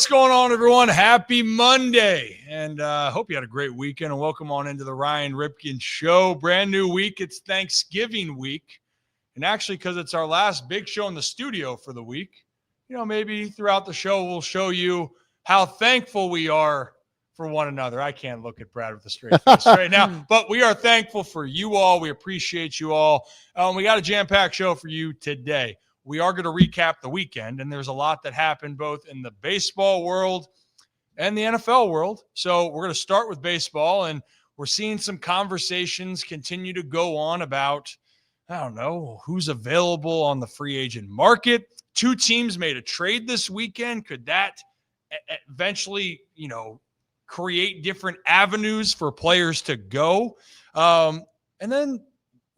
What's going on, everyone? Happy Monday, and hope you had a great weekend, and welcome on into the Ryan Ripken Show. Brand new week. It's Thanksgiving week, and actually, because it's our last big show in the studio for the week, maybe throughout the show we'll show you how thankful we are for one another. I can't look at Brad with a straight face right now, but we are thankful for you all. We appreciate you all. We got a jam-packed show for you today. We are going to recap the weekend, and there's a lot that happened both in the baseball world and the NFL world. So we're going to start with baseball, and we're seeing some conversations continue to go on about, I don't know, who's available on the free agent market. Two teams made a trade this weekend. Could that eventually, create different avenues for players to go? And then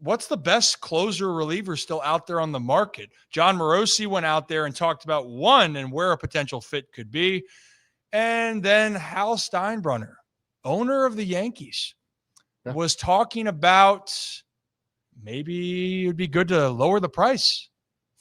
what's the best closer reliever still out there on the market? John Morosi went out there and talked about one and where a potential fit could be. And then Hal Steinbrenner, owner of the Yankees, was talking about maybe it would be good to lower the price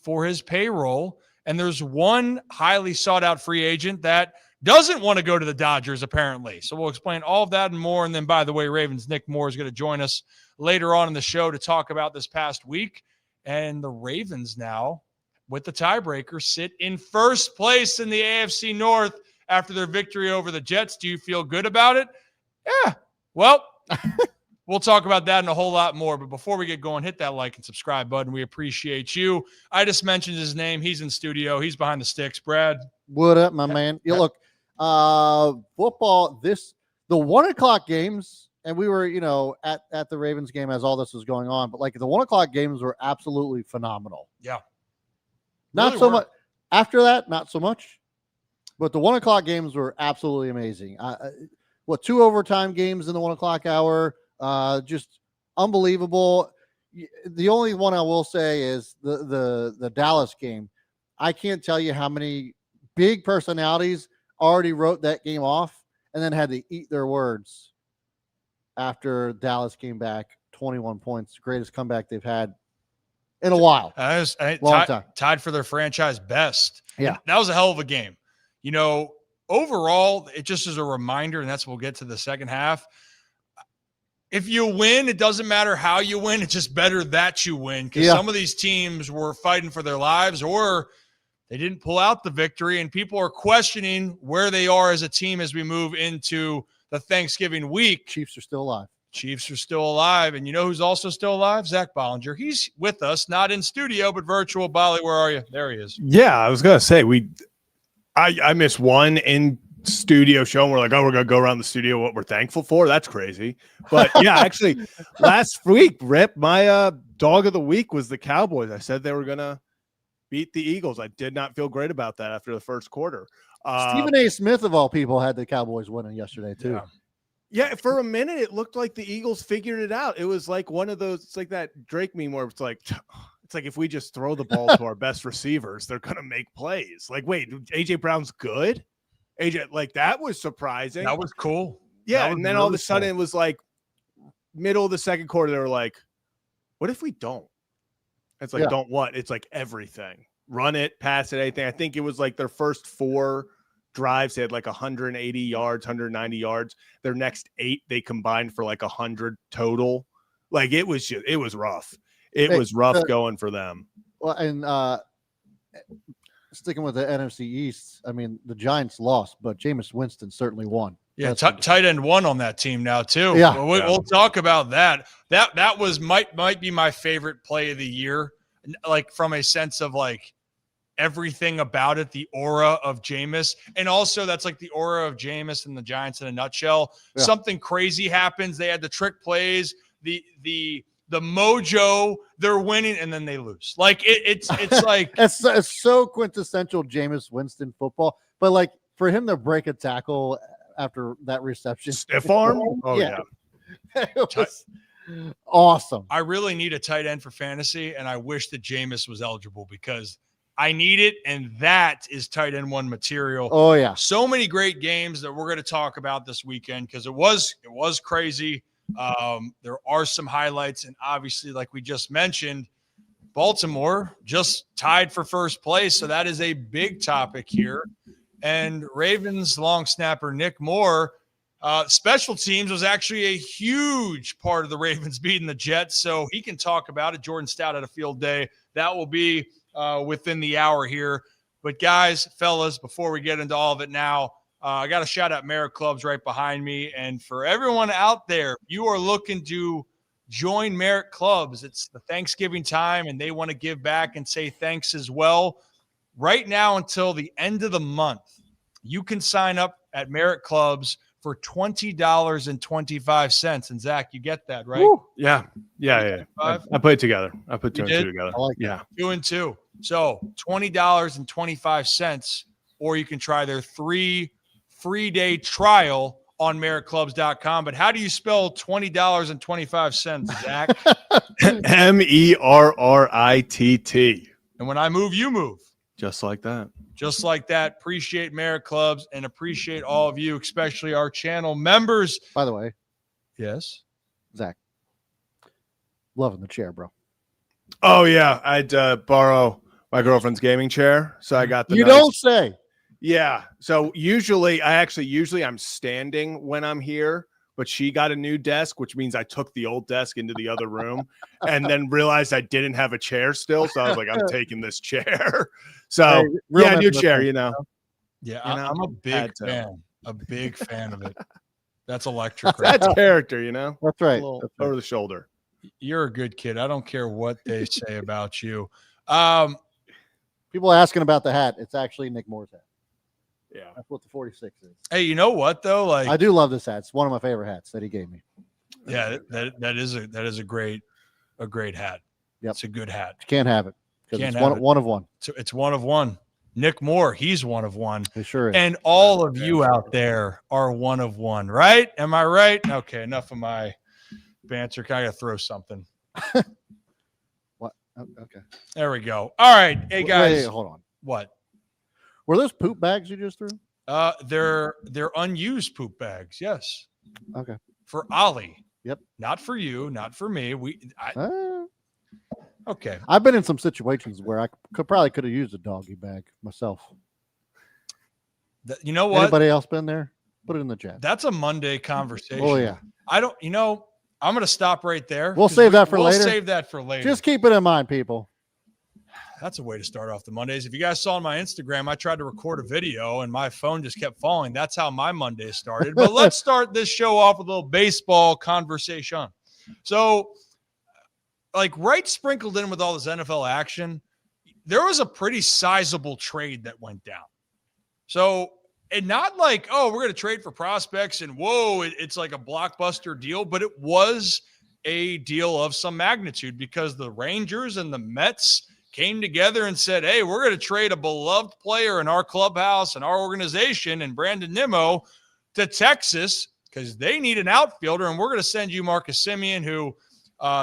for his payroll. And there's one highly sought out free agent that doesn't want to go to the Dodgers, apparently. So we'll explain all of that and more. And then, by the way, Ravens' Nick Moore is going to join us later on in the show to talk about this past week. And the Ravens now, with the tiebreaker, sit in first place in the AFC North after their victory over the Jets. Do you feel good about it? Yeah. Well, we'll talk about that and a whole lot more. But before we get going, hit that like and subscribe button. We appreciate you. I just mentioned his name. He's in studio. He's behind the sticks. Brad. What up, my man? You look, football, the 1 o'clock games, and we were, at the Ravens game as all this was going on, but like the 1 o'clock games were absolutely phenomenal. Yeah. Not really so much after that, not so much, but the 1 o'clock games were absolutely amazing. 2 overtime games in the 1 o'clock hour, just unbelievable. The only one I will say is the Dallas game. I can't tell you how many big personalities already wrote that game off and then had to eat their words after Dallas came back 21 points, greatest comeback they've had in a while. Long time. Tied for their franchise best. Yeah. That was a hell of a game. Overall, it just is a reminder, and that's what we'll get to the second half. If you win, it doesn't matter how you win. It's just better that you win, because some of these teams were fighting for their lives, or they didn't pull out the victory, and people are questioning where they are as a team as we move into the Thanksgiving week. Chiefs are still alive. Chiefs are still alive. And you know who's also still alive? Zach Bollinger. He's with us, not in studio, but virtual. Bolly, where are you? There he is. Yeah, I was going to say, I missed one in studio show, and we're like, we're going to go around the studio what we're thankful for. That's crazy. But yeah, actually, last week, Rip, my dog of the week was the Cowboys. I said they were going to beat the Eagles. I did not feel great about that after the first quarter. Stephen A. Smith, of all people, had the Cowboys winning yesterday, too. Yeah, for a minute, it looked like the Eagles figured it out. It was like one of those, it's like that Drake meme where it's like if we just throw the ball to our best receivers, they're going to make plays. Like, wait, A.J. Brown's good? That was surprising. That was cool. Yeah, and then all of a sudden it was like middle of the second quarter, they were like, what if we don't? It's like, don't what? It's like everything. Run it, pass it, anything. I think it was like their first 4 drives, they had like 180 yards, 190 yards. Their next 8, they combined for like 100 total. Like it was rough. It was rough going for them. Well, and sticking with the NFC East, I mean, the Giants lost, but Jameis Winston certainly won. Yeah, tight end 1 on that team now too. Yeah, we'll talk about that. That was might be my favorite play of the year, like from a sense of like everything about it, the aura of Jameis, and also that's like the aura of Jameis and the Giants in a nutshell. Yeah. Something crazy happens. They had the trick plays, the mojo. They're winning, and then they lose. Like it's like it's so quintessential Jameis Winston football. But like for him to break a tackle after that reception, stiff arm. Oh yeah. It was awesome. I really need a tight end for fantasy, and I wish that Jameis was eligible because I need it, and that is tight end 1 material. Oh yeah, so many great games that we're going to talk about this weekend because it was crazy. There are some highlights, and obviously, like we just mentioned, Baltimore just tied for first place, so that is a big topic here. And Ravens long snapper Nick Moore, special teams was actually a huge part of the Ravens beating the Jets, so he can talk about it. Jordan Stout had a field day. That will be within the hour here. But guys, fellas, before we get into all of it now, I got to shout out Merritt Clubs right behind me. And for everyone out there, you are looking to join Merritt Clubs. It's the Thanksgiving time, and they want to give back and say thanks as well. Right now until the end of the month, you can sign up at Merritt Clubs for $20.25. And Zach, you get that, right? Woo. Yeah. I put it together. I put two and two together. I like that. Yeah. 2 and 2. So $20.25, or you can try their 3 free-day trial on merrittclubs.com. But how do you spell $20.25, Zach? MERRITT. And when I move, you move. Just like that. Just like that. Appreciate Merritt Clubs and appreciate all of you, especially our channel members. By the way, Yes. Zach, loving the chair, bro. Oh, yeah. I had to borrow my girlfriend's gaming chair. So I got the You nice- don't say. Yeah. So usually I'm standing when I'm here, but she got a new desk, which means I took the old desk into the other room and then realized I didn't have a chair still. So I was like, I'm taking this chair. So Hey, real yeah, new mental chair, thing. you know. Yeah, You know, I'm a big had to. fan. A big fan of it. That's electric. Right? That's character, you know. That's A right. little That's right. over the shoulder. You're a good kid. I don't care what they say about you. People asking about the hat. It's actually Nick Moore's hat. Yeah. That's what the 46 is. Hey, you know what though? Like, I do love this hat. It's one of my favorite hats that he gave me. yeah, that is a great hat. Yep. It's a good hat. You can't have it because Can't it's have one, it. one of one. It's one of one. Nick Moore, he's one of one. It sure is. And all of you out there are one of one, right? Am I right? Okay, enough of my banter. Can I gotta throw something? What? Oh, okay. There we go. All right. Hey guys. Wait, hold on. What? Were those poop bags you just threw? They're unused poop bags, yes. Okay. For Ollie. Yep. Not for you, not for me. Okay. I've been in some situations where I could have used a doggy bag myself. You know what? Anybody else been there? Put it in the chat. That's a Monday conversation. Oh yeah. I'm going to stop right there. We'll 'cause save that for we'll later. save that for later. Just keep it in mind, people. That's a way to start off the Mondays. If you guys saw on my Instagram, I tried to record a video and my phone just kept falling. That's how my Monday started. But let's start this show off with a little baseball conversation. So, like right sprinkled in with all this NFL action, there was a pretty sizable trade that went down. So, and not like, oh, we're going to trade for prospects and whoa, it's like a blockbuster deal, but it was a deal of some magnitude because the Rangers and the Mets came together and said, hey, we're going to trade a beloved player in our clubhouse and our organization and Brandon Nimmo to Texas because they need an outfielder, and we're going to send you Marcus Semien, who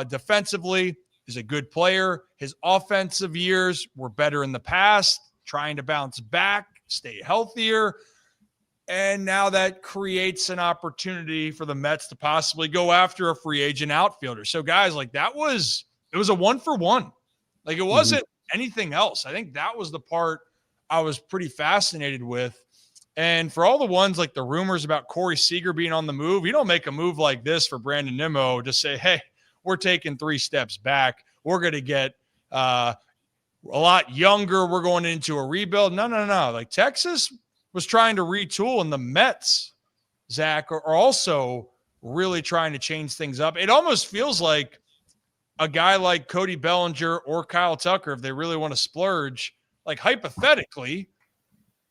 defensively is a good player. His offensive years were better in the past, trying to bounce back, stay healthier. And now that creates an opportunity for the Mets to possibly go after a free agent outfielder. So, guys, like it was a 1-for-1. Like it wasn't anything else. I think that was the part I was pretty fascinated with. And for all the ones like the rumors about Corey Seager being on the move, you don't make a move like this for Brandon Nimmo to say, hey, we're taking 3 steps back. We're going to get a lot younger. We're going into a rebuild. No. Like Texas was trying to retool, and the Mets, Zach, are also really trying to change things up. It almost feels like a guy like Cody Bellinger or Kyle Tucker, if they really want to splurge, like hypothetically,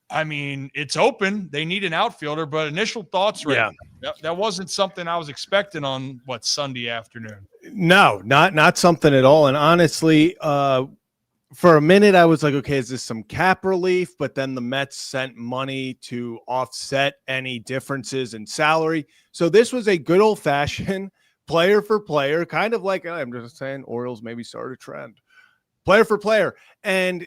I mean, it's open. They need an outfielder, but initial thoughts, right? Yeah. That wasn't something I was expecting on Sunday afternoon. No, not something at all. And honestly, for a minute, I was like, okay, is this some cap relief? But then the Mets sent money to offset any differences in salary. So this was a good old fashioned player for player, kind of like, I'm just saying, Orioles maybe start a trend. Player for player. And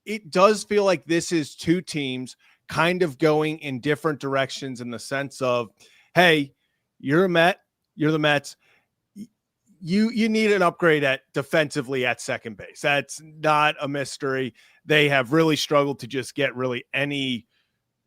it does feel like this is 2 teams kind of going in different directions in the sense of, hey, you're a Met, you're the Mets. You need an upgrade defensively at second base. That's not a mystery. They have really struggled to just get really any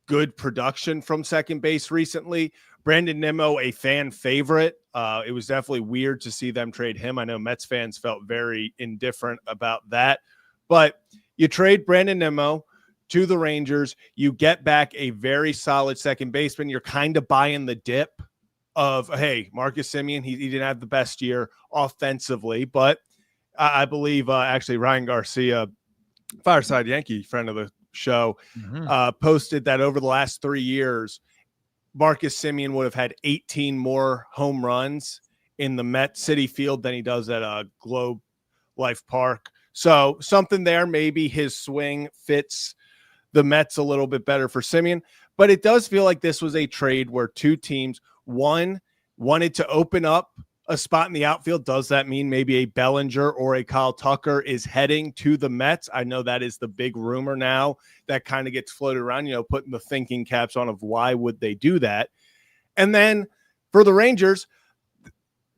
good production from second base recently. Brandon Nimmo, a fan favorite. It was definitely weird to see them trade him. I know Mets fans felt very indifferent about that. But you trade Brandon Nimmo to the Rangers. You get back a very solid second baseman. You're kind of buying the dip of, hey, Marcus Semien, he didn't have the best year offensively. But I believe actually Ryan Garcia, Fireside Yankee, friend of the show, posted that over the last 3 years, Marcus Semien would have had 18 more home runs in the Met City Field than he does at Globe Life Park. So something there, maybe his swing fits the Mets a little bit better for Semien. But it does feel like this was a trade where two teams, one wanted to open up a spot in the outfield. Does that mean maybe a Bellinger or a Kyle Tucker is heading to the Mets? I know that is the big rumor now that kind of gets floated around, putting the thinking caps on of why would they do that. And then for the Rangers,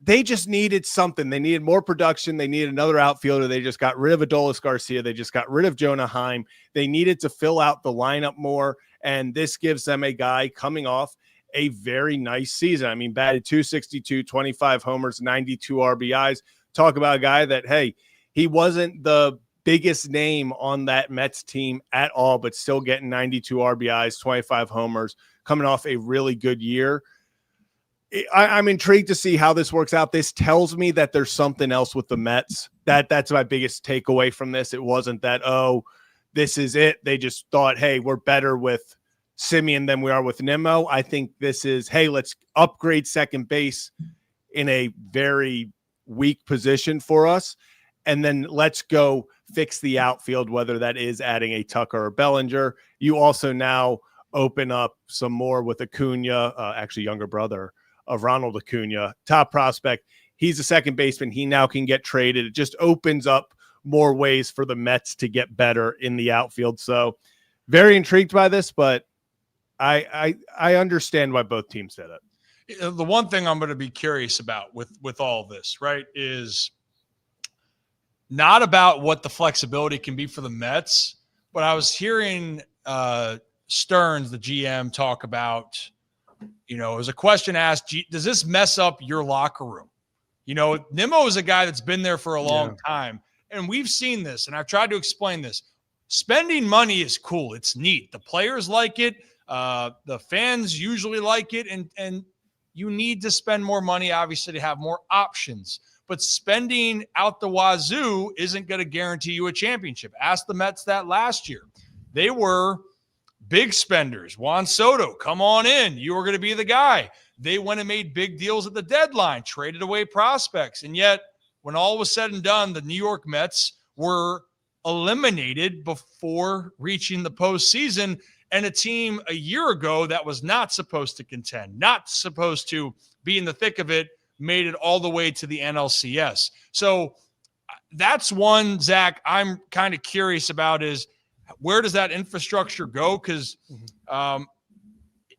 they just needed something. They needed more production. They needed another outfielder. They just got rid of Adolis Garcia. They just got rid of Jonah Heim. They needed to fill out the lineup more. And this gives them a guy coming off a very nice season. I mean, batted .262, 25 homers, 92 RBIs. Talk about a guy that, hey, he wasn't the biggest name on that Mets team at all, but still getting 92 RBIs, 25 homers, coming off a really good year. I'm intrigued to see how this works out. This tells me that there's something else with the Mets. That's my biggest takeaway from this. It wasn't that, oh, this is it. They just thought, hey, we're better with Semien than we are with Nimmo. I think this is, hey, let's upgrade second base in a very weak position for us. And then let's go fix the outfield, whether that is adding a Tucker or Bellinger. You also now open up some more with Acuna, actually younger brother of Ronald Acuna, top prospect. He's a second baseman. He now can get traded. It just opens up more ways for the Mets to get better in the outfield. So very intrigued by this, but I understand why both teams did it. The one thing I'm going to be curious about with all this, right, is not about what the flexibility can be for the Mets, but I was hearing Stearns, the GM, talk about, it was a question asked, does this mess up your locker room? Nimmo is a guy that's been there for a long time, and we've seen this, and I've tried to explain this. Spending money is cool. It's neat. The players like it. The fans usually like it, and you need to spend more money, obviously, to have more options. But spending out the wazoo isn't going to guarantee you a championship. Ask the Mets that last year. They were big spenders. Juan Soto, come on in. You were going to be the guy. They went and made big deals at the deadline, traded away prospects. And yet, when all was said and done, the New York Mets were eliminated before reaching the postseason. And a team a year ago that was not supposed to contend, not supposed to be in the thick of it, made it all the way to the NLCS. So that's one, Zach, I'm kind of curious about is where does that infrastructure go? Because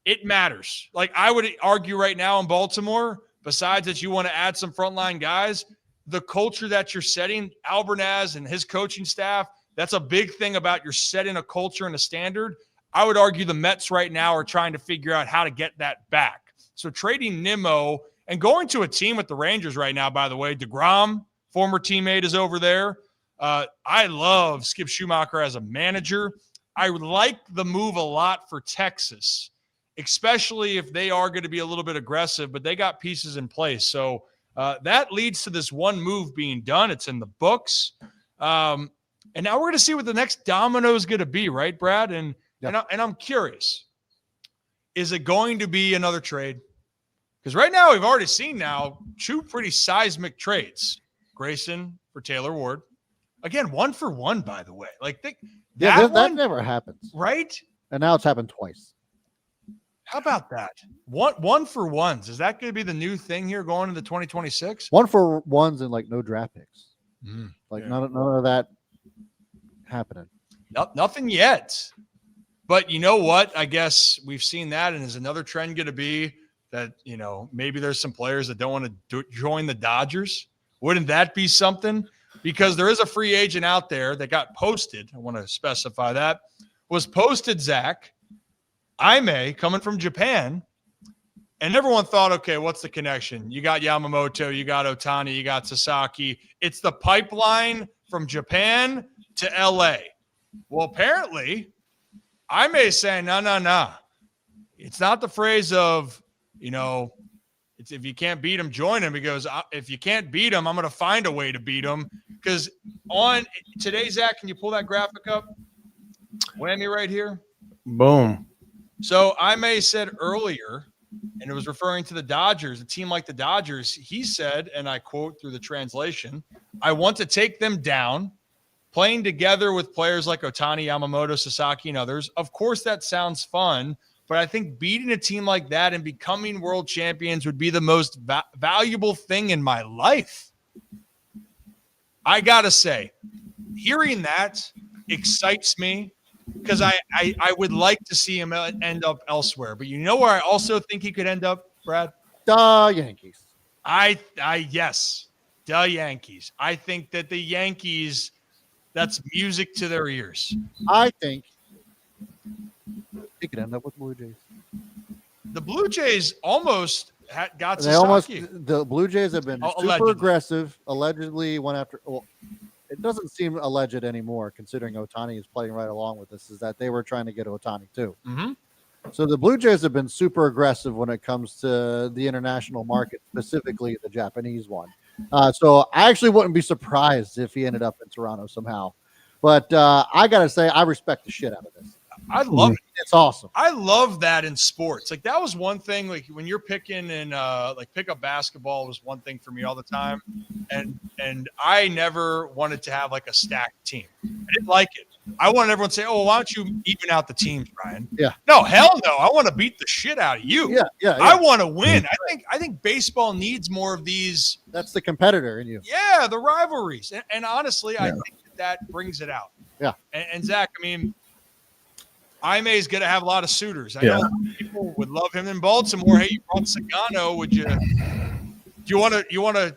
it matters. Like I would argue right now in Baltimore, besides that you want to add some frontline guys, the culture that you're setting, Albernaz and his coaching staff, that's a big thing about you're setting a culture and a standard. I would argue the Mets right now are trying to figure out how to get that back. So trading Nimmo and going to a team with the Rangers right now, by the way, DeGrom, former teammate, is over there. I love Skip Schumacher as a manager. I would like the move a lot for Texas, especially if they are going to be a little bit aggressive, but they got pieces in place. So that leads to this one move being done. It's in the books. And now we're going to see what the next domino is going to be, right, Brad? And I'm curious, is it going to be another trade? Because right now we've already seen now two pretty seismic trades. Grayson for Taylor Ward. Again, 1-for-1, by the way. Like that never happens. Right? And now it's happened twice. How about that? 1-for-1s. Is that going to be the new thing here going into 2026? 1-for-1s and no draft picks. None of that happening. Nothing yet. But you know what? I guess we've seen that. And is another trend going to be that, maybe there's some players that don't want to join the Dodgers? Wouldn't that be something? Because there is a free agent out there that got posted. I want to specify that. Was posted, Zach, Aime coming from Japan, and everyone thought, okay, what's the connection? You got Yamamoto, you got Ohtani, you got Sasaki. It's the pipeline from Japan to LA. Well, apparently, Aime is saying, no. It's not the phrase of, it's if you can't beat him, join him. He goes, if you can't beat him, I'm going to find a way to beat him. Because on today, Zach, can you pull that graphic up? Whammy right here. Boom. So Aime said earlier, and it was referring to the Dodgers, a team like the Dodgers, he said, and I quote through the translation, I want to take them down, playing together with players like Ohtani, Yamamoto, Sasaki, and others. Of course, that sounds fun, but I think beating a team like that and becoming world champions would be the most valuable thing in my life. I got to say, hearing that excites me because I would like to see him end up elsewhere. But you know where I also think he could end up, Brad? The Yankees. Yes, the Yankees. I think that the Yankees, that's music to their ears. I think he could end up with Blue Jays. The Blue Jays almost got Sasaki. The Blue Jays have been super aggressive. Allegedly went after. Well, it doesn't seem alleged anymore, considering Ohtani is playing right along with this. Is that they were trying to get Ohtani too? Mm-hmm. So the Blue Jays have been super aggressive when it comes to the international market, specifically the Japanese one. So I actually wouldn't be surprised if he ended up in Toronto somehow. But I gotta say, I respect the shit out of this. I love it. It's awesome. I love that in sports. Like that was one thing, like when you're picking and like pickup basketball was one thing for me all the time. And I never wanted to have like a stacked team. I didn't like it. I wanted everyone to say, oh, why don't you even out the teams, Brian? Yeah. No, hell no. I want to beat the shit out of you. Yeah. I want to win. I think baseball needs more of these. That's the competitor in you. Yeah, the rivalries. And honestly, I think that brings it out. Yeah. And Zach, I mean, Aime is going to have a lot of suitors. I know people would love him in Baltimore. Hey, you brought Sagano. Do you want to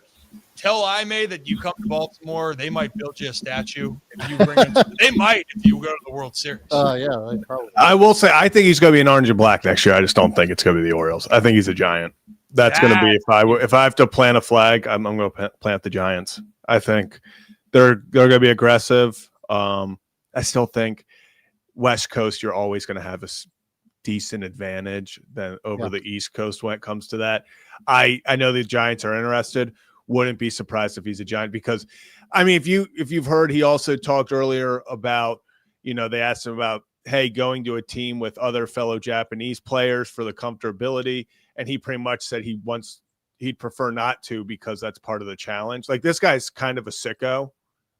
tell Aime that you come to Baltimore? They might build you a statue if you bring him. They might if you go to the World Series. Yeah, probably. I will say I think he's going to be in orange and black next year. I just don't think it's going to be the Orioles. I think he's a Giant. That's going to be if I have to plant a flag, I'm going to plant the Giants. I think they're going to be aggressive. I still think West Coast, you're always going to have a decent advantage than over the East Coast when it comes to that. I know the Giants are interested. Wouldn't be surprised if he's a Giant because, I mean, if you've heard, he also talked earlier about, they asked him about, hey, going to a team with other fellow Japanese players for the comfortability, and he pretty much said he'd prefer not to because that's part of the challenge. Like this guy's kind of a sicko.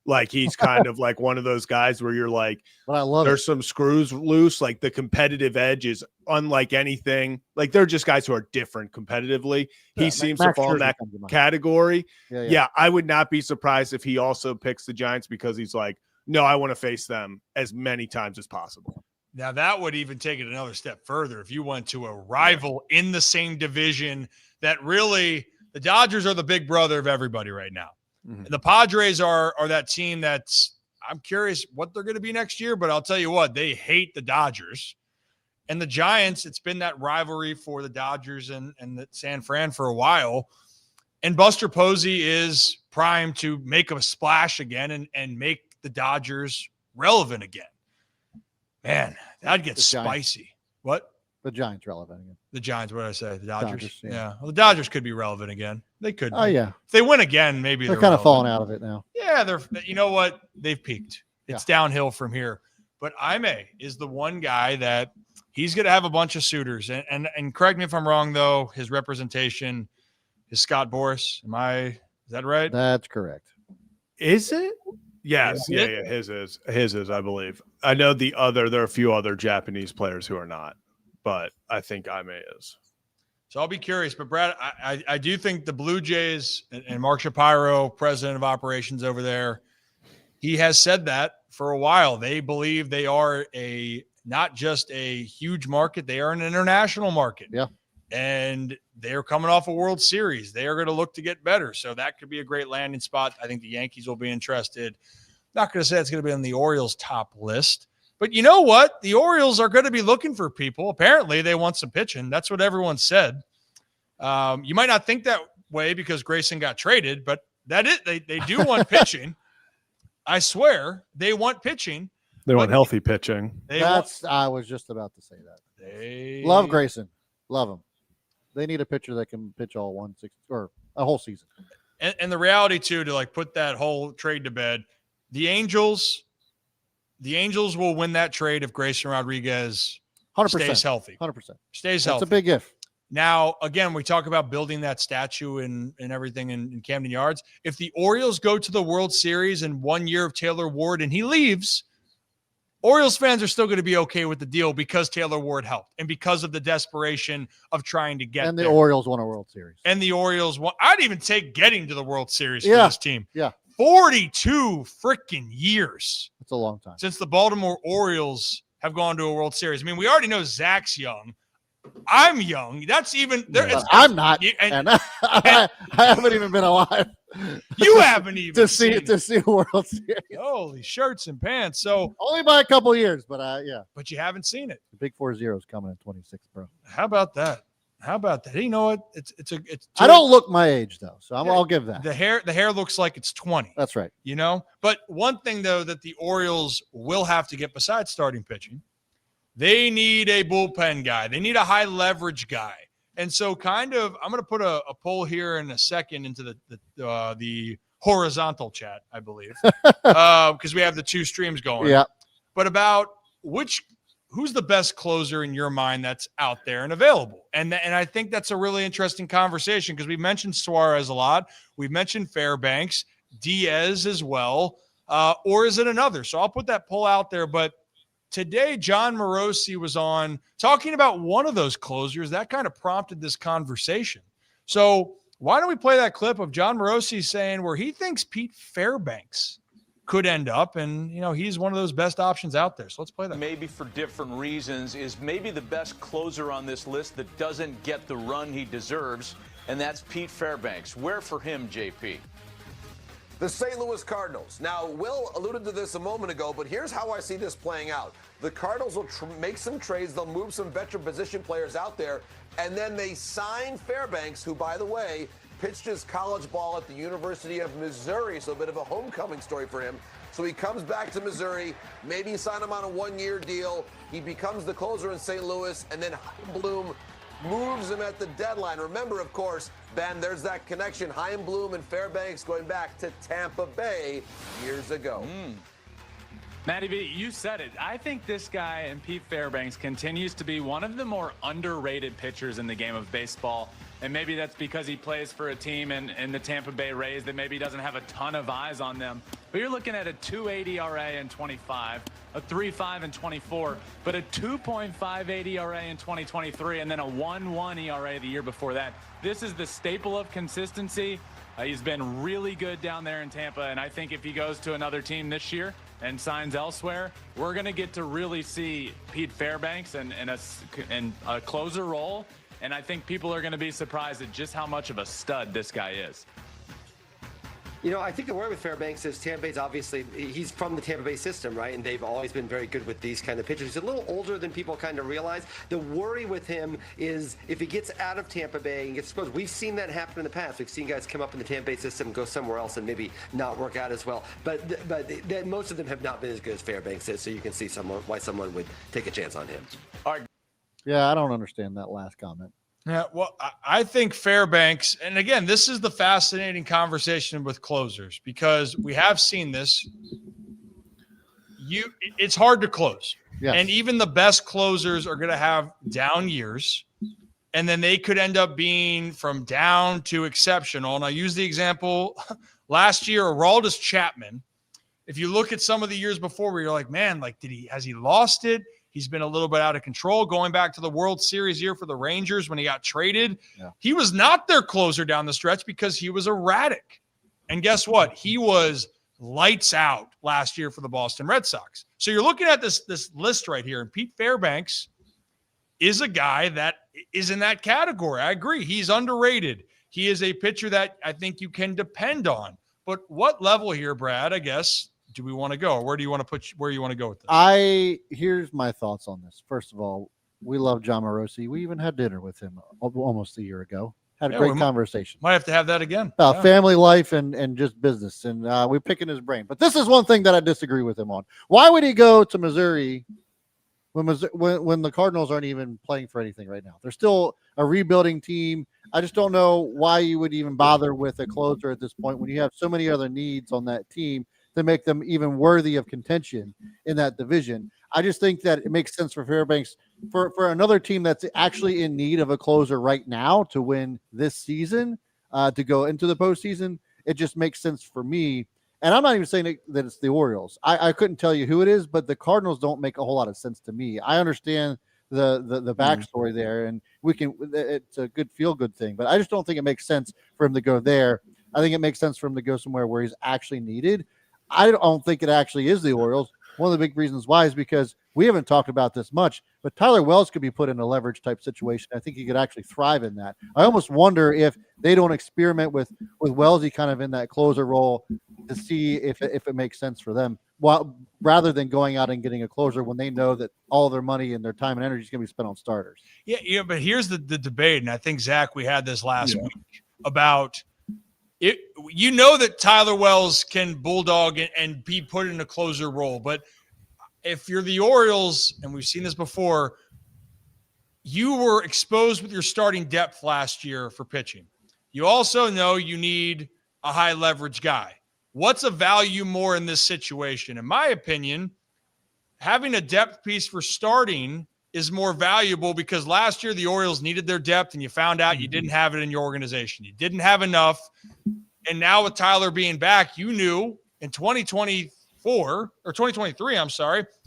Like he's kind of like one of those guys where you're like, but I love there's some screws loose. Like the competitive edge is unlike anything. Like they're just guys who are different competitively. He seems to fall in that category. Yeah, I would not be surprised if he also picks the Giants because he's like, no, I want to face them as many times as possible. Now that would even take it another step further. If you went to a rival in the same division that really the Dodgers are the big brother of everybody right now. Mm-hmm. The Padres are that team that's I'm curious what they're going to be next year, but I'll tell you what, they hate the Dodgers. And the Giants, it's been that rivalry for the Dodgers and the San Fran for a while. And Buster Posey is primed to make a splash again and make the Dodgers relevant again. Man, that'd get spicy. What? The Giants relevant again. The Giants, what did I say? The Dodgers? Yeah. Well, the Dodgers could be relevant again. They could. Oh, yeah. If they win again, maybe they're kind of falling out of it now. Yeah, you know what? They've peaked. It's downhill from here. But Aime is the one guy that he's going to have a bunch of suitors. And correct me if I'm wrong, though, his representation is Scott Boras. Is that right? That's correct. Is it? Yes. Yeah. His is, I believe. I know there are a few other Japanese players who are not. But I think Aime is. So I'll be curious. But, Brad, I do think the Blue Jays and Mark Shapiro, president of operations over there, he has said that for a while. They believe they are not just a huge market. They are an international market. Yeah. And they're coming off a World Series. They are going to look to get better. So that could be a great landing spot. I think the Yankees will be interested. Not going to say it's going to be on the Orioles' top list. But you know what? The Orioles are going to be looking for people. Apparently, they want some pitching. That's what everyone said. You might not think that way because Grayson got traded, but they do want pitching. I swear, they want pitching. They want healthy pitching. I was just about to say that. They love Grayson. Love him. They need a pitcher that can pitch all 160 or a whole season. And the reality, too, to like put that whole trade to bed, the Angels will win that trade if Grayson Rodriguez 100%. Stays healthy. 100%. Stays healthy. That's a big if. Now, again, we talk about building that statue and everything in Camden Yards. If the Orioles go to the World Series in 1 year of Taylor Ward and he leaves, Orioles fans are still going to be okay with the deal because Taylor Ward helped and because of the desperation of trying to get there. And the there. Orioles won a World Series. And the Orioles won. I'd even take getting to the World Series for this team. Yeah. 42 freaking years. That's a long time. Since the Baltimore Orioles have gone to a World Series. I mean, we already know Zach's young. I'm young. That's even there. I'm not. I haven't even been alive. You haven't even to see a World Series. Holy shirts and pants. So only by a couple years, but yeah. But you haven't seen it. The big 4-0 is coming in 26, bro. How about that? You know what? It's. I don't look my age though, so I'll give that. The hair looks like it's 20. That's right. You know, but one thing though that the Orioles will have to get besides starting pitching, they need a bullpen guy. They need a high leverage guy. And so I'm going to put a poll here in a second into the horizontal chat, I believe, because we have the two streams going. Yeah. But about who's the best closer in your mind that's out there and available? And I think that's a really interesting conversation because we mentioned Suarez a lot. We've mentioned Fairbanks, Diaz as well. Or is it another? So I'll put that poll out there. But today, John Morosi was on talking about one of those closers. That kind of prompted this conversation. So why don't we play that clip of John Morosi saying where he thinks Pete Fairbanks could end up, and he's one of those best options out there. So let's play that. Maybe for different reasons, is maybe the best closer on this list that doesn't get the run he deserves, and that's Pete Fairbanks. Where for him, JP? The St. Louis Cardinals. Now, Will alluded to this a moment ago, but here's how I see this playing out. The Cardinals will make some trades. They'll move some veteran position players out there, and then they sign Fairbanks, who, by the way, pitched his college ball at the University of Missouri, so a bit of a homecoming story for him. So he comes back to Missouri, maybe sign him on a one-year deal. He becomes the closer in St. Louis, and then Bloom moves him at the deadline. Remember, of course, Ben, there's that connection. Chaim Bloom and Fairbanks going back to Tampa Bay years ago. Matty B, you said it. I think this guy and Pete Fairbanks continues to be one of the more underrated pitchers in the game of baseball. And maybe that's because he plays for a team in the Tampa Bay Rays that maybe doesn't have a ton of eyes on them. But you're looking at a 2.80 ERA in 25, a 3.5 in 24, but a 2.58 ERA in 2023, and then a 1.1 ERA the year before that. This is the staple of consistency. He's been really good down there in Tampa, and I think if he goes to another team this year and signs elsewhere, we're going to get to really see Pete Fairbanks in a closer role. And I think people are going to be surprised at just how much of a stud this guy is. I think the worry with Fairbanks is Tampa Bay's obviously, he's from the Tampa Bay system, right? And they've always been very good with these kind of pitchers. He's a little older than people kind of realize. The worry with him is if he gets out of Tampa Bay and gets exposed. We've seen that happen in the past. We've seen guys come up in the Tampa Bay system and go somewhere else and maybe not work out as well. But most of them have not been as good as Fairbanks is, so you can see why someone would take a chance on him. All right. Yeah, I don't understand that last comment. Yeah, well, I think Fairbanks, and again, this is the fascinating conversation with closers because we have seen this. It's hard to close. Yes. And even the best closers are going to have down years, and then they could end up being from down to exceptional. And I use the example last year, Aroldis Chapman. If you look at some of the years before where you're like, man, has he lost it? He's been a little bit out of control going back to the World Series year for the Rangers when he got traded. Yeah. He was not their closer down the stretch because he was erratic. And guess what? He was lights out last year for the Boston Red Sox. So you're looking at this list right here, and Pete Fairbanks is a guy that is in that category. I agree. He's underrated. He is a pitcher that I think you can depend on. But what level here, Brad, I guess, do we want to go? Or where do you want to go with this? Here's my thoughts on this. First of all, we love John Morosi. We even had dinner with him almost a year ago. Had a great conversation. Might have to have that again. Family life and just business. And we're picking his brain. But this is one thing that I disagree with him on. Why would he go to Missouri when the Cardinals aren't even playing for anything right now? They're still a rebuilding team. I just don't know why you would even bother with a closer at this point when you have so many other needs on that team to make them even worthy of contention in that division. I just think that it makes sense for Fairbanks for another team that's actually in need of a closer right now to win this season, to go into the postseason. It just makes sense for me. And I'm not even saying that it's the Orioles. I couldn't tell you who it is, but the Cardinals don't make a whole lot of sense to me. I understand the backstory there, and it's a good feel-good thing, but I just don't think it makes sense for him to go there. I think it makes sense for him to go somewhere where he's actually needed. I don't think it actually is the Orioles. One of the big reasons why is because we haven't talked about this much, but Tyler Wells could be put in a leverage type situation. I think he could actually thrive in that. I almost wonder if they don't experiment with Wellsy kind of in that closer role to see if it makes sense for them, rather than going out and getting a closer when they know that all their money and their time and energy is going to be spent on starters. Yeah, but here's the debate, and I think, Zach, we had this last week about it. You know that Tyler Wells can bulldog and be put in a closer role, but if you're the Orioles, and we've seen this before, you were exposed with your starting depth last year for pitching. You also know you need a high leverage guy. What's a value more in this situation? In my opinion, having a depth piece for starting is more valuable because last year the Orioles needed their depth and you found out you didn't have it in your organization. You didn't have enough. And now with Tyler being back, you knew in 2023,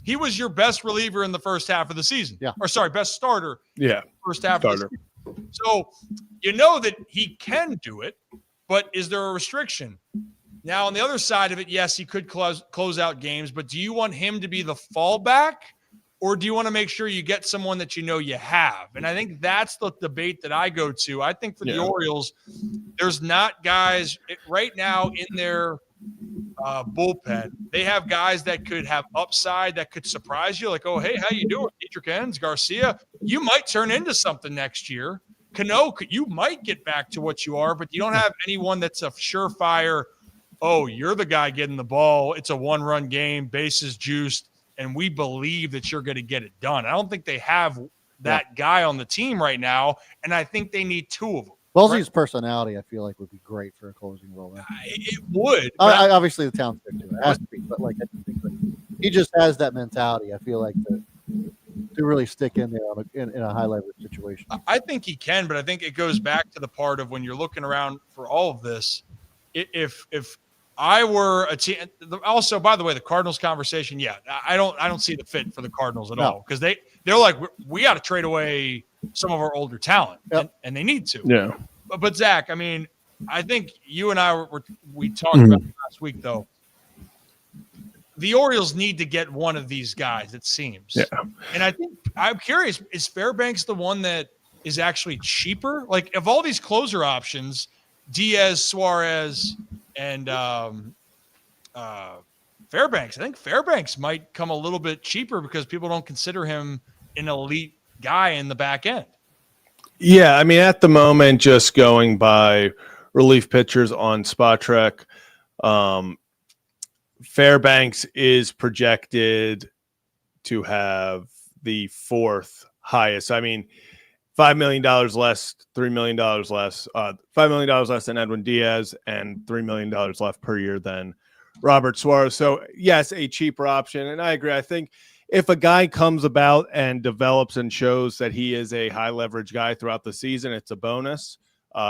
he was your best reliever in the first half of the season. Yeah. Or sorry, best starter. Yeah. First half of the season. So you know that he can do it, but is there a restriction? Now, on the other side of it, yes, he could close out games, but do you want him to be the fallback, or do you want to make sure you get someone that you know you have? And I think that's the debate that I go to. I think for the Orioles, there's not guys right now in their bullpen. They have guys that could have upside, that could surprise you, like, oh, hey, how you doing? Dietrich Enns, Garcia. You might turn into something next year. Cano, you might get back to what you are, but you don't have anyone that's a surefire, oh, you're the guy getting the ball. It's a one-run game, bases juiced, and we believe that you're going to get it done. I don't think they have that guy on the team right now, and I think they need two of them. Wellesley's personality, I feel like, would be great for a closing role. It would. Obviously, the talent's there too. It has to be, but like, he just has that mentality. I feel like to really stick in there in a high leverage situation. I think he can, but I think it goes back to the part of when you're looking around for all of this. If I were a team, also, by the way, the Cardinals conversation, I don't see the fit for the Cardinals at all, because they're like, we got to trade away some of our older talent, and they need to. Yeah. But Zach, I mean, I think you and I we talked about it last week, though. The Orioles need to get one of these guys, it seems. Yeah. And I think I'm curious, is Fairbanks the one that is actually cheaper? Like, of all these closer options, Diaz, Suarez, and Fairbanks, I think Fairbanks might come a little bit cheaper because people don't consider him an elite guy in the back end. Yeah, I mean, at the moment, just going by relief pitchers on Spot Trek, Fairbanks is projected to have the fourth highest. I mean, $5 million less, $3 million less, $5 million less than Edwin Diaz, and $3 million left per year than Robert Suarez. So, yes, a cheaper option. And I agree. I think if a guy comes about and develops and shows that he is a high leverage guy throughout the season, it's a bonus.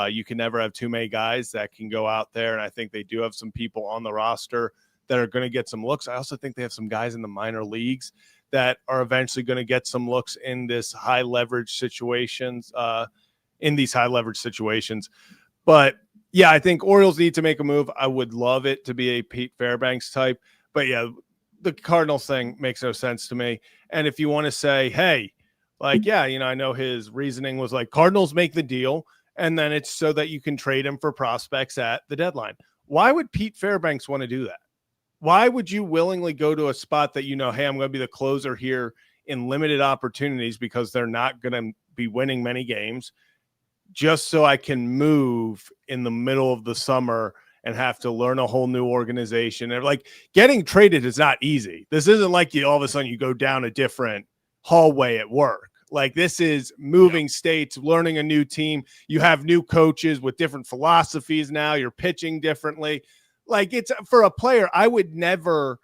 You can never have too many guys that can go out there. And I think they do have some people on the roster that are going to get some looks. I also think they have some guys in the minor leagues that are eventually going to get some looks in this high leverage situations, But yeah, I think Orioles need to make a move. I would love it to be a Pete Fairbanks type, but yeah, the Cardinals thing makes no sense to me. And if you want to say, hey, like, yeah, you know, I know his reasoning was like Cardinals make the deal and then it's so that you can trade him for prospects at the deadline. Why would Pete Fairbanks want to do that? why would you willingly go to a spot that you know, hey, I'm going to be the closer here in limited opportunities because they're not going to be winning many games, just so I can move in the middle of the summer and have to learn a whole new organization? And like, getting traded is not easy. This isn't like you all of a sudden you go down a different hallway at work. Like, this is moving states, learning a new team. You have new coaches with different philosophies now. You're pitching differently. Like, it's for a player, I would never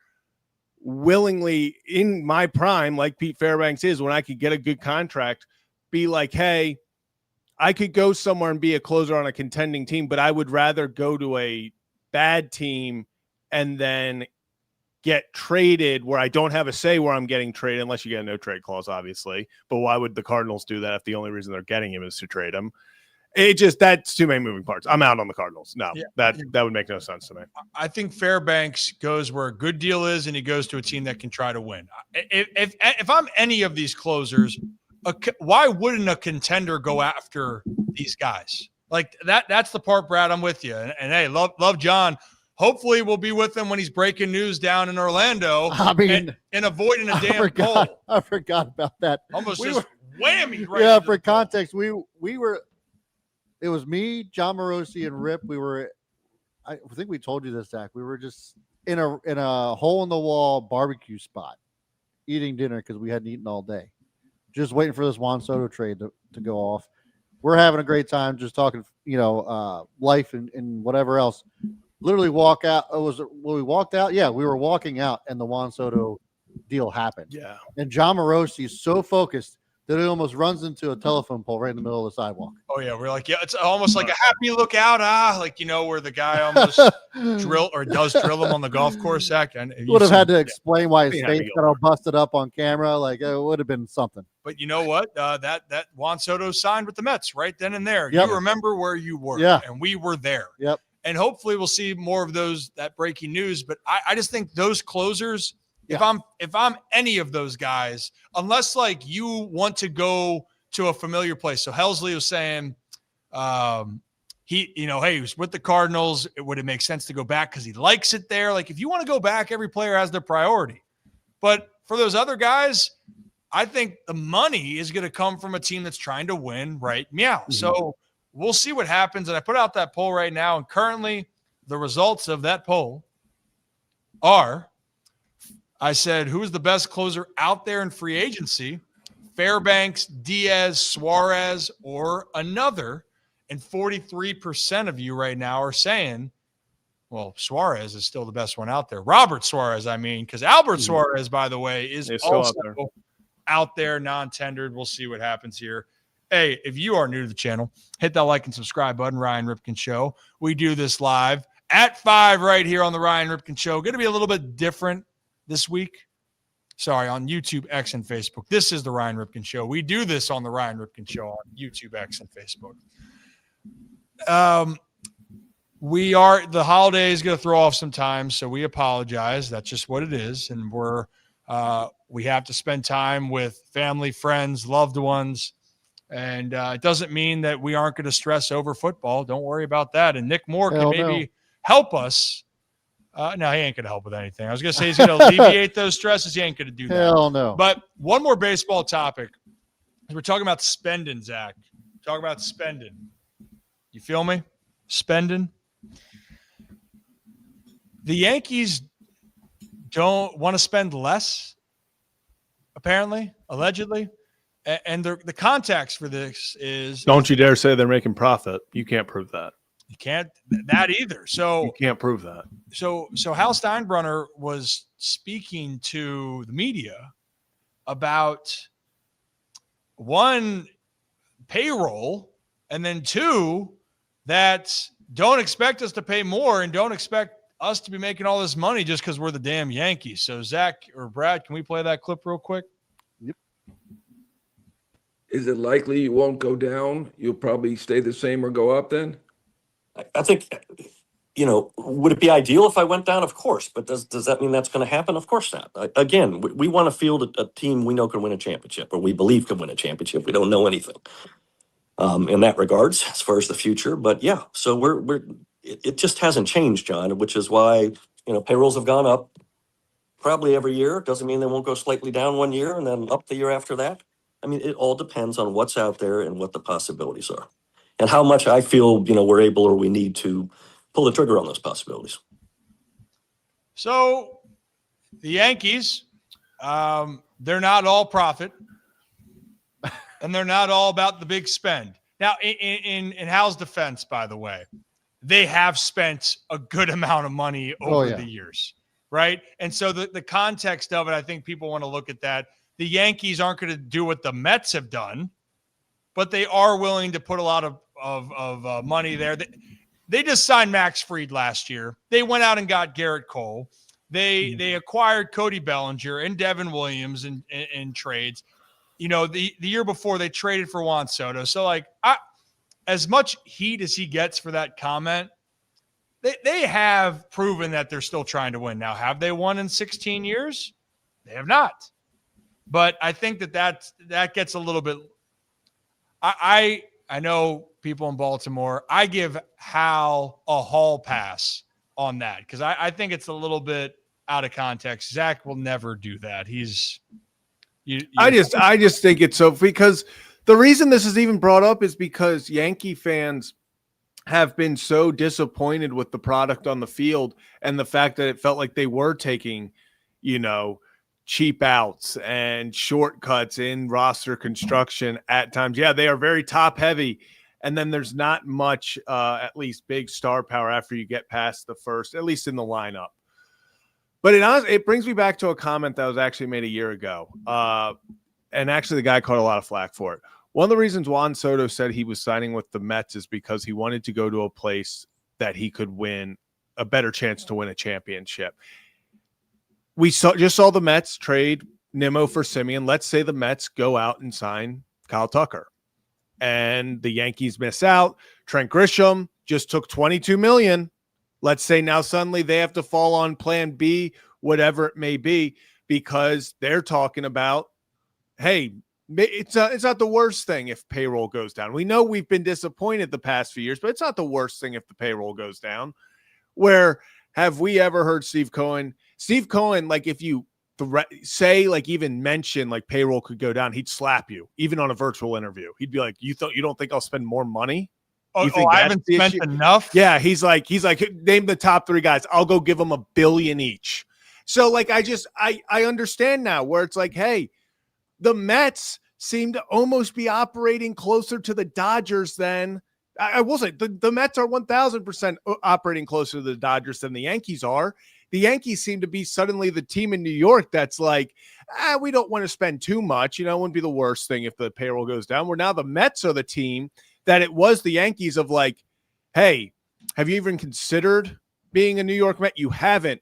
willingly, in my prime, like Pete Fairbanks is, when I could get a good contract, be like, hey, I could go somewhere and be a closer on a contending team, but I would rather go to a bad team and then get traded where I don't have a say where I'm getting traded, unless you get a no trade clause, obviously. But why would the Cardinals do that if the only reason they're getting him is to trade him? That's too many moving parts. I'm out on the Cardinals. No, that would make no sense to me. I think Fairbanks goes where a good deal is, and he goes to a team that can try to win. If I'm any of these closers, why wouldn't a contender go after these guys? Like that's the part, Brad, I'm with you. And hey, love John. Hopefully we'll be with him when he's breaking news down in Orlando. I mean, and avoiding a damn poll. I forgot about that. Almost whammy right. Yeah, for context, we were. It was me, John Morosi, and Rip. We were. I think we told you this, Zach. We were just in a hole in the wall barbecue spot, eating dinner because we hadn't eaten all day, just waiting for this Juan Soto trade to go off. We're having a great time, just talking, life and whatever else. Literally walk out. When we walked out, yeah, we were walking out, and the Juan Soto deal happened. Yeah, and John Morosi is so focused that he almost runs into a telephone pole right in the middle of the sidewalk. Oh yeah, we're like, yeah, it's almost like a happy look out, where the guy almost does drill him on the golf course. Zach, and would have had to explain why his face got all busted up on camera. Like, it would have been something. But you know what? That Juan Soto signed with the Mets right then and there. Yep. You remember where you were, and we were there. Yep. And hopefully we'll see more of that breaking news. But I just think those closers. Yeah. If I'm any of those guys, unless like you want to go to a familiar place. So Helsley was saying, he was with the Cardinals. Would it make sense to go back because he likes it there? Like, if you want to go back, every player has their priority. But for those other guys, I think the money is going to come from a team that's trying to win, right? Meow. Mm-hmm. So we'll see what happens. And I put out that poll right now, and currently the results of that poll are. I said, who's the best closer out there in free agency? Fairbanks, Diaz, Suarez, or another. And 43% of you right now are saying, well, Suarez is still the best one out there. Robert Suarez, because Albert Suarez, by the way, is also out there, non-tendered. We'll see what happens here. Hey, if you are new to the channel, hit that like and subscribe button, Ryan Ripken Show. We do this live at 5 right here on the Ryan Ripken Show. Going to be a little bit different this week. Sorry, on YouTube, X, and Facebook. This is the Ryan Ripken Show. We do this on the Ryan Ripken Show on YouTube, X, and Facebook. The holiday is going to throw off some time, so we apologize. That's just what it is. And we have to spend time with family, friends, loved ones. And it doesn't mean that we aren't going to stress over football. Don't worry about that. And Nick Moore can maybe help us. No, he ain't going to help with anything. I was going to say he's going to alleviate those stresses. He ain't going to do that. Hell no. But one more baseball topic. We're talking about spending, Zach. Talk about spending. You feel me? Spending. The Yankees don't want to spend less, apparently, allegedly. And the context for this is... Don't you dare say they're making profit. You can't prove that. You can't that either. So you can't prove that. So Hal Steinbrenner was speaking to the media about one, payroll, and then two, that don't expect us to pay more and don't expect us to be making all this money just because we're the damn Yankees. So Zach or Brad, can we play that clip real quick? Yep. Is it likely you won't go down? You'll probably stay the same or go up then? I think, would it be ideal if I went down? Of course. But does that mean that's going to happen? Of course not. Again, we want to field a team we know can win a championship, or we believe can win a championship. We don't know anything in that regards as far as the future. But yeah, so it just hasn't changed, John, which is why, payrolls have gone up probably every year. It doesn't mean they won't go slightly down one year and then up the year after that. I mean, it all depends on what's out there and what the possibilities are and how much I feel, we're able or we need to pull the trigger on those possibilities. So the Yankees, they're not all profit and they're not all about the big spend. Now, in Hal's defense, by the way, they have spent a good amount of money over the years, right? And so the context of it, I think people want to look at that. The Yankees aren't going to do what the Mets have done, but they are willing to put a lot of money there. They just signed Max Fried last year. They went out and got Garrett Cole. They acquired Cody Bellinger and Devin Williams in trades. The year before they traded for Juan Soto. So as much heat as he gets for that comment, they have proven that they're still trying to win. Now, have they won in 16 years? They have not. But I think that gets a little bit. I know people in Baltimore. I give Hal a hall pass on that because I think it's a little bit out of context. Zach will never do that. I just think it's so, because the reason this is even brought up is because Yankee fans have been so disappointed with the product on the field and the fact that it felt like they were taking, cheap outs and shortcuts in roster construction at times. Yeah, they are very top heavy. And then there's not much, at least big star power after you get past the first, at least in the lineup. But it brings me back to a comment that was actually made a year ago. And actually the guy caught a lot of flack for it. One of the reasons Juan Soto said he was signing with the Mets is because he wanted to go to a place that he could win a better chance to win a championship. We just saw the Mets trade Nimmo for Simeon. Let's say the Mets go out and sign Kyle Tucker and the Yankees miss out. Trent Grisham just took $22 million. Let's say now suddenly they have to fall on plan B, whatever it may be, because they're talking about, hey, it's not the worst thing if payroll goes down. We know we've been disappointed the past few years, but it's not the worst thing if the payroll goes down. Where have we ever heard Steve Cohen, if you say, even mention payroll could go down, he'd slap you, even on a virtual interview. He'd be like, you don't think I'll spend more money? I haven't spent enough. Yeah, he's like, name the top 3 guys. I'll go give them $1 billion each. So I understand now where it's like, hey, the Mets seem to almost be operating closer to the Dodgers than I will say. The Mets are 1,000% operating closer to the Dodgers than the Yankees are. The Yankees seem to be suddenly the team in New York that's like, we don't want to spend too much. It wouldn't be the worst thing if the payroll goes down. Where now the Mets are the team that it was the Yankees of hey, have you even considered being a New York Met? You haven't.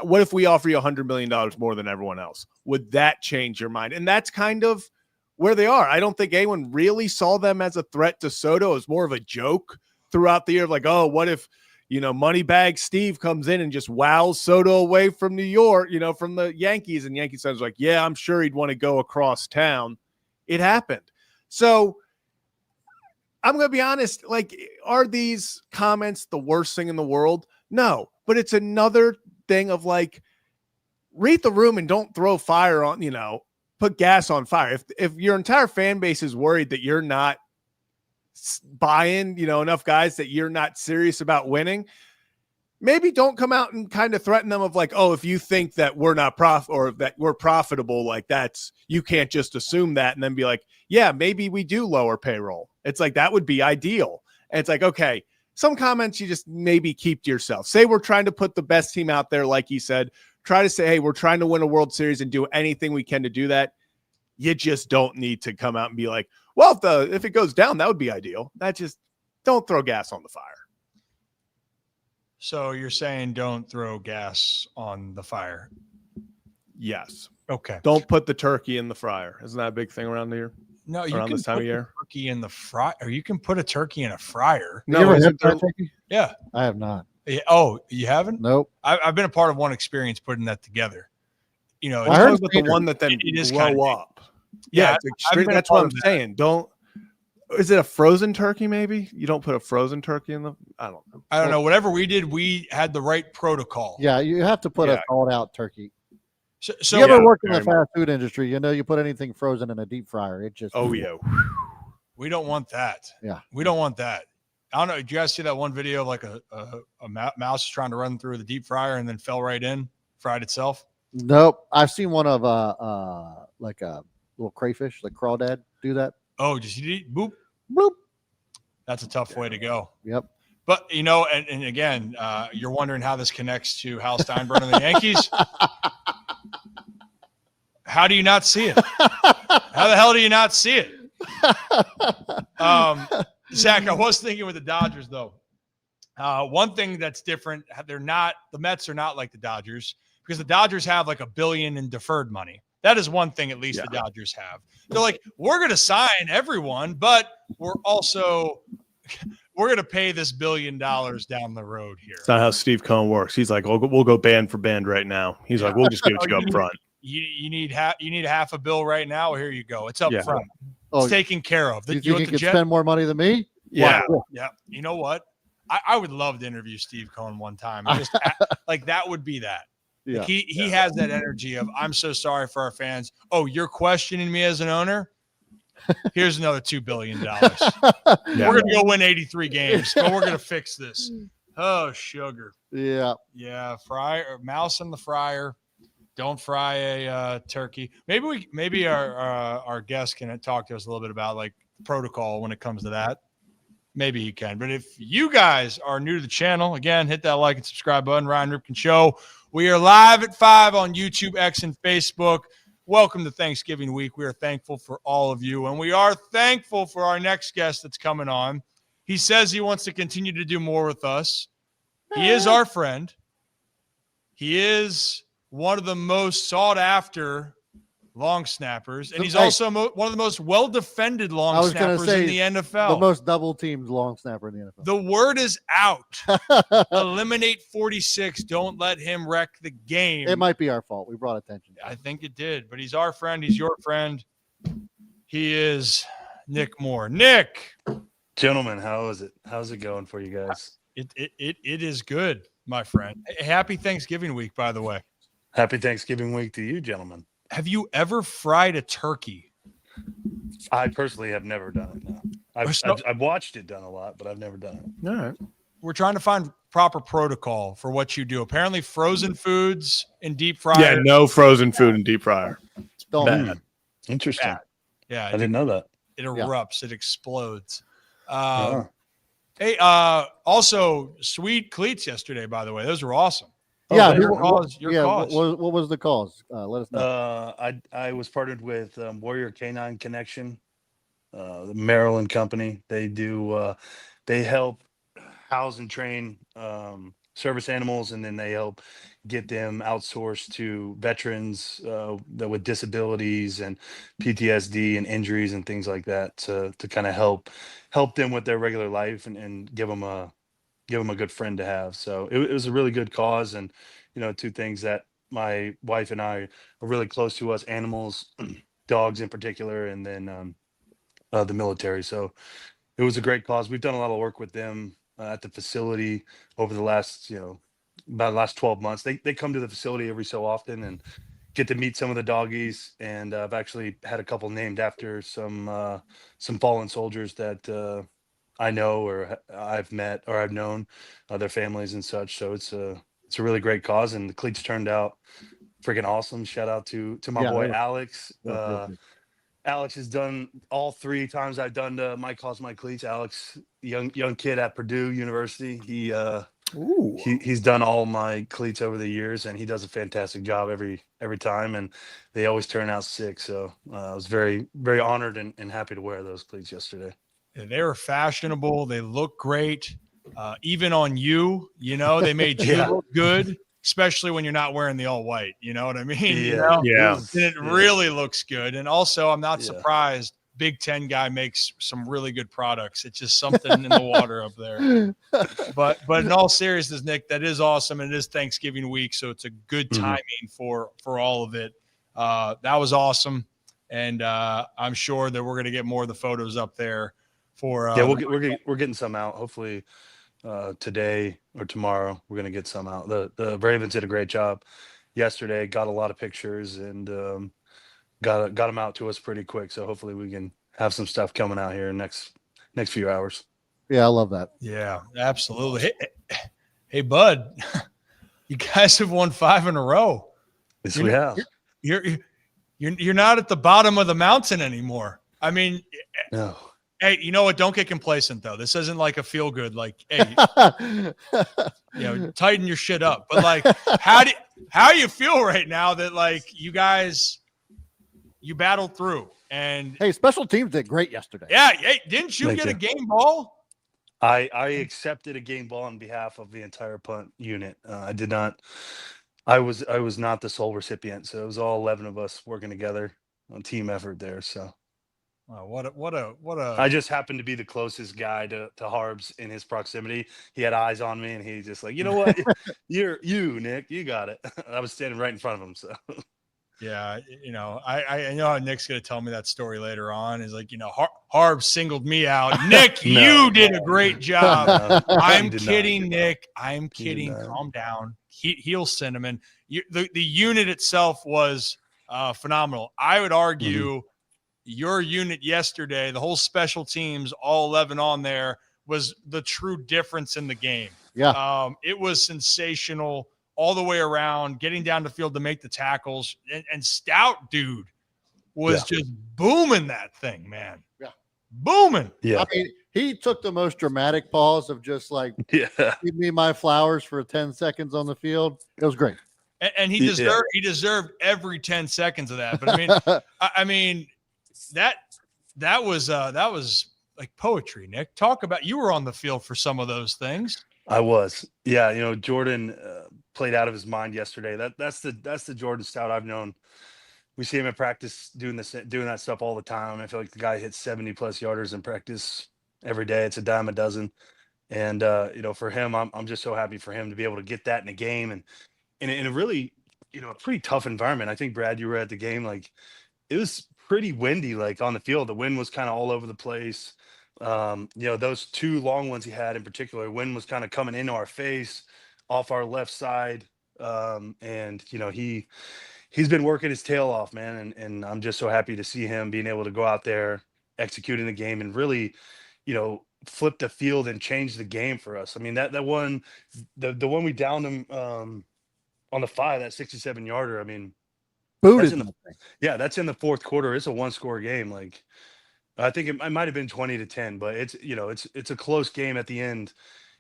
What if we offer you $100 million more than everyone else? Would that change your mind? And that's kind of where they are. I don't think anyone really saw them as a threat to Soto. It was more of a joke throughout the year of oh, what if, Moneybag Steve comes in and just wows Soto away from New York, from the Yankees. And Yankees fans like, yeah, I'm sure he'd want to go across town. It happened. So I'm going to be honest, are these comments the worst thing in the world? No, but it's another thing of read the room and don't throw fire on, put gas on fire. If your entire fan base is worried that you're not buying, enough guys that you're not serious about winning, maybe don't come out and kind of threaten them of if you think that we're not or that we're profitable, that's, you can't just assume that and then be yeah, maybe we do lower payroll. It's that would be ideal. And it's okay, some comments you just maybe keep to yourself. Say we're trying to put the best team out there, like he said. Try to say, hey, we're trying to win a World Series and do anything we can to do that. You just don't need to come out and be well, if it goes down, that would be ideal. That just, don't throw gas on the fire. So you're saying don't throw gas on the fire? Yes. Okay. Don't put the turkey in the fryer. Isn't that a big thing around here? No, you around can this time put of year. Turkey in the fry, or you can put a turkey in a fryer. You ever had turkey? Yeah, I have not. Oh, you haven't? Nope. I've been a part of one experience putting that together. I heard about the one that then blow up. Yeah, it's extreme. That's what I'm saying. Don't. Is it a frozen turkey? Maybe you don't put a frozen turkey in the. I don't know. I don't know. Whatever we did, we had the right protocol. Yeah, you have to put a thawed out turkey. So you ever work in the fast food industry? You know, you put anything frozen in a deep fryer, it just. Oh yeah. We don't want that. Yeah, we don't want that. I don't know. Did you guys see that one video of like a mouse trying to run through the deep fryer and then fell right in, fried itself? Nope. I've seen one of like a little crayfish, like crawdad, do that. Oh, just boop, bloop. That's a tough way to go. Yep. But you know, and again, you're wondering how this connects to Hal Steinbrenner and the Yankees. How do you not see it? How the hell do you not see it? Zach, I was thinking with the Dodgers though. One thing that's different, the Mets are not like the Dodgers because the Dodgers have like $1 billion in deferred money. That is one thing at least the Dodgers have. They're like, we're going to sign everyone, but we're going to pay this $1 billion down the road here. It's not how Steve Cohen works. He's like, we'll go band for band right now. He's like, we'll just give it to you up front. You need half a bill right now. Well, here you go. It's up front. It's taken care of. You think you could spend more money than me? Yeah. Yeah. You know what? I would love to interview Steve Cohen one time. Just like that would be that. Yeah. Like he has that energy of, I'm so sorry for our fans. Oh, you're questioning me as an owner? Here's another $2 billion. We're going to go win 83 games, but we're going to fix this. Oh, sugar. Yeah. Yeah. Mouse in the fryer. Don't fry a turkey. Maybe our guest can talk to us a little bit about like protocol when it comes to that. Maybe he can. But if you guys are new to the channel, again, hit that like and subscribe button. Ryan Ripken Show. We are live at 5 on YouTube, X, and Facebook. Welcome to Thanksgiving week. We are thankful for all of you, and we are thankful for our next guest that's coming on. He says he wants to continue to do more with us. He is our friend. He is one of the most sought after long snappers, and he's also one of the most well-defended long snappers in the NFL. The most double-teamed long snapper in the NFL. The word is out. Eliminate 46. Don't let him wreck the game. It might be our fault. We brought attention. I think it did, but he's our friend. He's your friend. He is Nick Moore. Nick. Gentlemen, how is it? How's it going for you guys? It is good, my friend. Happy Thanksgiving week, by the way. Happy Thanksgiving week to you, gentlemen. Have you ever fried a turkey? I personally have never done it. No. I've watched it done a lot, but I've never done it. All right. We're trying to find proper protocol for what you do. Apparently, frozen foods in deep fryer. Yeah, no frozen food in deep fryer. Bad. Interesting. Bad. Yeah, I didn't know that. It erupts. It explodes. Hey, also sweet cleats yesterday. By the way, those were awesome. Yeah, your cause. What was the cause? Let us know. I was partnered with Warrior Canine Connection, the Maryland company. They do they help house and train service animals, and then they help get them outsourced to veterans with disabilities and PTSD and injuries and things like that to kind of help them with their regular life and give them a good friend to have. So it was a really good cause. And, two things that my wife and I are really close to us, animals, dogs in particular, and then the military. So it was a great cause. We've done a lot of work with them at the facility over the last, about the last 12 months. They come to the facility every so often and get to meet some of the doggies. And I've actually had a couple named after some fallen soldiers that I know or I've met or I've known their families and such. So it's a really great cause, and the cleats turned out freaking awesome. Shout out to my boy Alex. Alex has done all 3 times I've done my cause, my cleats. Alex, young kid at Purdue University. He's done all my cleats over the years, and he does a fantastic job every time, and they always turn out sick. So I was very, very honored and happy to wear those cleats yesterday. Yeah, they were fashionable. They look great. Even on you, they made you look good, especially when you're not wearing the all white. You know what I mean? Yeah. And it really looks good. And also, I'm not surprised. Big Ten guy makes some really good products. It's just something in the water up there. But in all seriousness, Nick, that is awesome. And it is Thanksgiving week, so it's a good timing for all of it. That was awesome. And I'm sure that we're going to get more of the photos up there for Yeah, we're getting some out. Hopefully today or tomorrow we're gonna get some out. The Ravens did a great job yesterday. Got a lot of pictures and got them out to us pretty quick. So hopefully we can have some stuff coming out here in next few hours. Yeah, I love that. Yeah, absolutely. Hey, Bud, you guys have won 5 in a row. Yes, we have. You're not at the bottom of the mountain anymore. I mean, No. hey, you know what? Don't get complacent though. This isn't like a feel good. Like, hey, tighten your shit up. But like, how do you feel right now that like you guys battled through? And hey, special teams did great yesterday. Yeah. Hey, didn't you get a game ball? I accepted a game ball on behalf of the entire punt unit. I did not. I was not the sole recipient, so it was all 11 of us working together on team effort there. So, what a! I just happened to be the closest guy to Harbs in his proximity. He had eyes on me, and he just like, you know what, you Nick, you got it. I was standing right in front of him, so. Yeah, I know how Nick's going to tell me that story later on. Is like, Harb singled me out. Nick, you did a great job. I'm kidding, Nick. I'm kidding. Calm down. Heel cinnamon. The unit itself was phenomenal. I would argue your unit yesterday, the whole special teams, all 11 on there, was the true difference in the game. Yeah. It was sensational all the way around, getting down the field to make the tackles. And Stout, dude, was just booming that thing, man. Yeah. Booming. Yeah. I mean, he took the most dramatic pause of just like, give me my flowers for 10 seconds on the field. It was great. And he deserved every 10 seconds of that. But I mean, that was like poetry, Nick. Talk about, you were on the field for some of those things. I was. Yeah, Jordan played out of his mind yesterday. That's the Jordan Stout I've known. We see him in practice doing that stuff all the time. I feel like the guy hits 70+ yarders in practice every day. It's a dime a dozen. And for him, I'm just so happy for him to be able to get that in a game and in a really, a pretty tough environment. I think, Brad, you were at the game. Like, it was pretty windy, like on the field. The wind was kind of all over the place. Those 2 long ones he had in particular, wind was kind of coming into our face off our left side. He's been working his tail off, man. And I'm just so happy to see him being able to go out there, executing the game and really, flip the field and change the game for us. I mean, that one, the one we downed him on the 5, that 67-yarder. I mean, that's in the fourth quarter. It's a 1-score game. Like, I think it might have been 20-10, but it's a close game at the end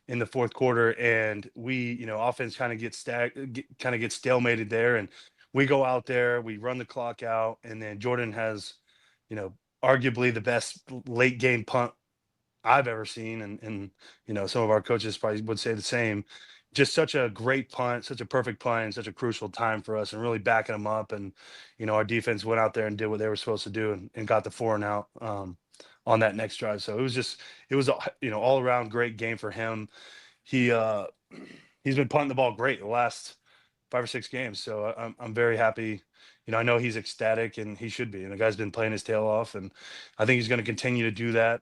in the fourth quarter, and we, offense kind of gets stalemated there, and we go out there, we run the clock out, and then Jordan has, arguably the best late game punt I've ever seen, and some of our coaches probably would say the same. Just such a great punt, such a perfect punt, and such a crucial time for us, and really backing them up. And our defense went out there and did what they were supposed to do, and got the 4 and out on that next drive. So it was all around great game for him. He's been punting the ball great the last 5 or 6 games. So I'm very happy. I know he's ecstatic, and he should be. And the guy's been playing his tail off, and I think he's going to continue to do that.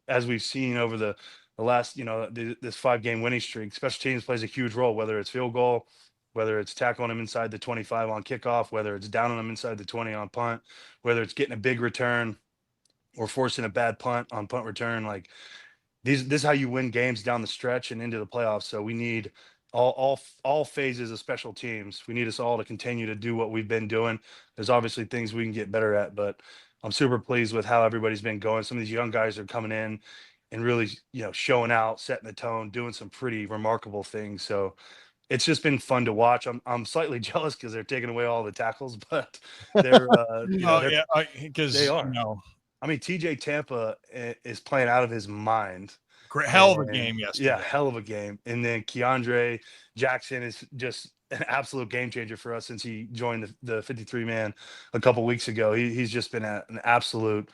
As we've seen over the last, this 5-game winning streak, special teams plays a huge role, whether it's field goal, whether it's tackling him inside the 25 on kickoff, whether it's downing him inside the 20 on punt, whether it's getting a big return or forcing a bad punt on punt return. Like, this is how you win games down the stretch and into the playoffs. So we need all phases of special teams. We need us all to continue to do what we've been doing. There's obviously things we can get better at, but I'm super pleased with how everybody's been going. Some of these young guys are coming in and really, showing out, setting the tone, doing some pretty remarkable things. So it's just been fun to watch. I'm slightly jealous because they're taking away all the tackles, but they're, because they are. I mean, TJ Tampa is playing out of his mind. Great, hell of a game yesterday. Yeah, hell of a game. And then Keandre Jackson is just an absolute game changer for us since he joined the 53-man a couple weeks ago. He's just been an absolute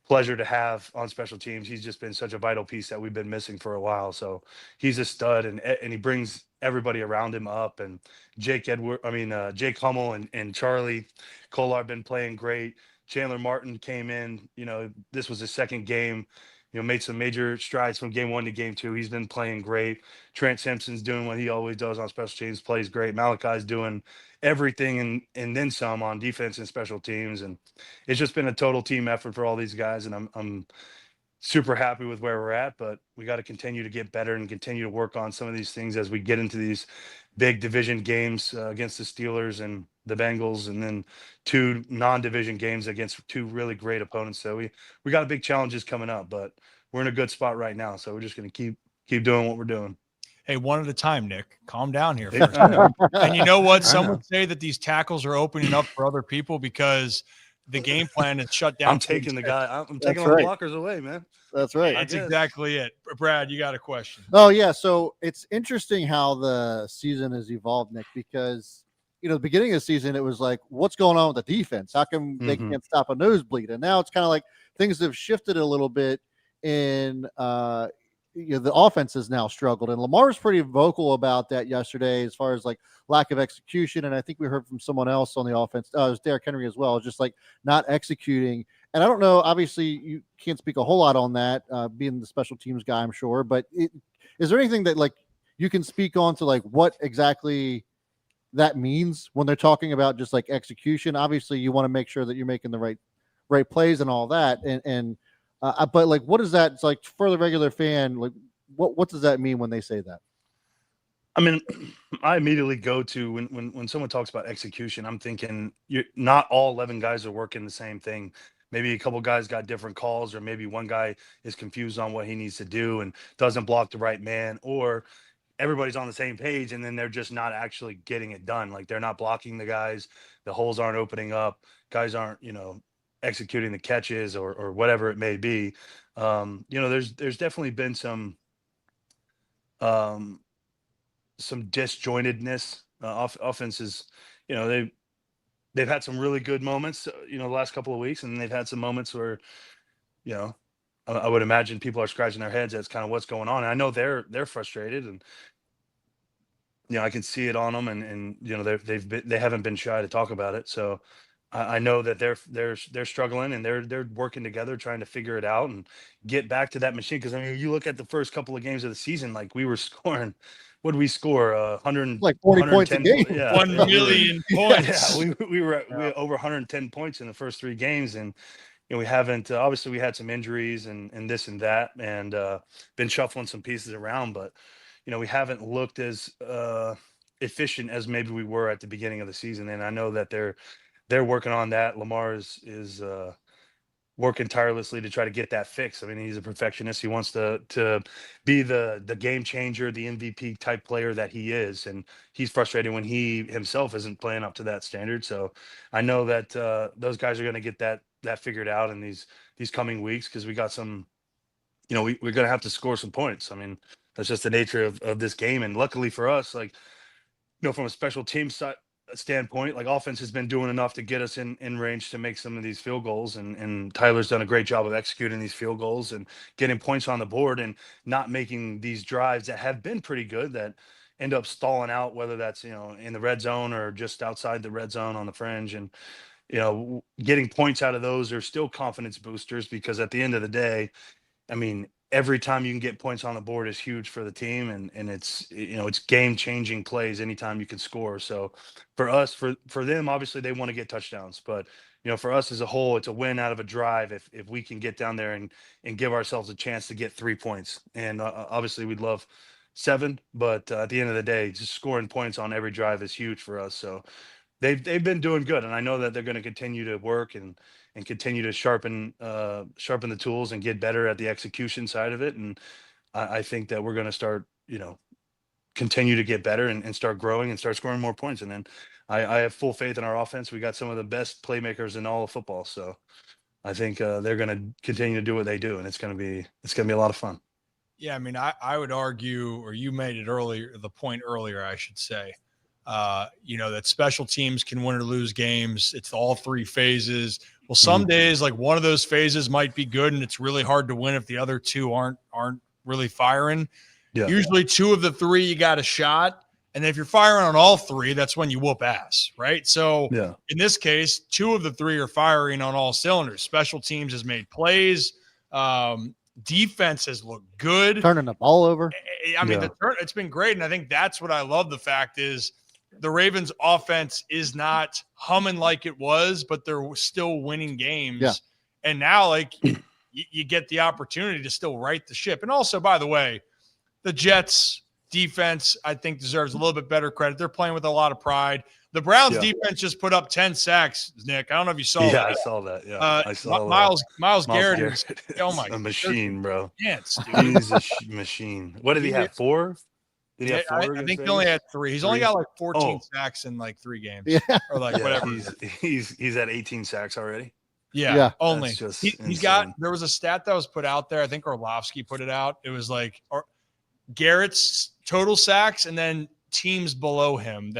pleasure to have on special teams. He's just been such a vital piece that we've been missing for a while. So he's a stud, and he brings everybody around him up. And Jake Hummel and Charlie Kolar have been playing great. Chandler Martin came in, this was his second game made some major strides from game 1 to game 2. He's been playing great. Trent Simpson's doing what he always does on special teams, plays great. Malachi's doing everything and then some on defense and special teams. And it's just been a total team effort for all these guys. And I'm super happy with where we're at, but we got to continue to get better and continue to work on some of these things as we get into these big division games against the Steelers and the Bengals, and then 2 non-division games against 2 really great opponents. So we got big challenges coming up, but we're in a good spot right now. So we're just going to keep doing what we're doing. Hey, one at a time, Nick. Calm down here. I know. And you know what? I Some know. would say that these tackles are opening up for other people because the game plan is shut down. I'm taking the guy. I'm taking all right. the blockers away, man. That's right. That's exactly it. Brad, you got a question? Oh yeah. So it's interesting how the season has evolved, Nick, because the beginning of the season, it was like, what's going on with the defense? How come they can't stop a nosebleed? And now it's kind of like things have shifted a little bit in, the offense has now struggled. And Lamar's pretty vocal about that yesterday as far as like lack of execution. And I think we heard from someone else on the offense. It was Derrick Henry as well, just like not executing. And I don't know, obviously you can't speak a whole lot on that, being the special teams guy, I'm sure, but is there anything that like you can speak on to like what exactly that means when they're talking about just like execution? Obviously you want to make sure that you're making the right plays and all that. But like, what is that? It's like for the regular fan, like what does that mean when they say that? I mean, I immediately go to when someone talks about execution, I'm thinking not all 11 guys are working the same thing. Maybe a couple guys got different calls, or maybe one guy is confused on what he needs to do and doesn't block the right man, or everybody's on the same page and then they're just not actually getting it done. Like they're not blocking the guys, the holes aren't opening up, guys aren't, executing the catches or whatever it may be. There's definitely been some disjointedness. Offenses, they've had some really good moments, the last couple of weeks, and they've had some moments where, I would imagine people are scratching their heads as kind of what's going on. And I know they're frustrated, and I can see it on them, and they haven't been shy to talk about it. So I know that they're struggling, and they're working together, trying to figure it out and get back to that machine. Because I mean, you look at the first couple of games of the season, like we were scoring. What did we score? 100, like 40 points a game. Yeah, 1 million points. Yeah, we were over 110 points in the first 3 games, and we haven't. Obviously, we had some injuries and this and that, and been shuffling some pieces around, but we haven't looked as efficient as maybe we were at the beginning of the season. And I know that they're working on that. Lamar is working tirelessly to try to get that fixed. I mean, he's a perfectionist. He wants to be the game changer, the MVP type player that he is. And he's frustrated when he himself isn't playing up to that standard. So I know that those guys are going to get that figured out in these coming weeks, because we got some, we're going to have to score some points. I mean, that's just the nature of this game. And luckily for us, like, from a special team standpoint, like offense has been doing enough to get us in range to make some of these field goals, and Tyler's done a great job of executing these field goals and getting points on the board, and not making these drives that have been pretty good that end up stalling out, whether that's in the red zone or just outside the red zone on the fringe. And getting points out of those are still confidence boosters, because at the end of the day, I mean, every time you can get points on the board is huge for the team, and it's it's game changing plays anytime you can score. So for us, for them, obviously they want to get touchdowns, but for us as a whole, it's a win out of a drive if we can get down there and give ourselves a chance to get 3 points. And obviously we'd love 7, but at the end of the day, just scoring points on every drive is huge for us. So they've been doing good, and I know that they're going to continue to work and continue to sharpen the tools and get better at the execution side of it. And I think that we're going to start, continue to get better and start growing and start scoring more points. And then I have full faith in our offense. We got some of the best playmakers in all of football. So I think they're going to continue to do what they do, and it's going to be a lot of fun. Yeah. I mean, I would argue, or you made it earlier, the point earlier, I should say, that special teams can win or lose games. It's all 3 phases. Well, some days, like one of those phases might be good, and it's really hard to win if the other 2 aren't really firing. Yeah. Usually 2 of the 3, you got a shot. And if you're firing on all 3, that's when you whoop ass, right? So in this case, 2 of the 3 are firing on all cylinders. Special teams has made plays. defense has looked good. Turning the ball over. I mean, it's been great. And I think that's what I love. The fact is the Ravens offense is not humming like it was, but they're still winning games. Yeah. And now, like, you get the opportunity to still right the ship. And also, by the way, the Jets defense, I think, deserves a little bit better credit. They're playing with a lot of pride. The Browns defense just put up 10 sacks, Nick. I don't know if you saw that. Yeah, I saw that. Yeah, I saw Miles Garrett is, oh my, a machine, bro. Yes, He's a machine. What did he have? 4? Did he have 4? I think he only had 3. He's only got like 14 sacks in like 3 games. Yeah. Or like whatever. He's at 18 sacks already. Yeah. Only. He's got, there was a stat that was put out there. I think Orlovsky put it out. It was like Garrett's total sacks and then teams below him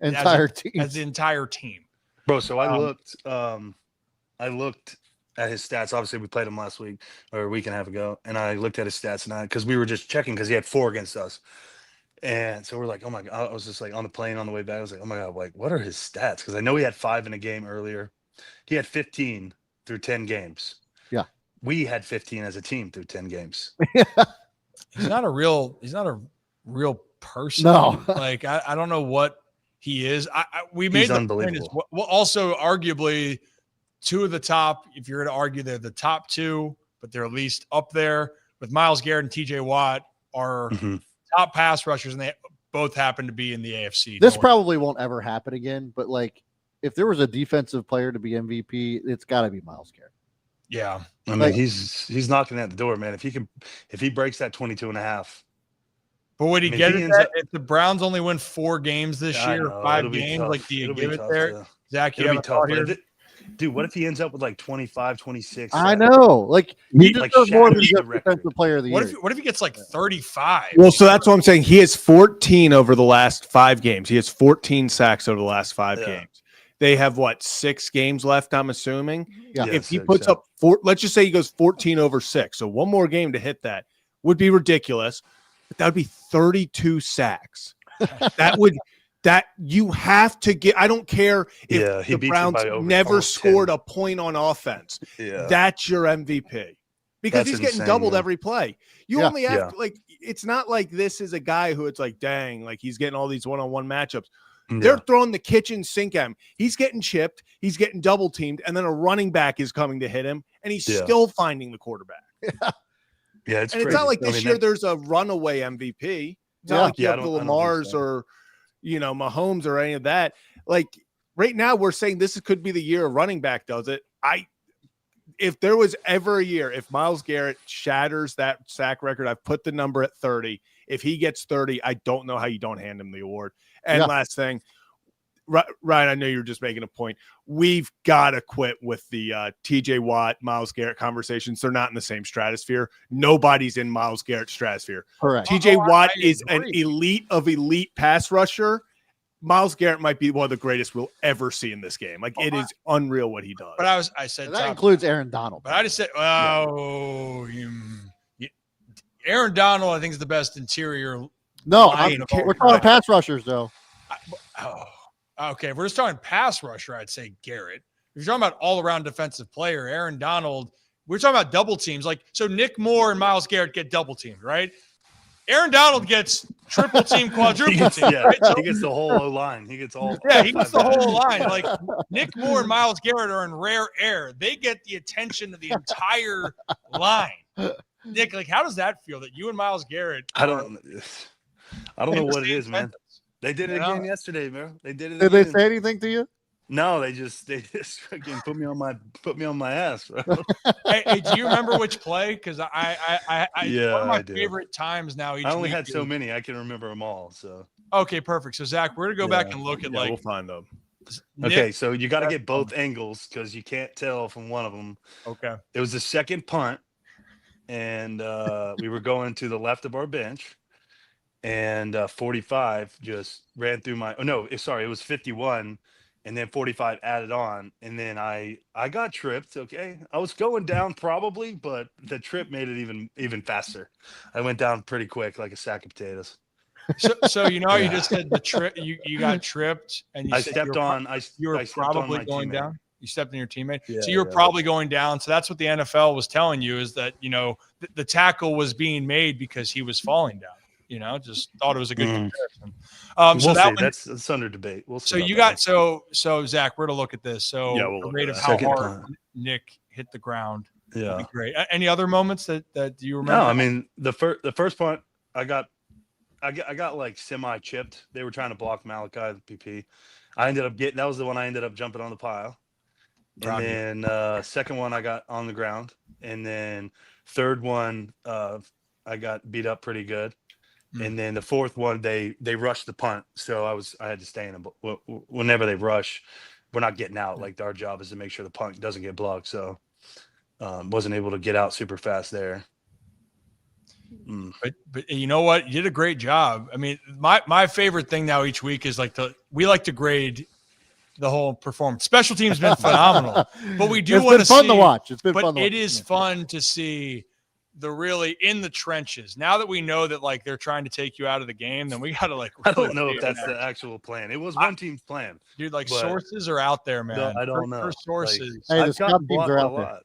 entire team. As the entire team. Bro, so I looked at his stats. Obviously, we played him last week or a week and a half ago, and I looked at his stats and because we were just checking because he had 4 against us. And so we're like, oh my God. I was just like on the plane on the way back. I was like, oh my God, like, what are his stats? Because I know he had 5 in a game earlier. He had 15 through 10 games. Yeah. We had 15 as a team through 10 games. He's not a real person. No. Like, I don't know what he is. We made the point is, well, also arguably 2 of the top, if you're going to argue they're the top 2, but they're at least up there with Myles Garrett and TJ Watt are top pass rushers, and they both happen to be in the AFC. This probably won't ever happen again, but like, if there was a defensive player to be MVP, it's got to be Myles Garrett. Yeah. I mean, like, he's knocking at the door, man. If he breaks that 22.5. But would he get it if the Browns only win 4 games this year, 5 games? Like, do you give it there? Zach, you have a thought here? Dude, what if he ends up with like 25, 26? I know. Like, he deserves more than just defensive player of the year. What if he gets like 35? Well, so that's what I'm saying. He has 14 over the last 5 games. He has 14 sacks over the last 5 games. They have 6 games left, I'm assuming. Yeah. If he puts up 4, let's just say he goes 14 over 6. So one more game to hit that would be ridiculous. But that would be 32 sacks. that you have to get. I don't care if the Browns never scored a point on offense. Yeah. That's your MVP. Because he's getting doubled every play. You only have it's not like this is a guy who it's like, dang, like he's getting all these one-on-one matchups. They're throwing the kitchen sink at him. He's getting chipped. He's getting double teamed. And then a running back is coming to hit him. And he's still finding the quarterback. Yeah, it's It's not like this year there's a runaway MVP. It's not like you have the Lamars or, Mahomes or any of that. Like right now we're saying this could be the year a running back does it. If there was ever a year, if Myles Garrett shatters that sack record, I've put the number at 30. If he gets 30, I don't know how you don't hand him the award. And last thing, Ryan, I know you're just making a point. We've got to quit with the TJ Watt, Myles Garrett conversations. They're not in the same stratosphere. Nobody's in Myles Garrett's stratosphere. Correct. TJ Watt is an elite of elite pass rusher. Myles Garrett might be one of the greatest we'll ever see in this game. Like, it is unreal what he does. But I said that includes Aaron Donald. But I just said, Aaron Donald, I think, is the best interior. No, we're talking pass rushers, though. Okay. If we're just talking pass rusher, I'd say Garrett. If you're talking about all-around defensive player, Aaron Donald, we're talking about double teams. Like, so Nick Moore and Myles Garrett get double teamed, right? Aaron Donald gets triple team, quadruple team. Yeah, right? So, he gets the whole line. He gets all. Yeah, he gets the whole line. Like, Nick Moore and Myles Garrett are in rare air. They get the attention of the entire line. Nick, like, how does that feel that you and Myles Garrett? I don't know what it is, man. They did it again yesterday, man. They did it. Did they say anything to you? No, they just fucking put me on my ass, bro. Hey, do you remember which play? Because I one of my favorite times now. I only had so many, I can remember them all. So okay, perfect. So Zach, we're gonna go back and look at we'll find them. Okay, so you got to get both angles because you can't tell from one of them. Okay, it was the second punt, and we were going to the left of our bench. And 45 just ran through my. Oh no, sorry, it was 51, and then 45 added on, and then I got tripped. Okay, I was going down probably, but the trip made it even faster. I went down pretty quick, like a sack of potatoes. So you know, you just said the trip. You got tripped, and you I stepped on. You were I stepped on probably my going teammate. down. You stepped on your teammate. Yeah, so you're probably going down. So that's what the NFL was telling you, is that, the tackle was being made because he was falling down. Just thought it was a good comparison. We'll see. That's under debate. We'll see. So you got so Zach, we're to look at this. So Yeah, we'll a look rate at of that. how hard Nick hit the ground. Yeah, that'd be great. Any other moments that you remember? No, I mean the first punt I got like semi chipped. They were trying to block Malachi the PP. I ended up that was the one I ended up jumping on the pile. And then second one I got on the ground, and then third one I got beat up pretty good. And then the fourth one, they rushed the punt, so I had to stay in them. Whenever they rush, we're not getting out. Like, our job is to make sure the punt doesn't get blocked. So wasn't able to get out super fast there. But you know what? You did a great job. I mean, my favorite thing now each week is we like to grade the whole performance. Special teams been phenomenal, but we do want to see. It's been fun to watch. It's been fun to watch. It is fun to see the really in the trenches. Now that we know that they're trying to take you out of the game, then we got to I don't know if that's the actual plan. It was one team's plan, dude. Sources are out there, man. No, I don't know. Sources. Hey, the scout teams are out there.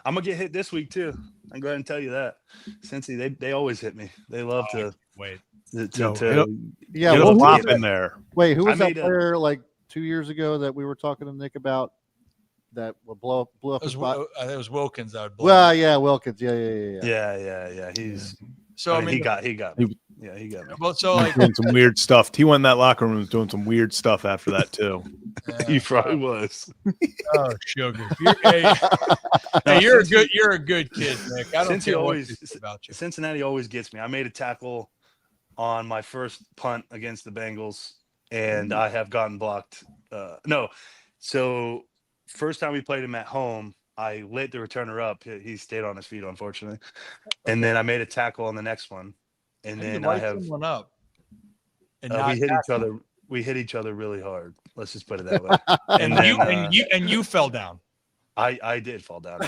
I'm gonna get hit this week too. I'm going to tell you that. Cincy, they always hit me. They love to wait. Yeah, we'll flop in there. Wait, who was that player 2 years ago that we were talking to Nick about that would blew up his spot? It was Wilkins. Well, yeah, Wilkins. Yeah. Yeah. He's he got me. Yeah, he got me. Well, so doing some weird stuff. He went in that locker room was doing some weird stuff after that too. He probably was. Oh, sugar. You're a good kid, Nick. I don't care what about you. Cincinnati always gets me. I made a tackle on my first punt against the Bengals, and I have gotten blocked. So first time we played him at home, I lit the returner up. He stayed on his feet, unfortunately. And then I made a tackle on the next one. And then I have someone up. And we hit each other really hard. Let's just put it that way. and you fell down. I did fall down.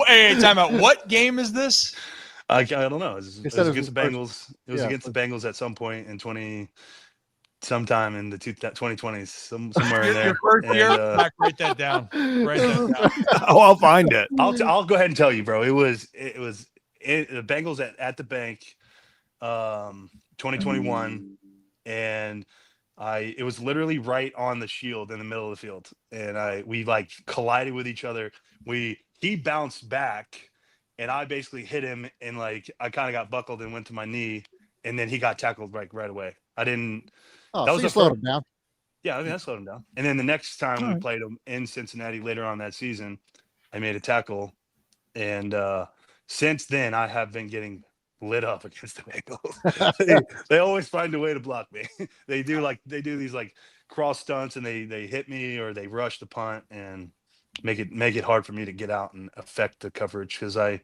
Hey, time out. What game is this? I don't know. It was against the Bengals. It was against the Bengals at some point in sometime in the 2020s, somewhere in there. Your first year? Write that down. Oh, I'll find it. I'll go ahead and tell you, bro. It was the Bengals at the bank, 2021, and it was literally right on the shield in the middle of the field, and we collided with each other. He bounced back, and I basically hit him, and I kind of got buckled and went to my knee, and then he got tackled right away. I didn't. Oh, that was slowed him down. Yeah, I mean, that slowed him down. And then the next time we played him in Cincinnati later on that season, I made a tackle, and since then I have been getting lit up against the Bengals. they always find a way to block me. They do these cross stunts, and they hit me or they rush the punt and make it hard for me to get out and affect the coverage, because I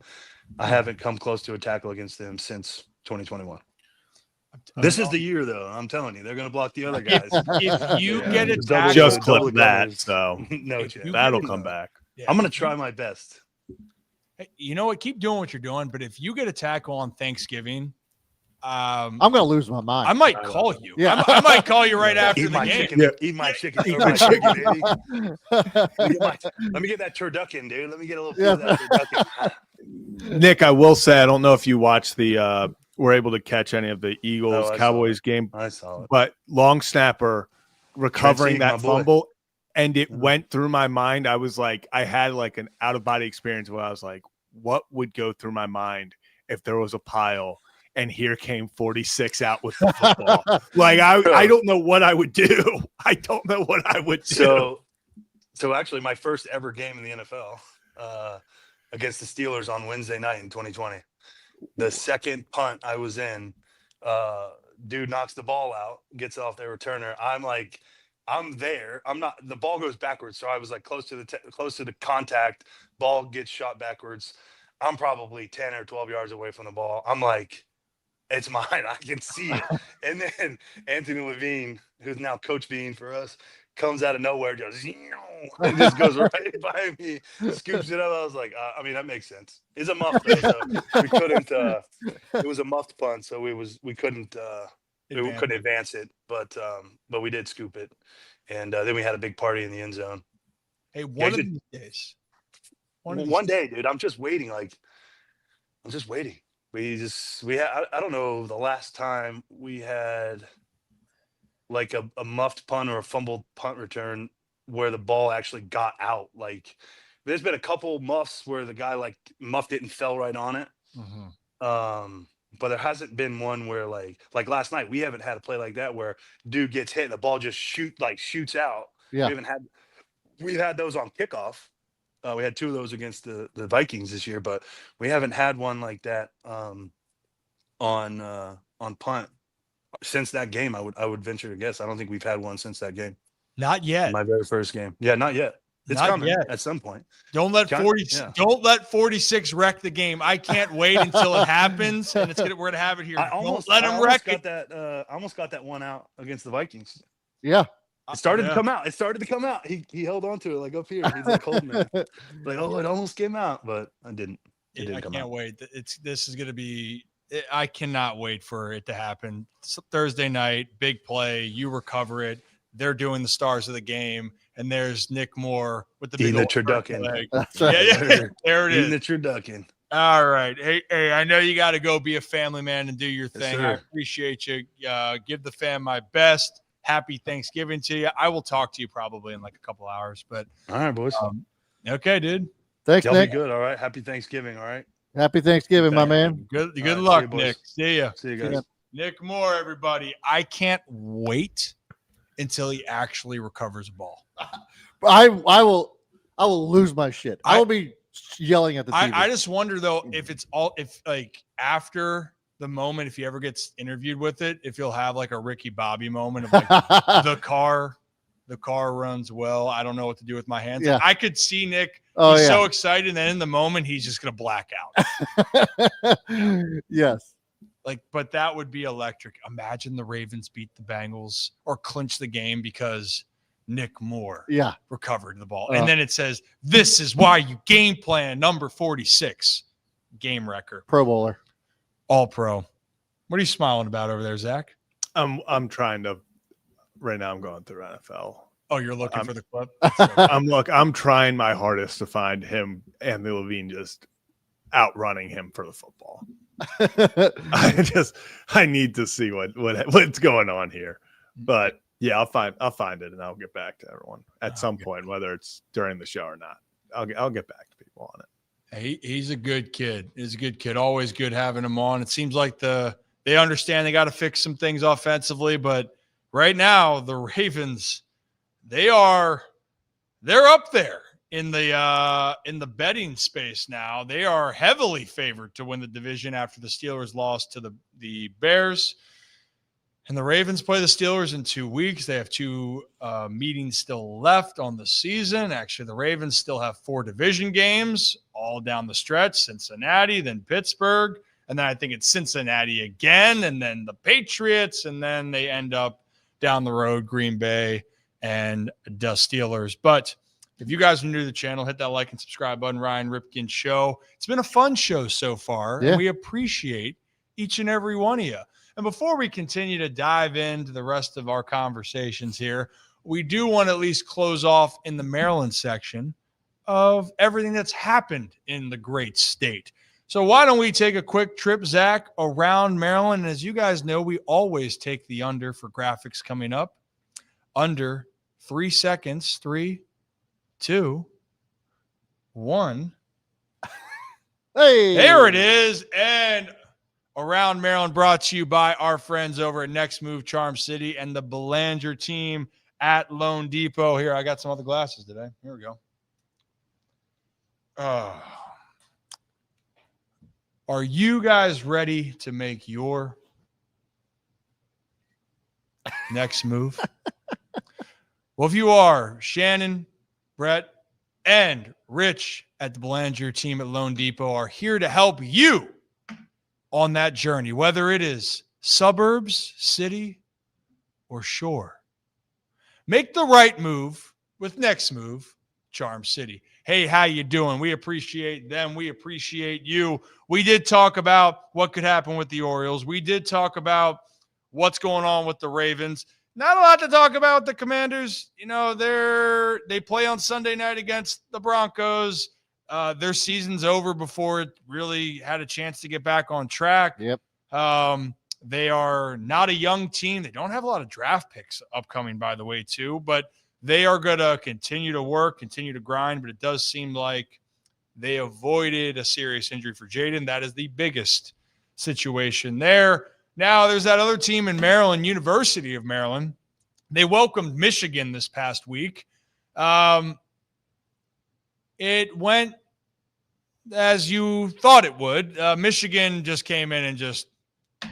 haven't come close to a tackle against them since 2021. This is the year, though. I'm telling you, they're going to block the other guys. If you get a tackle, just clip that, so no, that'll come back. Yeah. I'm going to try my best. Hey, you know what? Keep doing what you're doing. But if you get a tackle on Thanksgiving, I'm going to lose my mind. I might call you. Yeah. I might call you right after the game. Eat my chicken. Eat my chicken, baby. Let me get that turducken, dude. Let me get a little bit of that turducken. Nick, I will say, I don't know if you watched were able to catch any of the Eagles Cowboys game. I saw it. But long snapper recovering that fumble, and it went through my mind. I was I had an out of body experience where I was like, what would go through my mind if there was a pile and here came 46 out with the football? I don't know what I would do. I don't know what I would do. So actually my first ever game in the NFL against the Steelers on Wednesday night in 2020. The second punt I was in, dude knocks the ball out, gets off their returner. I'm there. I'm not. The ball goes backwards, so I was close to the contact. Ball gets shot backwards. I'm probably 10 or 12 yards away from the ball. I'm it's mine. I can see it. And then Anthony Levine, who's now Coach Bean for us, comes out of nowhere, and just goes right by me, scoops it up. I was like, that makes sense. It's a muff, though, so we couldn't. It was a muffed punt, so we couldn't advance it, but we did scoop it, And then we had a big party in the end zone. Hey, one of these days. One day, dude. I'm just waiting. I'm just waiting. I don't know the last time we had like a muffed punt or a fumbled punt return where the ball actually got out. Like there's been a couple muffs where the guy like muffed it and fell right on it. But there hasn't been one where like last night, we haven't had a play like that where dude gets hit and the ball just shoots out. Yeah. We've had those on kickoff. We had 2 of those against the Vikings this year, but we haven't had one like that on punt since that game. I would venture to guess. I don't think we've had one since that game. Not yet. My very first game. Yeah, not yet. It's Not coming yet. at some point. Don't let 46 wreck the game. I can't wait until it happens, and we're gonna have it here. Don't let him wreck it. I almost got that one out against the Vikings. Yeah. It started to come out. He held on to it like up here. He's like holding it. Like, oh, it almost came out, but I didn't. It didn't come out. I can't wait. This is gonna be. I cannot wait for it to happen. It's Thursday night, big play. You recover it. They're doing the stars of the game, and there's Nick Moore with the big old turducken. That's right. Yeah, there it is. Eating the turducken. All right. Hey, I know you got to go be a family man and do your thing. Yes, I appreciate you. Give the fam my best. Happy Thanksgiving to you. I will talk to you probably in like a couple hours. But all right, boys. Okay, dude. Thanks, Y'all Nick. be good. All right. Happy Thanksgiving. All right. Happy Thanksgiving, my man. Good All right, luck, see you, Nick. See ya. See you guys. Nick Moore, everybody. I can't wait until he actually recovers a ball. I will lose my shit. I will be yelling at the TV. I just wonder though if like after the moment, if he ever gets interviewed with it, if he'll have like a Ricky Bobby moment of like the car runs well. I don't know what to do with my hands. Yeah. I could see Nick. Oh, He's yeah. so excited, and then in the moment, he's just gonna black out. Yes. Like, but that would be electric. Imagine the Ravens beat the Bengals or clinch the game because Nick Moore recovered the ball. And then it says, this is why you game plan number 46, game record. Pro Bowler. All pro. What are you smiling about over there, Zach? I'm trying to right now. I'm going through NFL. Oh, you're looking for the clip? I'm trying my hardest to find him and the Levine just outrunning him for the football. I need to see what's going on here. But yeah, I'll find it and I'll get back to everyone at some point, whether it's during the show or not. I'll get back to people on it. He's a good kid. He's a good kid. Always good having him on. It seems like they understand they got to fix some things offensively, but right now the Ravens, they're up there in the betting space now. They are heavily favored to win the division after the Steelers lost to the Bears. And the Ravens play the Steelers in 2 weeks. They have 2 meetings still left on the season. Actually, the Ravens still have 4 division games all down the stretch. Cincinnati, then Pittsburgh, and then I think it's Cincinnati again, and then the Patriots, and then they end up down the road, Green Bay and the Steelers. But if you guys are new to the channel, hit that like and subscribe button. Ryan Ripken Show. It's been a fun show so far, and we appreciate each and every one of you. And before we continue to dive into the rest of our conversations here, we do want to at least close off in the Maryland section of everything that's happened in the great state. So why don't we take a quick trip, Zach, around Maryland? And as you guys know, we always take the under for graphics coming up. Under 3 seconds. 3, 2, 1. Hey, there it is. And around Maryland, brought to you by our friends over at Next Move Charm City and the Belanger team at Lone Depot. Here, I got some other glasses today. Here we go. Are you guys ready to make your next move? Well, if you are, Shannon, Brett, and Rich at the Belanger team at Lone Depot are here to help you on that journey, whether it is suburbs, city, or shore. Make the right move with Next Move Charm City. Hey, how you doing? We appreciate them. We appreciate you. We did talk about what could happen with the Orioles. We did talk about what's going on with the Ravens. not a lot to talk about with the Commanders. You know, they play on Sunday night against the Broncos. Their season's over before it really had a chance to get back on track. Yep. They are not a young team. They don't have a lot of draft picks upcoming, by the way, too. But they are going to continue to work, continue to grind. But it does seem like they avoided a serious injury for Jaden. That is the biggest situation there. Now, there's that other team in Maryland, University of Maryland. They welcomed Michigan this past week. It went as you thought it would. Michigan just came in and just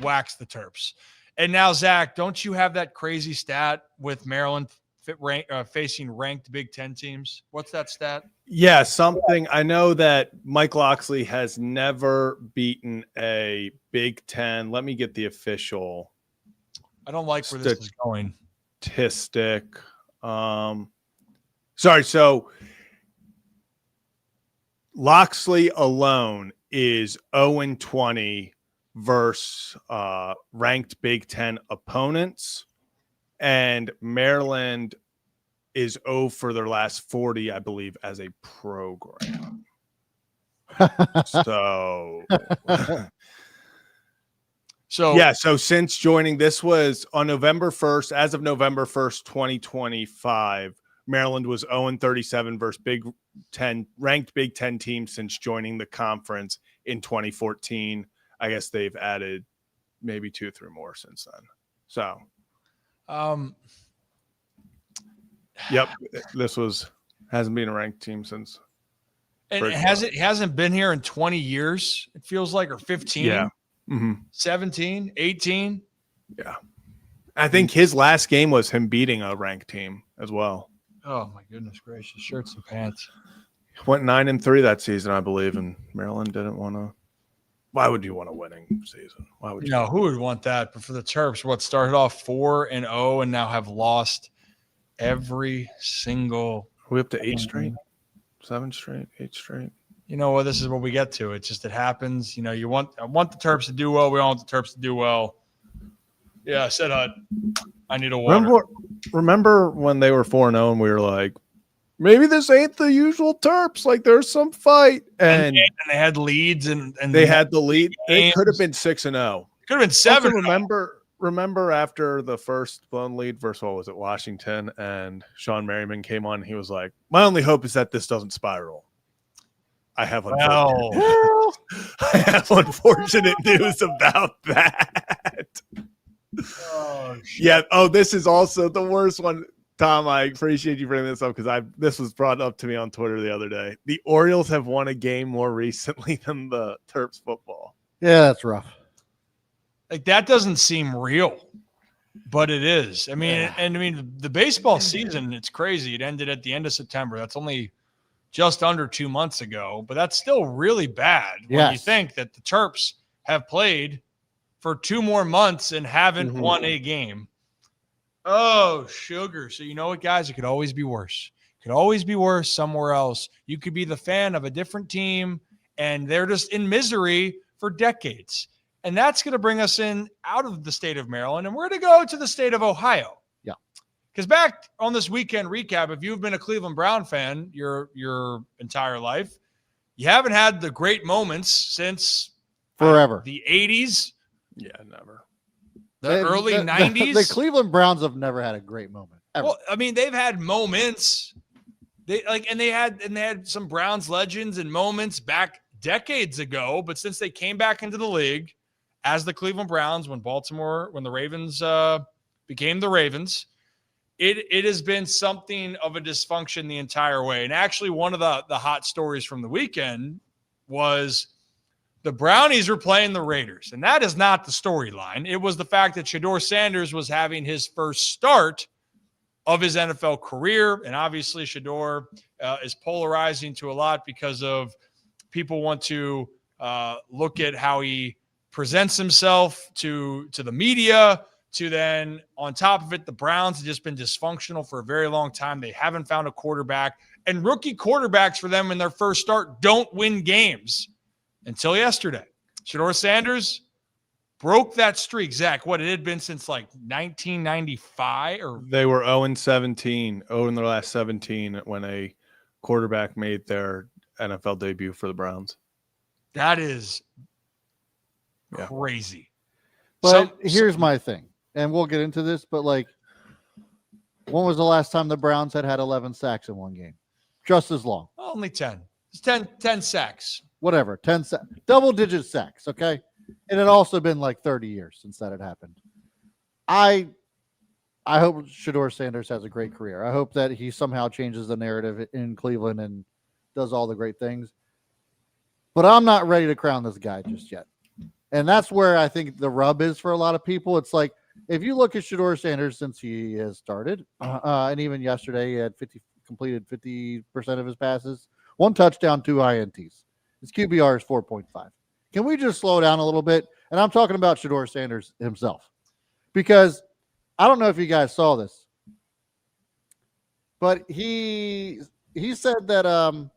waxed the Terps. And now, Zach, don't you have that crazy stat with Maryland facing ranked Big Ten teams? What's that stat? Yeah, something. I know that Mike Loxley has never beaten a Big Ten. Let me get the official. I don't like where this is going. Statistic. Sorry. So Loxley alone is 0-20 versus ranked Big Ten opponents, and Maryland is 0 for their last 40, I believe, as a program. So So since joining, this was on November 1st, as of November 1st, 2025, Maryland was 0-37 versus ranked Big Ten teams since joining the conference in 2014. I guess they've added maybe 2 or 3 more since then. So, yep, this hasn't been a ranked team since. And it hasn't been here in 20 years, it feels like, or 15. Yeah. 17, 18. Yeah. I think his last game was him beating a ranked team as well. Oh, my goodness gracious. Shirts and pants. Went 9-3 that season, I believe, and Maryland didn't want to. Why would you want a winning season? Why would you? No, who would want that? But for the Terps, started off 4-0 and now have lost every single. Are we up to 8 straight? 7 straight? 8 straight? You know what? This is what we get to. It happens. You know, I want the Terps to do well. We all want the Terps to do well. Yeah, I said I need a water. Remember when they were 4-0 and we were like, maybe this ain't the usual Terps. Like, there's some fight. And they had leads and they had the lead. It could have been 6-0. Could have been 7. Remember after the first blown lead versus, what was it, Washington, and Sean Merriman came on. And he was like, my only hope is that this doesn't spiral. I have unfortunate news about that. Oh, shit. Yeah. Oh, this is also the worst one. Tom, I appreciate you bringing this up because this was brought up to me on Twitter the other day. The Orioles have won a game more recently than the Terps football. Yeah, that's rough. Like, that doesn't seem real, but it is. I mean, the baseball season, it's crazy. It ended at the end of September. That's only just under 2 months ago, but that's still really bad when you think that the Terps have played for 2 more months and haven't won a game. Oh, sugar. So you know what, guys? It could always be worse. It could always be worse somewhere else. You could be the fan of a different team, and they're just in misery for decades. And that's going to bring us out of the state of Maryland, and we're going to go to the state of Ohio. Yeah. Because back on this weekend recap, if you've been a Cleveland Brown fan your entire life, you haven't had the great moments since forever. The 80s. Yeah, never. The early 90s. The Cleveland Browns have never had a great moment. Ever. Well, I mean, they've had moments. They had some Browns legends and moments back decades ago, but since they came back into the league as the Cleveland Browns, when the Ravens became the Ravens, it has been something of a dysfunction the entire way. And actually, one of the hot stories from the weekend was the Brownies were playing the Raiders. And that is not the storyline. It was the fact that Shedeur Sanders was having his first start of his NFL career. And obviously, Shedeur is polarizing to a lot because of people want to look at how he presents himself to the media, to then on top of it, the Browns have just been dysfunctional for a very long time. They haven't found a quarterback, and rookie quarterbacks for them in their first start don't win games until yesterday. Shedeur Sanders broke that streak. Zach, what it had been since like 1995 or They were 0-17, 0 in their last 17 when a quarterback made their NFL debut for the Browns. that is crazy. But here's my thing, and we'll get into this, but like, when was the last time the Browns had 11 sacks in one game? Just as long. Only 10. It's 10 sacks. Whatever, 10 sacks. Double-digit sacks, okay? It had also been like 30 years since that had happened. I hope Shedeur Sanders has a great career. I hope that he somehow changes the narrative in Cleveland and does all the great things. But I'm not ready to crown this guy just yet. And that's where I think the rub is for a lot of people. It's like, if you look at Shedeur Sanders since he has started, and even yesterday he had completed 50% of his passes, 1 touchdown, 2 INTs. His QBR is 4.5. Can we just slow down a little bit? And I'm talking about Shedeur Sanders himself. Because I don't know if you guys saw this, but he said that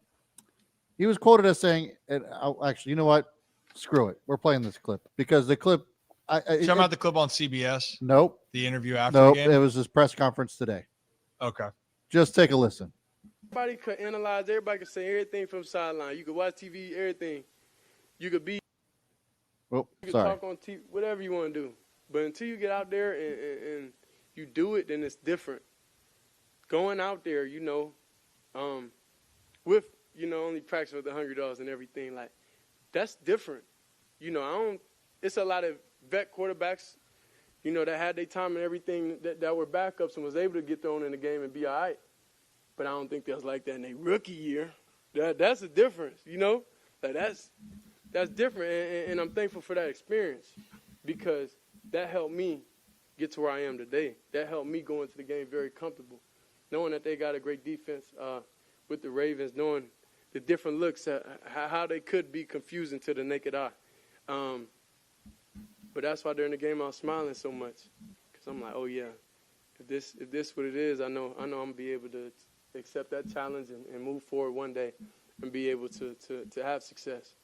he was quoted as saying, and actually, you know what? Screw it. We're playing this clip because the clip. Talking about the clip on CBS? Nope. The interview after the game? It was his press conference today. Okay. Just take a listen. Everybody could analyze. Everybody could say everything from sideline. You could watch TV, everything. You could be. Oh, you could sorry. talk on TV, whatever you want to do. But until you get out there and you do it, then it's different. Going out there, with only practice with the $100 and everything, like that's different. It's a lot of vet quarterbacks, that had their time and everything that were backups and was able to get thrown in the game and be all right. But I don't think that was like that in their rookie year. That's a difference, Like that's different, and I'm thankful for that experience because that helped me get to where I am today. That helped me go into the game very comfortable, knowing that they got a great defense with the Ravens, knowing the different looks, how they could be confusing to the naked eye. But that's why during the game I was smiling so much because I'm like, oh yeah, if this what it is, I know I'm gonna be able to accept that challenge and move forward one day and be able to have success.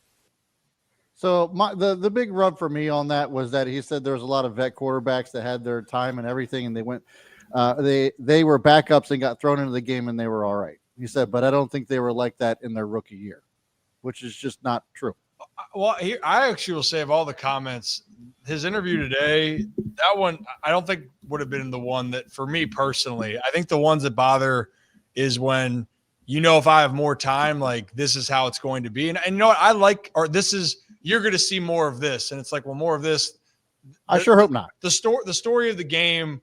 So the big rub for me on that was that he said there was a lot of vet quarterbacks that had their time and everything, and they went, they were backups and got thrown into the game and they were all right. He said, but I don't think they were like that in their rookie year, which is just not true. Well, I actually will say of all the comments, his interview today, that one I don't think would have been the one that for me personally. I think the ones that bother is when if I have more time, like this is how it's going to be, and you know what I like, or this is. You're going to see more of this. And it's like, well, more of this. I sure hope not. The story of the game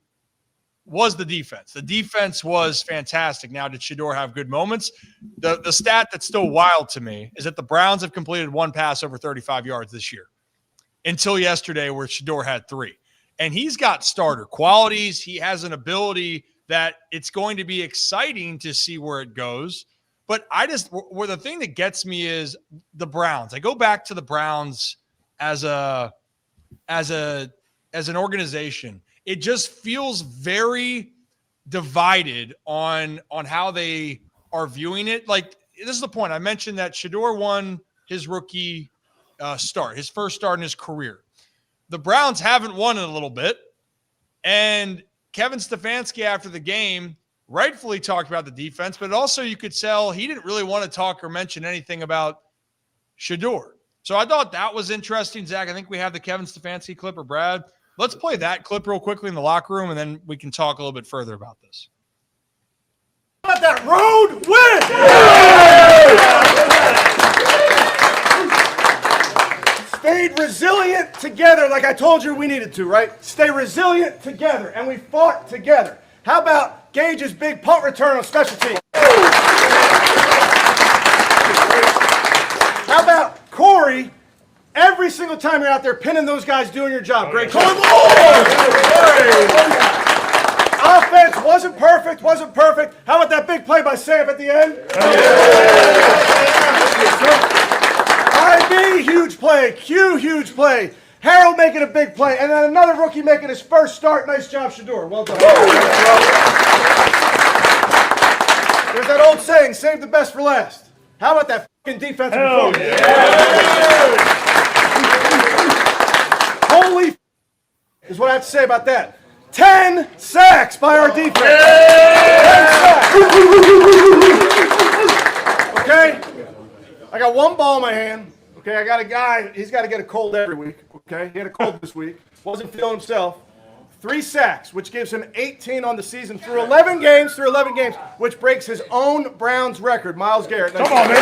was the defense. The defense was fantastic. Now, did Shedeur have good moments? The stat that's still wild to me is that the Browns have completed 1 pass over 35 yards this year until yesterday where Shedeur had 3. And he's got starter qualities. He has an ability that it's going to be exciting to see where it goes. But where the thing that gets me is the Browns. I go back to the Browns as an organization. It just feels very divided on how they are viewing it. Like, this is the point. I mentioned that Shedeur won his rookie start, his first start in his career. The Browns haven't won in a little bit. And Kevin Stefanski, after the game, rightfully talked about the defense, but also you could tell he didn't really want to talk or mention anything about Shedeur. So I thought that was interesting, Zach. I think we have the Kevin Stefanski clip, or Brad. Let's play that clip real quickly in the locker room, and then we can talk a little bit further about this. How about that road win? Stayed resilient together like I told you we needed to, right? Stay resilient together, and we fought together. How about Gage's big punt return on special teams? How about Corey, every single time you're out there pinning those guys doing your job? Great call. Offense wasn't perfect. How about that big play by Sam at the end? IB, huge play. Q, huge play. Harold making a big play, and then another rookie making his first start. Nice job, Shedeur. Well done. There's that old saying, save the best for last. How about that fucking defensive performance? Yeah. Holy is what I have to say about that. 10 sacks by our defense. 10 sacks. Okay? I got one ball in my hand. Okay, I got a guy, he's got to get a cold every week. Okay, he had a cold this week. Wasn't feeling himself. 3 sacks, which gives him 18 on the season through 11 games, which breaks his own Browns record. Myles Garrett. Come on, man.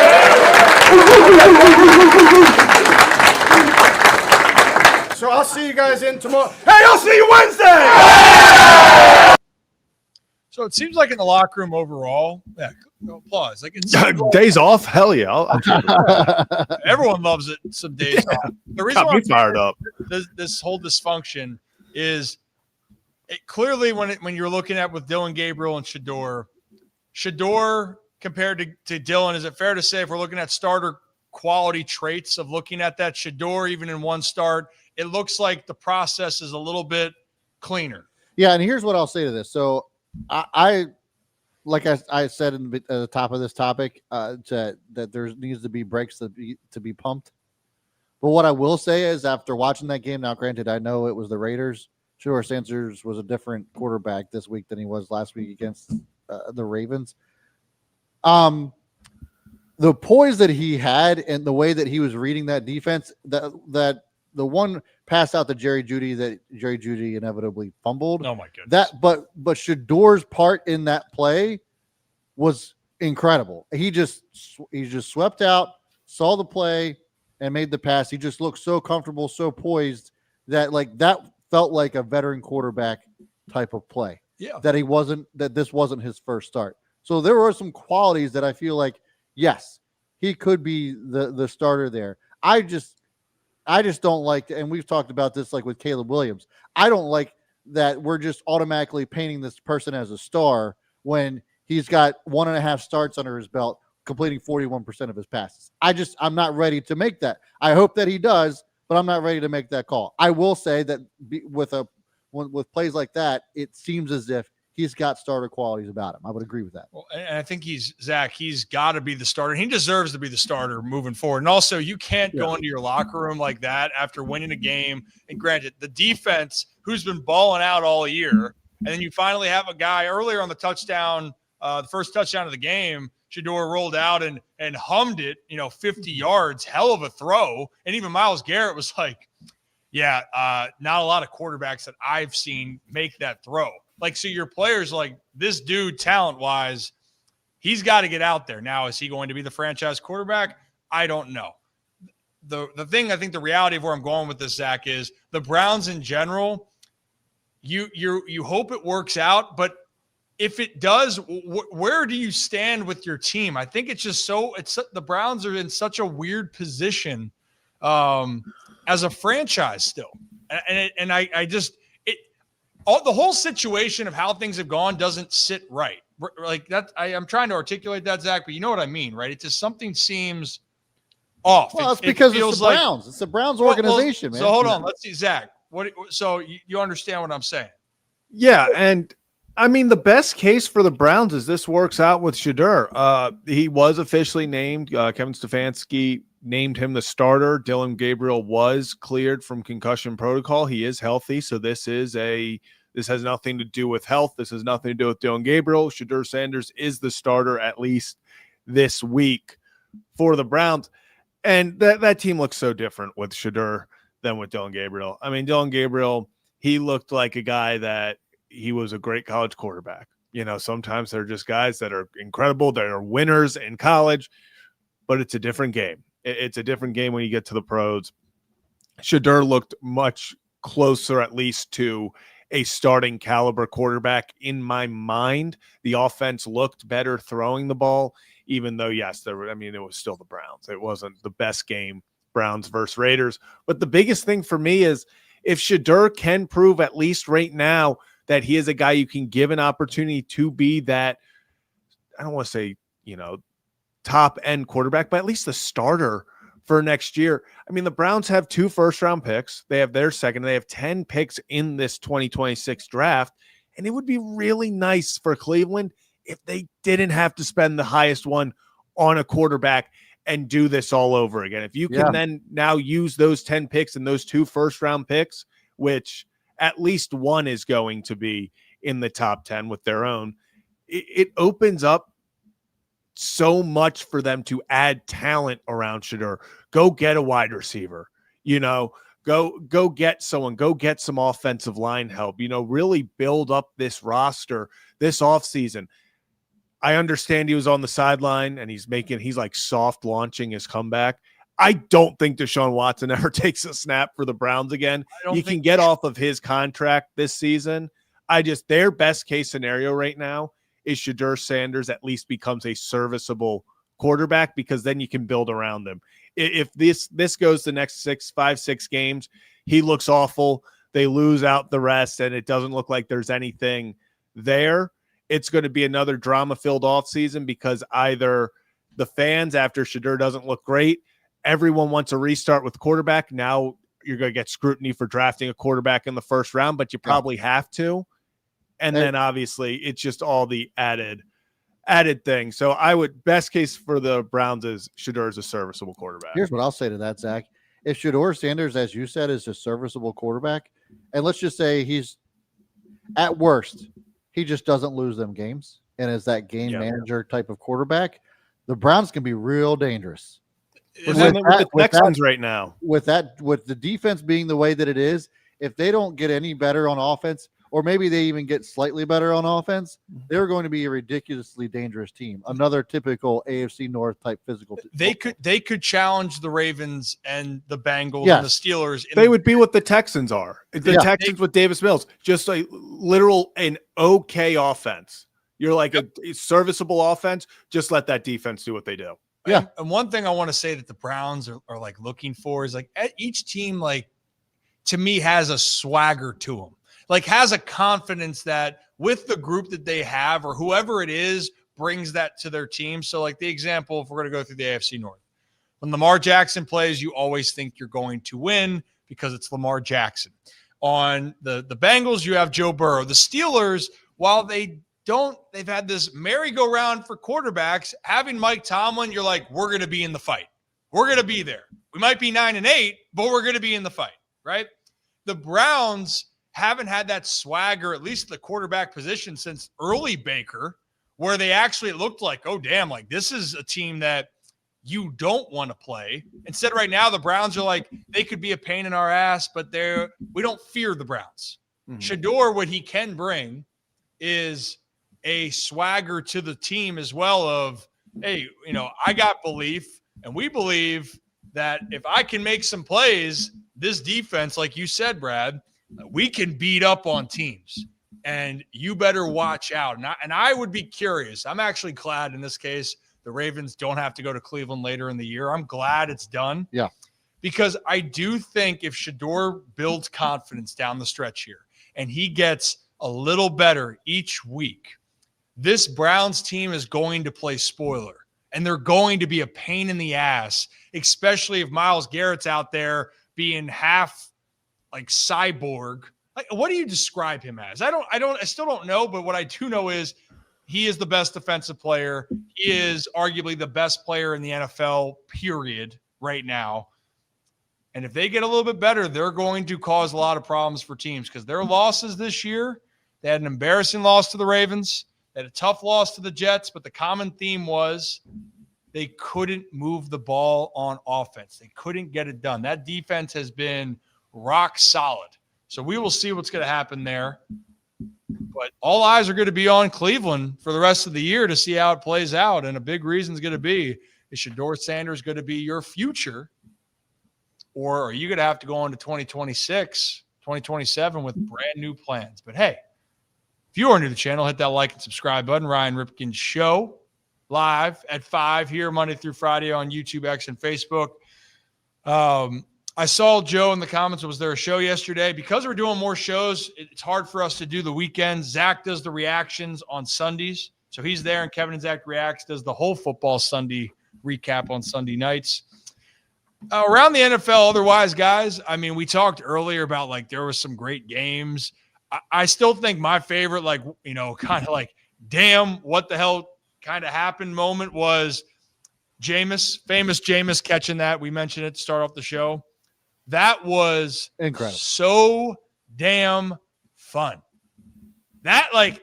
So I'll see you guys in tomorrow. Hey, I'll see you Wednesday. So it seems like in the locker room overall, applause. Like it's days off, hell yeah! Everyone loves it. Some days off. The reason why I'm fired up. This whole dysfunction is clearly when you're looking at with Dylan Gabriel and Shador compared to Dylan. Is it fair to say if we're looking at starter quality traits of looking at that Shador even in one start, it looks like the process is a little bit cleaner. Yeah, and here's what I'll say to this. So I like I said at the top of this topic, that there needs to be breaks to be pumped. But what I will say is after watching that game, now granted, I know it was the Raiders. Sure, Sanders was a different quarterback this week than he was last week against the Ravens. The poise that he had and the way that he was reading that defense, that the one pass out to Jerry Jeudy that Jerry Jeudy inevitably fumbled. Oh my goodness! But Shador's part in that play was incredible. He just swept out, saw the play, and made the pass. He just looked so comfortable, so poised that that felt like a veteran quarterback type of play. Yeah. That this wasn't his first start. So there were some qualities that I feel like, yes, he could be the starter there. I just don't like, and we've talked about this like with Caleb Williams. I don't like that we're just automatically painting this person as a star when he's got 1.5 starts under his belt, completing 41% of his passes. I'm not ready to make that. I hope that he does, but I'm not ready to make that call. I will say that with plays like that, it seems as if he's got starter qualities about him. I would agree with that. Well, and I think he's got to be the starter. He deserves to be the starter moving forward. And also, you can't go into your locker room like that after winning a game. And granted, the defense, who's been balling out all year, and then you finally have a guy earlier on the touchdown, the first touchdown of the game, Shador rolled out and hummed it, 50 yards, hell of a throw. And even Myles Garrett was like, not a lot of quarterbacks that I've seen make that throw. So your players like this dude, talent-wise, he's got to get out there. Now, is he going to be the franchise quarterback? I don't know. The thing, I think the reality of where I'm going with this, Zach, is the Browns in general, you hope it works out, but if it does, where do you stand with your team? I think it's just the Browns are in such a weird position as a franchise still. And I just – the whole situation of how things have gone doesn't sit right. Like that, I'm trying to articulate that, Zach, but you know what I mean, right? It's just something seems off. Well, it's because it's the Browns. It's the Browns organization, man. So hold on, let's see, Zach. So you understand what I'm saying? Yeah, and I mean the best case for the Browns is this works out with Shador. He was officially named. Kevin Stefanski named him the starter. Dylan Gabriel was cleared from concussion protocol. He is healthy, so this has nothing to do with health. This has nothing to do with Dylan Gabriel. Shador Sanders is the starter at least this week for the Browns. And that team looks so different with Shador than with Dylan Gabriel. I mean, Dylan Gabriel, he looked like a guy that he was a great college quarterback. Sometimes they're just guys that are incredible. They are winners in college, but it's a different game. It's a different game when you get to the pros. Shador looked much closer, at least, to a starting caliber quarterback in my mind. The offense looked better throwing the ball, even though, yes, it was still the Browns. It wasn't the best game, Browns versus Raiders. But the biggest thing for me is if Shador can prove, at least right now, that he is a guy you can give an opportunity to be that, I don't want to say, top end quarterback, but at least the starter for next year. I mean, the Browns have 2 first-round picks. They have their second. They have 10 picks in this 2026 draft. And it would be really nice for Cleveland if they didn't have to spend the highest one on a quarterback and do this all over again. If you can then now use those 10 picks and those 2 first-round picks, which at least one is going to be in the top 10 with their own. It opens up so much for them to add talent around Shedeur. Go get a wide receiver, go get someone, go get some offensive line help, really build up this roster this offseason. I understand he was on the sideline and he's like soft launching his comeback. I don't think Deshaun Watson ever takes a snap for the Browns again. You can get off of his contract this season. Their best case scenario right now is Shedeur Sanders at least becomes a serviceable quarterback, because then you can build around them. If this goes the next 5-6 games, he looks awful. They lose out the rest, and it doesn't look like there's anything there. It's going to be another drama-filled offseason, because either the fans, after Shedeur doesn't look great, everyone wants a restart with quarterback. Now you're going to get scrutiny for drafting a quarterback in the first round, but you probably have to. And then obviously it's just all the added thing. So best case for the Browns is Shedeur is a serviceable quarterback. Here's what I'll say to that, Zach. If Shedeur Sanders, as you said, is a serviceable quarterback, and let's just say he's at worst, he just doesn't lose them games and is that game manager type of quarterback, the Browns can be real dangerous. With the Texans right now. With the defense being the way that it is, if they don't get any better on offense, or maybe they even get slightly better on offense, they're going to be a ridiculously dangerous team. Another typical AFC North type physical. They could challenge the Ravens and the Bengals and the Steelers. They would be what the Texans are. The Texans with Davis Mills, just an okay offense. You're like a serviceable offense. Just let that defense do what they do. Yeah. And one thing I want to say that the Browns are like looking for is like each team, like to me, has a swagger to them. Like has a confidence that with the group that they have or whoever it is brings that to their team. So like the example, if we're going to go through the AFC North, when Lamar Jackson plays, you always think you're going to win because it's Lamar Jackson. On the Bengals, you have Joe Burrow. The Steelers, while they've had this merry-go-round for quarterbacks, having Mike Tomlin, you're like, we're going to be in the fight. We're going to be there. We might be 9-8, but we're going to be in the fight, right? The Browns haven't had that swagger, at least the quarterback position, since early Baker, where they actually looked like, oh, damn, like this is a team that you don't want to play. Instead, right now, the Browns are like, they could be a pain in our ass, but we don't fear the Browns. Mm-hmm. Shedeur, what he can bring is a swagger to the team as well of, hey, I got belief, and we believe that if I can make some plays, this defense, like you said, Brad, we can beat up on teams, and you better watch out. And I would be curious. I'm actually glad in this case the Ravens don't have to go to Cleveland later in the year. I'm glad it's done. Yeah. Because I do think if Shedeur builds confidence down the stretch here and he gets a little better each week, this Browns team is going to play spoiler, and they're going to be a pain in the ass, especially if Myles Garrett's out there being half like cyborg. Like, what do you describe him as? I still don't know, but what I do know is he is the best defensive player. He is arguably the best player in the NFL, period, right now. And if they get a little bit better, they're going to cause a lot of problems for teams because their losses this year, they had an embarrassing loss to the Ravens. They had a tough loss to the Jets, but the common theme was they couldn't move the ball on offense. They couldn't get it done. That defense has been rock solid. So we will see what's going to happen there. But all eyes are going to be on Cleveland for the rest of the year to see how it plays out. And a big reason is going to be, is Shedeur Sanders going to be your future? Or are you going to have to go into 2026, 2027 with brand new plans? But hey, if you are new to the channel, hit that like and subscribe button. Ryan Ripken Show, live at 5 here Monday through Friday on YouTube, X, and Facebook. I saw Joe in the comments. Was there a show yesterday? Because we're doing more shows, it's hard for us to do the weekends. Zach does the reactions on Sundays. So he's there, and Kevin and Zach Reacts does the whole football Sunday recap on Sunday nights. Around the NFL, otherwise, guys, I mean, we talked earlier about, like, there was some great games. I still think my favorite, like, kind of like, damn, what the hell kind of happened moment was famous Jameis catching that. We mentioned it to start off the show. That was incredible. So damn fun. That, like,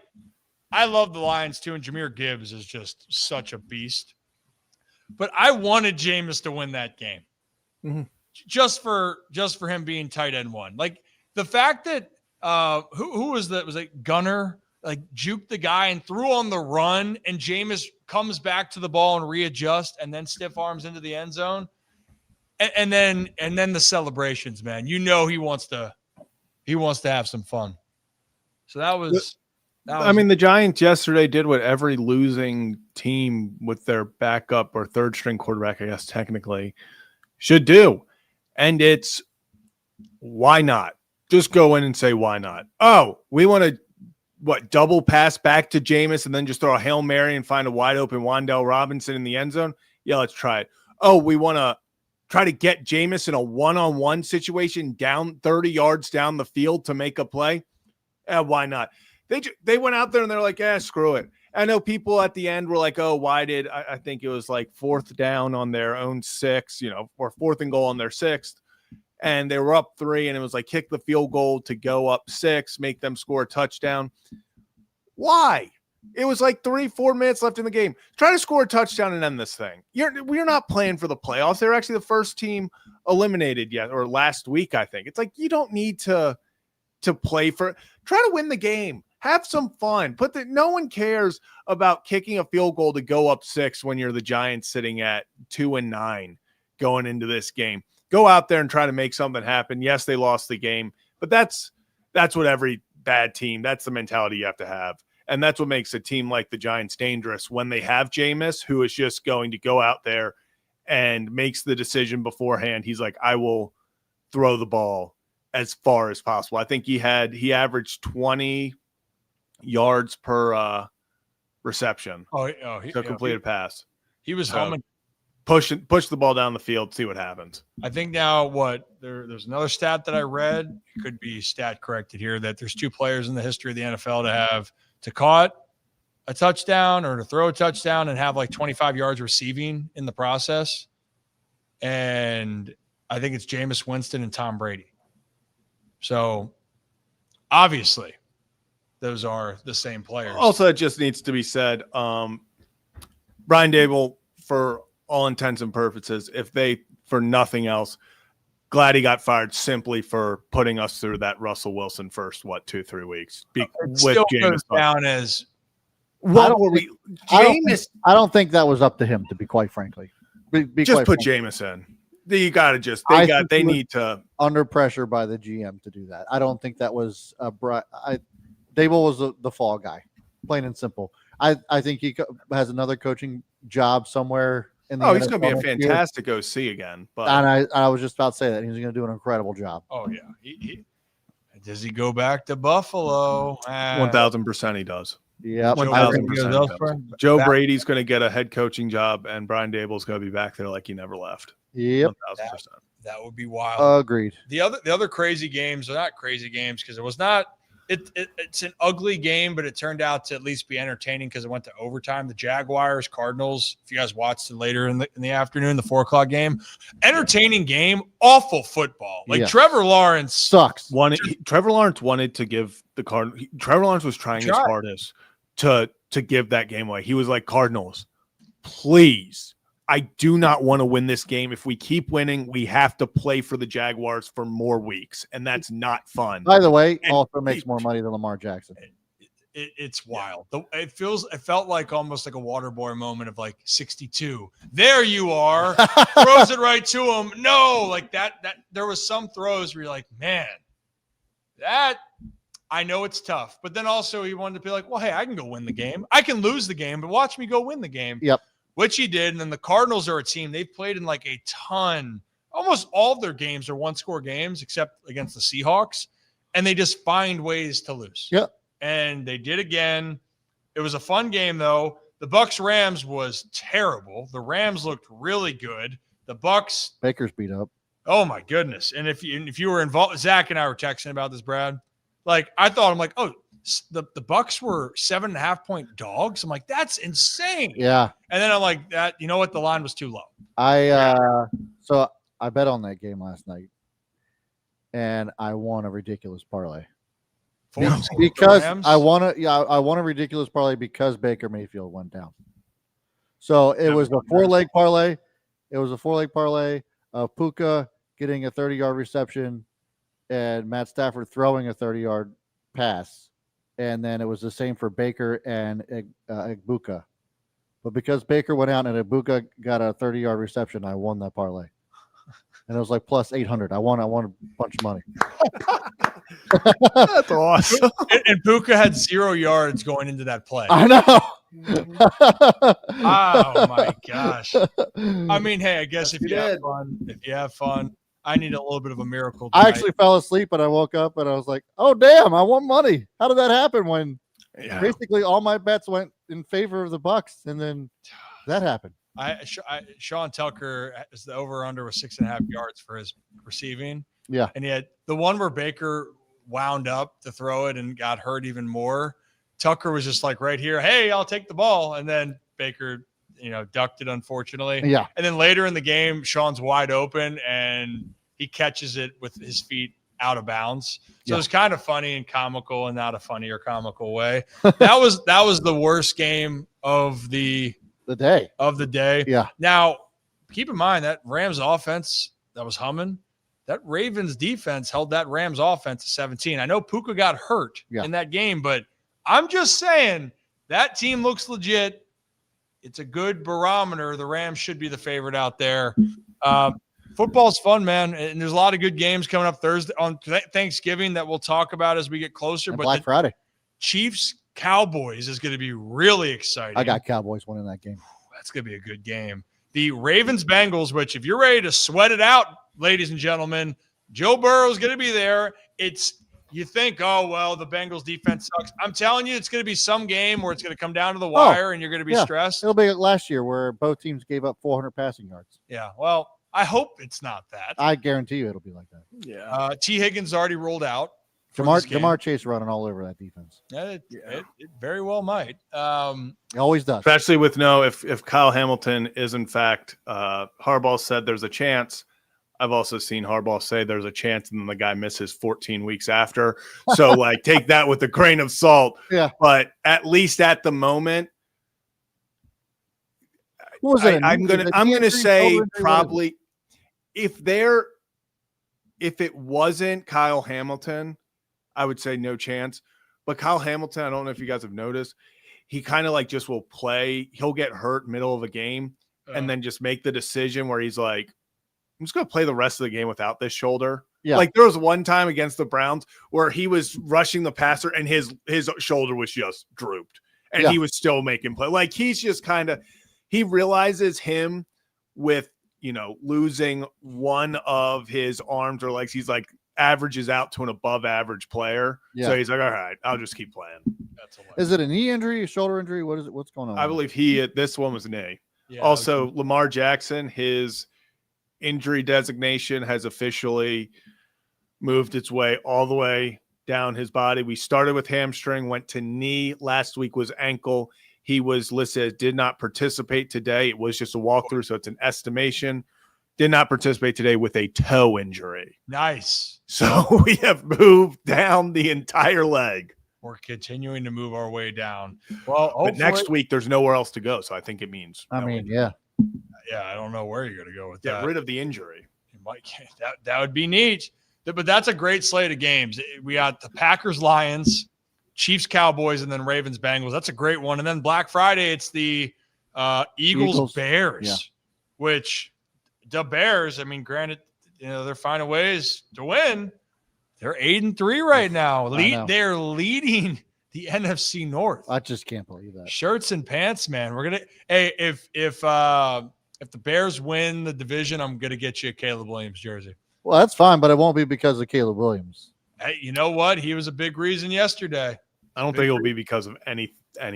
I love the Lions too, and Jahmyr Gibbs is just such a beast. But I wanted Jameis to win that game. Mm-hmm. Just for him being tight end one. Like, the fact that who was that? Was it Gunner? Like, juked the guy and threw on the run, and Jameis comes back to the ball and readjust, and then stiff arms into the end zone, and then the celebrations, man. You know he wants to have some fun. So that was. I mean, the Giants yesterday did what every losing team with their backup or third string quarterback, I guess technically, should do, and it's why not? Just go in and say why not? Oh, we want to. What, double pass back to Jameis and then just throw a Hail Mary and find a wide open Wan'Dale Robinson in the end zone? Yeah, let's try it. Oh, we want to try to get Jameis in a one-on-one situation down 30 yards down the field to make a play? Why not? They went out there and they're like, screw it. I know people at the end were like, oh, why did I think it was like 4th down on their own 6, or 4th and goal on their 6th. And they were up 3, and it was like kick the field goal to go up 6, make them score a touchdown. Why? It was like 3-4 minutes left in the game. Try to score a touchdown and end this thing. We're not playing for the playoffs. They're actually the first team eliminated yet, or last week, I think. It's like you don't need to play for. Try to win the game. Have some fun. No one cares about kicking a field goal to go up 6 when you're the Giants sitting at 2-9 going into this game. Go out there and try to make something happen. Yes, they lost the game, but that's what every bad team, that's the mentality you have to have. And that's what makes a team like the Giants dangerous when they have Jameis, who is just going to go out there and makes the decision beforehand. He's like, I will throw the ball as far as possible. I think he averaged 20 yards per reception. Completed pass. He was humming. Push the ball down the field, see what happens. I think now there's another stat that I read, it could be stat corrected here, that there's 2 players in the history of the NFL to have to caught a touchdown or to throw a touchdown and have like 25 yards receiving in the process. And I think it's Jameis Winston and Tom Brady. So obviously those are the same players. Also, it just needs to be said, Brian Daboll, for all intents and purposes, for nothing else, glad he got fired simply for putting us through that Russell Wilson first, 2-3 weeks. Still goes down as I don't think that was up to him, to be quite frankly. Just put Jameis in. You got to they need to under pressure by the GM to do that. I don't think that was Daboll was the fall guy, plain and simple. I think he has another coaching job somewhere. He's going to be a fantastic OC again. But and I was just about to say that he's going to do an incredible job. Oh yeah, does he go back to Buffalo? 1,000% he does. Yeah, 1,000%. Joe Brady's going to get a head coaching job, and Brian Daboll's going to be back there like he never left. Yep, 1,000%. That would be wild. Agreed. The other crazy games are not crazy games because it was not. It's an ugly game, but it turned out to at least be entertaining because it went to overtime. The Jaguars, Cardinals, if you guys watched it later in the afternoon, the 4:00 game, entertaining game, awful football. Trevor Lawrence sucks. Trevor Lawrence wanted to give the Cardinals. Trevor Lawrence was trying his hardest to give that game away. He was like, Cardinals, please. I do not want to win this game. If we keep winning, we have to play for the Jaguars for more weeks, and that's not fun. By the way, also makes more money than Lamar Jackson. It's wild. It felt like almost like a Waterboy moment of like 62. There you are, throws it right to him. No, like that. There was some throws where you're like, man, that. I know it's tough, but then also he wanted to be like, well, hey, I can go win the game. I can lose the game, but watch me go win the game. Yep. Which he did. And then the Cardinals are a team. They've played in like a ton. Almost all of their games are 1-score games except against the Seahawks. And they just find ways to lose. Yep. And they did again. It was a fun game, though. The Bucs-Rams was terrible. The Rams looked really good. The Bucs. Baker's beat up. Oh, my goodness. And if you were involved, Zach and I were texting about this, Brad. Like, I thought, I'm like, oh, the Bucs were 7.5-point dogs. I'm like, that's insane. Yeah. And then I'm like, that. You know what? The line was too low. So I bet on that game last night. and I won a ridiculous parlay. Because I won a ridiculous parlay because Baker Mayfield went down. So it was a 4-leg parlay. It was a 4-leg parlay of Puka getting a 30-yard reception and Matt Stafford throwing a 30-yard pass. And then it was the same for Baker and Egbuka. But because Baker went out and Egbuka got a 30-yard reception, I won that parlay. And it was like plus 800. I won a bunch of money. That's awesome. And Puka had 0 yards going into that play. I know. Oh my gosh. I mean, hey, I guess if you have fun, I need a little bit of a miracle tonight. I actually fell asleep and I woke up and I was like, oh damn, I won money. How did that happen when basically all my bets went in favor of the Bucks and then that happened? Sean Tucker is the over-under was 6.5 yards for his receiving. Yeah. And he had the one where Baker wound up to throw it and got hurt even more. Tucker was just like right here, hey, I'll take the ball. And then Baker, ducked it, unfortunately. Yeah. And then later in the game, Sean's wide open and he catches it with his feet out of bounds. So it's kind of funny and comical and not a funny or comical way. That was the worst game of the day. Yeah. Now, keep in mind that Rams offense that was humming, that Ravens defense held that Rams offense to 17. I know Puka got hurt in that game, but I'm just saying that team looks legit. It's a good barometer. The Rams should be the favorite out there. Football's fun, man. And there's a lot of good games coming up Thursday on Thanksgiving that we'll talk about as we get closer. And but Black Friday. Chiefs Cowboys is going to be really exciting. I got Cowboys winning that game. That's going to be a good game. The Ravens Bengals, which if you're ready to sweat it out, ladies and gentlemen, Joe Burrow's going to be there. You think, oh, well, the Bengals defense sucks. I'm telling you, it's going to be some game where it's going to come down to the wire and you're going to be stressed. It'll be like last year where both teams gave up 400 passing yards. Yeah, well, I hope it's not that. I guarantee you it'll be like that. Yeah. T. Higgins already rolled out. Jamar Chase running all over that defense. It very well might. It always does. Especially with if Kyle Hamilton is in fact, Harbaugh said there's a chance. I've also seen Harbaugh say there's a chance and then the guy misses 14 weeks after. So take that with a grain of salt. Yeah. But at least at the moment, I'm gonna say probably if it wasn't Kyle Hamilton, I would say no chance. But Kyle Hamilton, I don't know if you guys have noticed, he kind of just will play. He'll get hurt middle of a game and then just make the decision where he's like, I'm just going to play the rest of the game without this shoulder. Yeah. There was one time against the Browns where he was rushing the passer and his shoulder was just drooped and he was still making play. He's just he realizes him with, losing one of his arms or legs. He's averages out to an above average player. Yeah. So he's like, all right, I'll just keep playing. Is it a knee injury, a shoulder injury? What is it? What's going on? I believe this one was a knee. Yeah, also, Lamar Jackson, his injury designation has officially moved its way all the way down his body. We started with hamstring, went to knee. Last week was ankle. He was listed as did not participate today. It was just a walkthrough, so it's an estimation. Did not participate today with a toe injury. Nice. So we have moved down the entire leg. We're continuing to move our way down. Well, but next week there's nowhere else to go, so I think it means. Yeah, I don't know where you're going to go with that. Get rid of the injury. That would be neat. But that's a great slate of games. We got the Packers, Lions, Chiefs, Cowboys, and then Ravens, Bengals. That's a great one. And then Black Friday, it's the Eagles, Bears, which the Bears, granted, they're finding ways to win. They're 8-3 right now. They're leading the NFC North. I just can't believe that. Shirts and pants, man. We're gonna. Hey, if the Bears win the division, I'm gonna get you a Caleb Williams jersey. Well, that's fine, but it won't be because of Caleb Williams. Hey, you know what? He was a big reason yesterday. I don't think it'll be because of any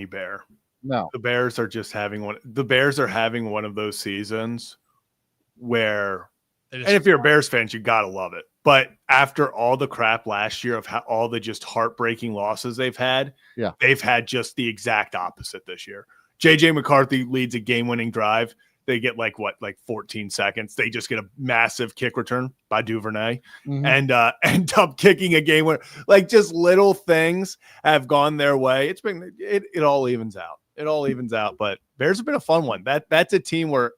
Bear. No, the Bears are just having one. The Bears are having one of those seasons where, and if you're a Bears fan, you gotta love it. But after all the crap last year of all the just heartbreaking losses they've had, they've had just the exact opposite this year. J.J. McCarthy leads a game-winning drive. They get like 14 seconds. They just get a massive kick return by Duvernay and end up kicking a game winner. Like just little things have gone their way. It all evens out. It all evens out. But Bears have been a fun one. That's a team where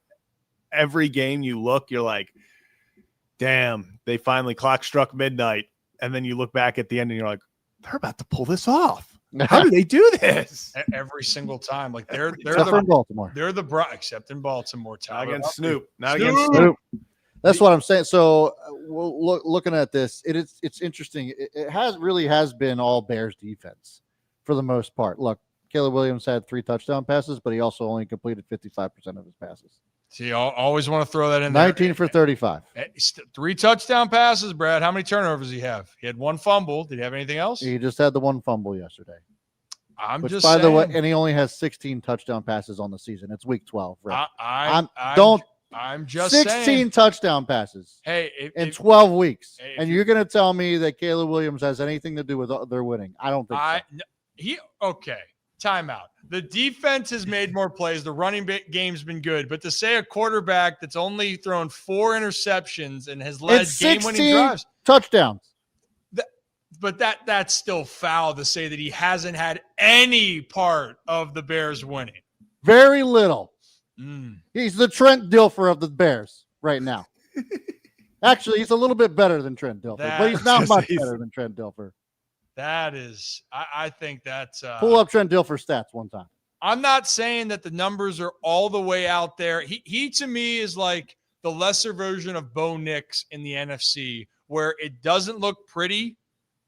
every game you look, you're like, damn, they finally clock struck midnight. And then you look back at the end and you're like, they're about to pull this off. How do they do this every single time? Like they're except in Baltimore. They're except in Baltimore. Not against Snoop. Not Snoop. against Snoop. That's what I'm saying. So looking at this, it's interesting. It really has been all Bears defense for the most part. Look, Caleb Williams had 3 touchdown passes, but he also only completed 55% of his passes. See, I always want to throw that in there. 19 for 35. 3 touchdown passes, Brad. How many turnovers did he have? He had 1 fumble. Did he have anything else? He just had the 1 fumble yesterday. I'm Which, just by saying. the way, and he only has 16 touchdown passes on the season. It's week 12. Right? I'm just 16 saying. touchdown passes. Hey, in 12 weeks, and you're going to tell me that Caleb Williams has anything to do with their winning? I don't think so. Okay. Timeout. The defense has made more plays. The running game's been good, but to say a quarterback that's only thrown 4 interceptions and has led game-winning drives, touchdowns. But that's still foul to say that he hasn't had any part of the Bears winning. Very little. He's the Trent Dilfer of the Bears right now. Actually, he's a little bit better than Trent Dilfer, but he's not much better than Trent Dilfer. That is, I think that's pull up Trent Dilfer stats one time. I'm not saying that the numbers are all the way out there. He to me is like the lesser version of Bo Nix in the NFC, where it doesn't look pretty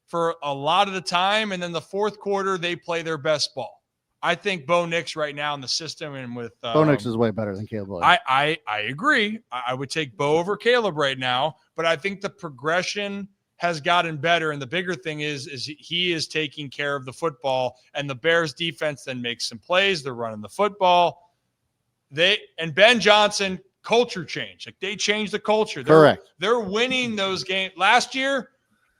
for a lot of the time, and then the fourth quarter they play their best ball. I think Bo Nix right now in the system and with Bo Nix is way better than Caleb Williams. I agree. I would take Bo over Caleb right now, but I think the progression has gotten better, and the bigger thing is he is taking care of the football, and the Bears defense then makes some plays. They're running the football. And Ben Johnson, culture change. Like they changed the culture. Correct. They're winning those games. Last year,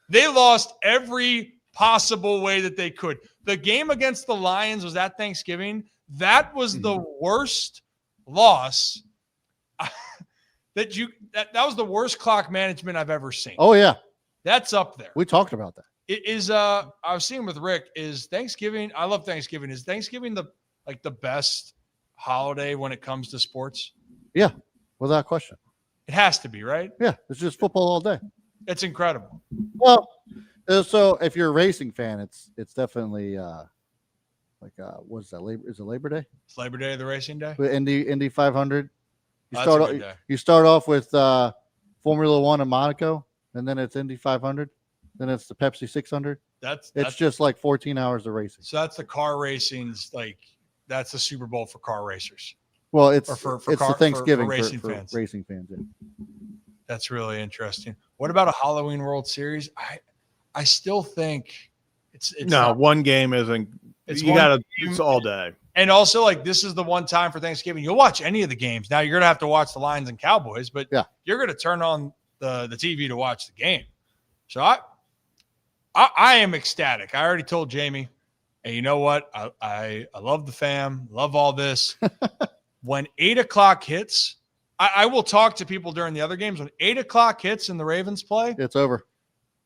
they lost every possible way that they could. The game against the Lions was at Thanksgiving. That was the worst loss that was the worst clock management I've ever seen. Oh yeah. That's up there. We talked about that. It is I was seeing with Rick, is Thanksgiving, I love Thanksgiving. Is Thanksgiving the best holiday when it comes to sports? Yeah, without question. It has to be, right? Yeah, it's just football all day. It's incredible. Well, so if you're a racing fan, it's definitely what's that? Is it Labor Day? It's Labor Day, the racing day. The Indy 500. You You start off with Formula One in Monaco, and then it's Indy 500, then it's the Pepsi 600. It's just like 14 hours of racing. So that's the car racing's that's the Super Bowl for car racers. Well, it's the Thanksgiving for racing for fans. Racing fans. Yeah. That's really interesting. What about a Halloween World Series? I still think it's one game isn't. It's all day. And also, this is the one time for Thanksgiving you'll watch any of the games. Now you're gonna have to watch the Lions and Cowboys, but you're gonna turn on the TV to watch the game. So I am ecstatic. I already told Jamie, and you know what? I love the fam, love all this. When 8 o'clock hits, I will talk to people during the other games. When 8 o'clock hits and the Ravens play, it's over.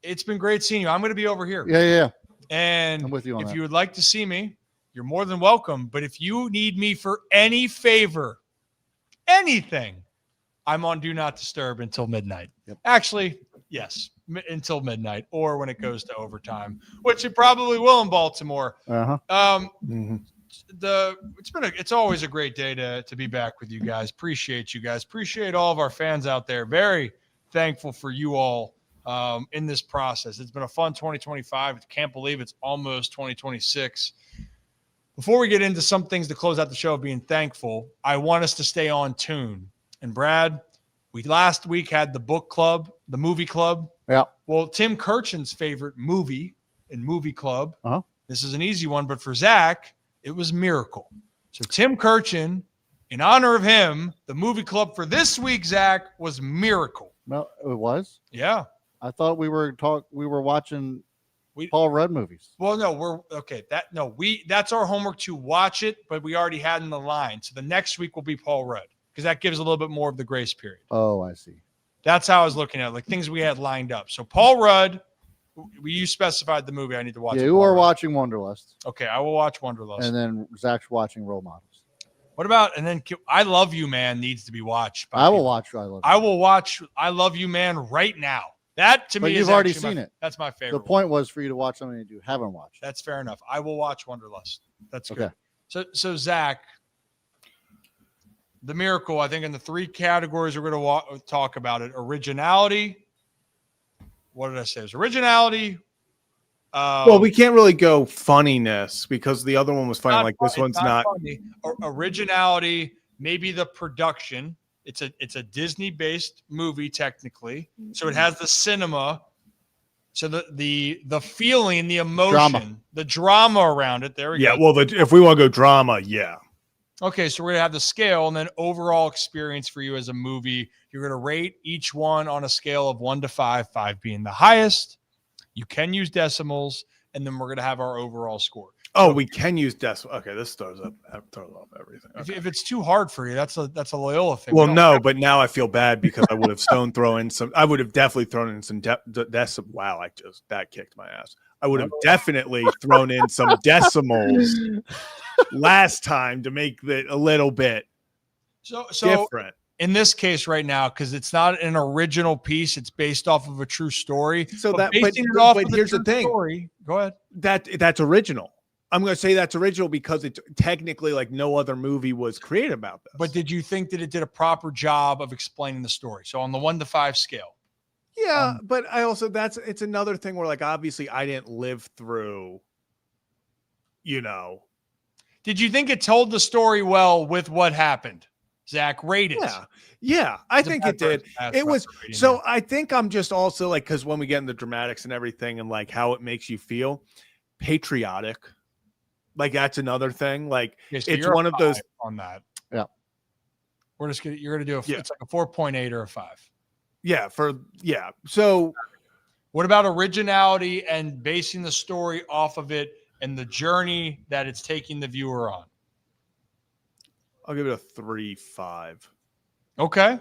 It's been great seeing you. I'm going to be over here. Yeah. And I'm with you on if that. you would like to see me, you're more than welcome. But if you need me for any favor, anything, I'm on Do Not Disturb until midnight. Yep. Actually, yes, until midnight, or when it goes to overtime, which it probably will in Baltimore. It's always a great day to be back with you guys. Appreciate you guys. Appreciate all of our fans out there. Very thankful for you all in this process. It's been a fun 2025. I can't believe it's almost 2026. Before we get into some things to close out the show of being thankful, I want us to stay on tune. And Brad, we last week had the book club, the movie club. Yeah. Well, Tim Kirchin's favorite movie in movie club. Uh-huh. This is an easy one, but for Zach, it was Miracle. So Tim Kirchin, in honor of him, the movie club for this week, Zach, was Miracle. No, it was. Yeah. I thought we were watching Paul Rudd movies. Well, no, that's our homework to watch it, but we already had in the line. So the next week will be Paul Rudd. because that gives a little bit more of the grace period. Oh, I see. That's how I was looking at it, like things we had lined up. So Paul Rudd, you specified the movie I need to watch. Yeah, you are watching Wanderlust. Okay, I will watch Wanderlust. And then Zach's watching Role Models. What about, and then I Love You Man needs to be watched. I will watch I Love You. I will watch I Love You Man right now. That to me you've is already seen it. That's my favorite. The point was for you to watch something that you haven't watched. That's fair enough. I will watch Wanderlust. That's good. Okay. So Zach, the Miracle, I think in the 3 categories we're going to talk about it: originality. What did I say? It was originality. Well, we can't really go funniness because the other one was funny. Like this one's not funny. Originality, maybe the production. It's a Disney-based movie technically, so it has the cinema. So the feeling, the emotion, the drama around it. There we go. Yeah, well, if we want to go drama, yeah. Okay, so we're gonna have the scale and then overall experience for you as a movie. You're gonna rate each one on a scale of 1 to 5, 5 being the highest. You can use decimals, and then we're gonna have our overall score. Oh, so, we can use decimals. Okay, this throws off everything. Okay. If it's too hard for you, that's a Loyola thing. Well, no, but now I feel bad because I would have I would have definitely thrown in some decimals. Wow, that kicked my ass. I would have definitely thrown in some decimals last time to make it a little bit so different. In this case right now, because it's not an original piece, it's based off of a true story. So but here's the thing. Story, go ahead. That's original. I'm going to say that's original because it's technically like no other movie was created about this. But did you think that it did a proper job of explaining the story? So on the 1 to 5 scale. Yeah, but I also it's another thing where like obviously I didn't live through, Did you think it told the story well with what happened? Zach, rate it. Yeah, I think it did. It was so. I think I'm just also like because when we get into dramatics and everything and like how it makes you feel, patriotic. Like that's another thing. Like it's one of those on that. Yeah, you're gonna do it's like a 4.8 or a 5. Yeah, So, what about originality and basing the story off of it and the journey that it's taking the viewer on? I'll give it a 3.5. Okay.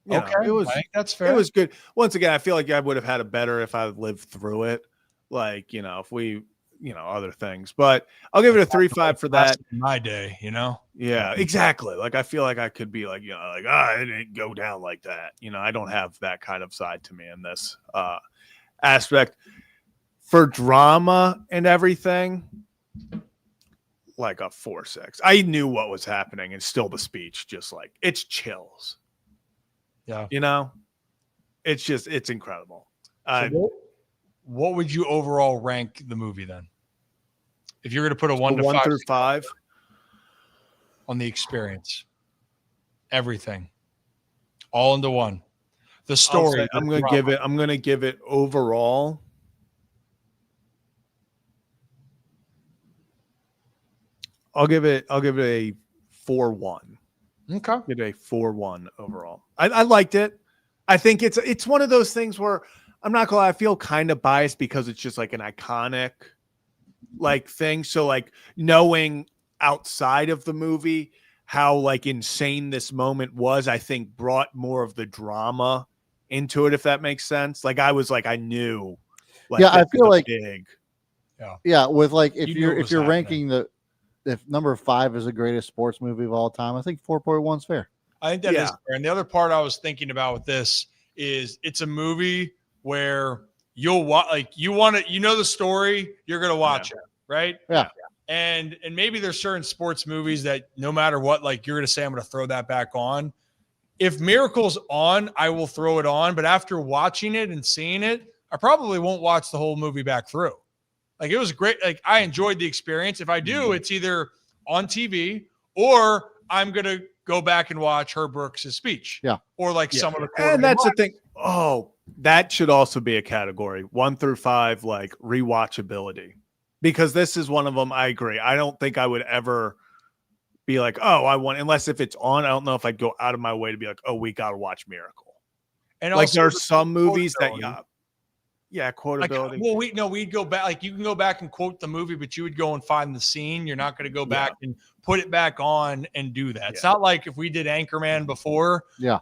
Okay. It was. I think that's fair. It was good. Once again, I feel like I would have had it better if I lived through it. Like, if we, other things. But I'll give it a 3.5 for that. My day, Yeah, exactly. Like I feel like I could be like, it didn't go down like that. I don't have that kind of side to me in this aspect. For drama and everything, like a 4.6. I knew what was happening, and still the speech, just like it's chills. Yeah, it's incredible. So what would you overall rank the movie then? If you're going to put a 1 to 1 5 through 5 on the experience, everything, all into one. The story. I'm going to give it overall. I'll give it a 4.1. Okay. Give it a 4.1 overall. I liked it. I think it's one of those things where I'm not gonna lie, I feel kind of biased because it's just like an iconic like thing. So like knowing outside of the movie how like insane this moment was, I think brought more of the drama into it, if that makes sense. Like I was like, I knew. Like, I feel like big. Yeah, with like if you're happening. Ranking if number 5 is the greatest sports movie of all time, I think 4.1 is fair. I think that is fair. And the other part I was thinking about with this is it's a movie where you'll watch, like the story, you're going to watch it, right? Yeah. And maybe there's certain sports movies that no matter what, like you're going to say, I'm going to throw that back on. If Miracle's on, I will throw it on. But after watching it and seeing it, I probably won't watch the whole movie back through. Like it was great. Like I enjoyed the experience. If I do, it's either on TV or I'm going to go back and watch Herb Brooks' speech. Yeah. Or like some of the. And that's the thing. Oh, that should also be a category 1 through 5, like rewatchability, because this is one of them. I agree. I don't think I would ever be like, oh, unless if it's on, I don't know if I'd go out of my way to be like, oh, we got to watch Miracle. And like also there's some movies that, Yeah, quotability. We'd go back. Like, you can go back and quote the movie, but you would go and find the scene. You're not going to go back and put it back on and do that. It's not like if we did Anchorman before. Yeah.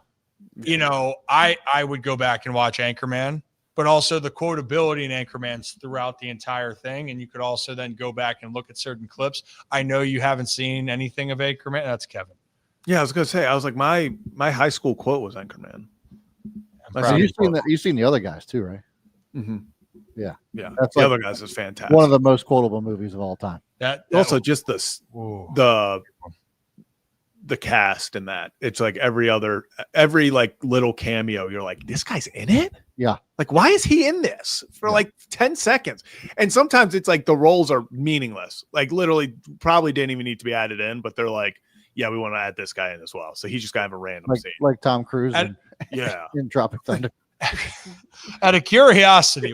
You know, I would go back and watch Anchorman, but also the quotability in Anchorman's throughout the entire thing. And you could also then go back and look at certain clips. I know you haven't seen anything of Anchorman. That's Kevin. Yeah, I was going to say, I was like, my high school quote was Anchorman. So you've seen the other guys too, right? Mm-hmm. Yeah. That's the other guys is fantastic. One of the most quotable movies of all time. That also just the cast in that. It's like every like little cameo. You're like, this guy's in it? Yeah. Like, why is he in this for like 10 seconds? And sometimes it's like the roles are meaningless. Like, literally probably didn't even need to be added in, but they're like, yeah, we want to add this guy in as well. So he's just kind of a random scene. Like Tom Cruise in Tropic Thunder. Out of curiosity,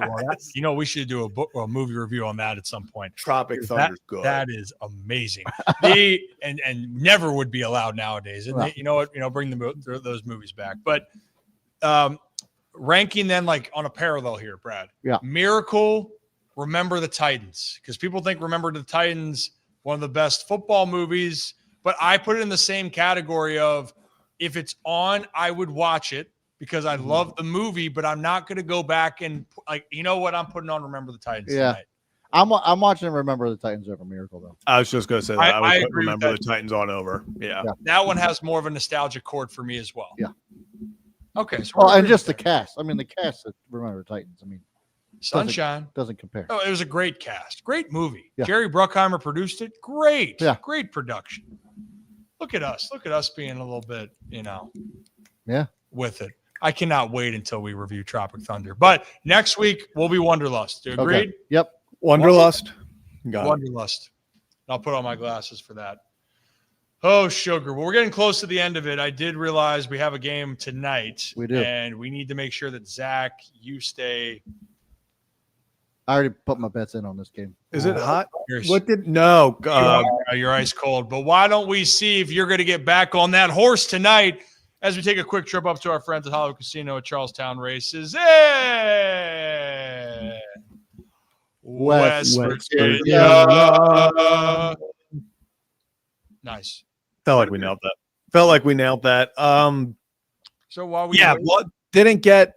we should do a movie review on that at some point. Tropic Thunder's good. That is amazing. And never would be allowed nowadays. And you know what? Bring those movies back. But ranking then, like, on a parallel here, Brad. Yeah. Miracle, Remember the Titans, because people think Remember the Titans one of the best football movies, but I put it in the same category of, if it's on, I would watch it, because I love the movie, but I'm not going to go back and, like, you know what? I'm putting on Remember the Titans tonight. I'm watching Remember the Titans over Miracle, though. I was just going to say that. I would put agree Remember the Titans on over. Yeah. That one has more of a nostalgic chord for me as well. Yeah. Okay. So and just the cast. I mean, the cast of Remember the Titans. I mean, Sunshine doesn't compare. Oh, it was a great cast. Great movie. Yeah. Jerry Bruckheimer produced it. Great. Yeah. Great production. Look at us. Look at us being a little bit, with it. I cannot wait until we review Tropic Thunder. But next week we'll be Wanderlust. Agreed? Okay. Yep. Wanderlust. Wanderlust. I'll put on my glasses for that. Oh, sugar. Well, we're getting close to the end of it. I did realize we have a game tonight. We do. And we need to make sure that, Zach, you stay. I already put my bets in on this game. Is it hot? Your ice cold. But why don't we see if you're going to get back on that horse tonight as we take a quick trip up to our friends at Hollywood Casino at Charlestown Races. Hey! West Virginia. Nice. Felt like we nailed that. So while we didn't get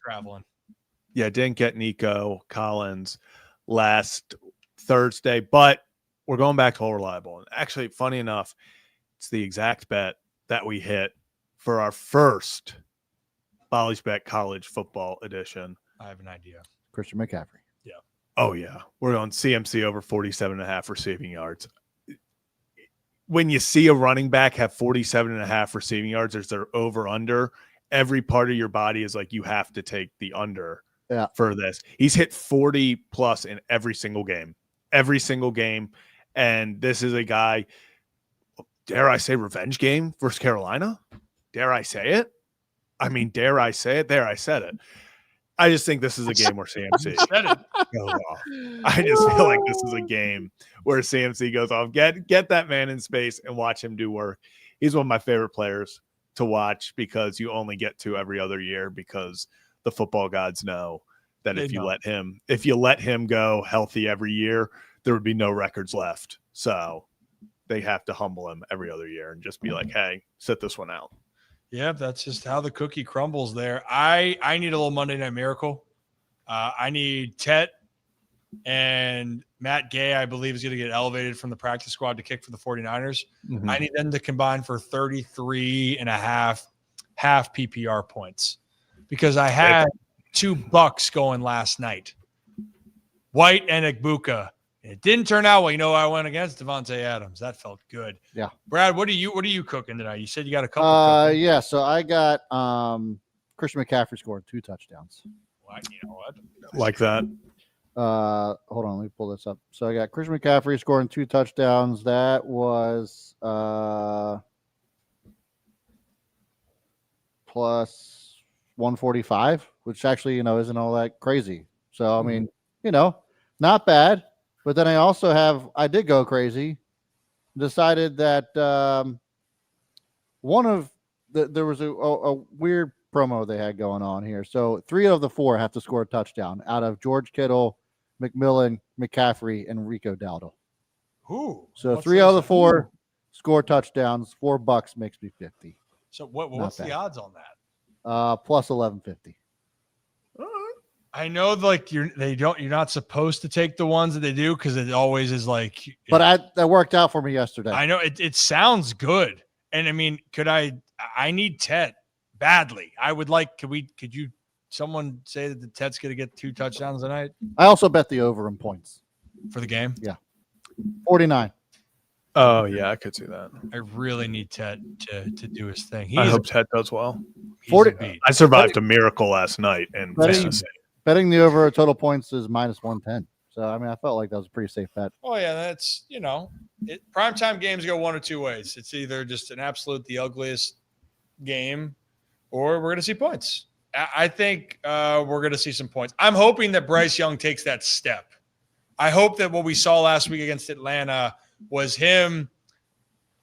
traveling. Yeah, didn't get Nico Collins last Thursday, but we're going back to All Reliable. And actually, funny enough, it's the exact bet that we hit for our first Bolly's Bet College Football edition. I have an idea. Christian McCaffrey. Yeah. Oh, yeah. We're on CMC over 47.5 receiving yards. When you see a running back have 47.5 receiving yards, there's their over-under. Every part of your body is like, you have to take the under for this. He's hit 40 plus in every single game. And this is a guy, dare I say, revenge game versus Carolina? Dare I say it? I mean, dare I say it? There, I said it. I just think this is a game where CMC goes off. I just feel like this is a game where CMC goes off. Get that man in space and watch him do work. He's one of my favorite players to watch, because you only get to every other year, because the football gods know that if you let him go healthy every year, there would be no records left. So they have to humble him every other year and just be like, hey, sit this one out. Yeah, that's just how the cookie crumbles there. I need a little Monday Night Miracle. I need Tet and Matt Gay, I believe, is going to get elevated from the practice squad to kick for the 49ers. Mm-hmm. I need them to combine for 33.5 half PPR points, because I had $2 going last night. White and Igbuka. It didn't turn out well. You know, I went against Devontae Adams. That felt good. Yeah. Brad, what are you cooking tonight? You said you got a couple. Yeah. So I got Christian McCaffrey scored 2 touchdowns. Well, you know what? Like that. Hold on, let me pull this up. So I got Christian McCaffrey scoring 2 touchdowns. That was plus 145, which actually, isn't all that crazy. So I mean, not bad. But then I did go crazy. Decided that there was a weird promo they had going on here. So 3 of the 4 have to score a touchdown out of George Kittle, McMillan, McCaffrey, and Rico Dowdle. Ooh. So 3 out of the 4 score touchdowns. $4 makes me 50. So what's the odds on that? Plus 1150. I know, like you're not supposed to take the ones that they do because it always is like. But that worked out for me yesterday. I know it sounds good, and I mean, I need Ted badly. I would like. Could you? Someone say that the Ted's going to get 2 touchdowns tonight? I also bet the over in points for the game. Yeah, 49. Oh yeah, I could see that. I really need Ted to do his thing. I hope Ted does well. 40. I survived a miracle last night, and betting the over total points is minus 110. So I mean, I felt like that was a pretty safe bet. Oh yeah, that's primetime games go one of 2 ways. It's either just an absolute the ugliest game, or we're going to see points. I think we're going to see some points. I'm hoping that Bryce Young takes that step. I hope that what we saw last week against Atlanta was him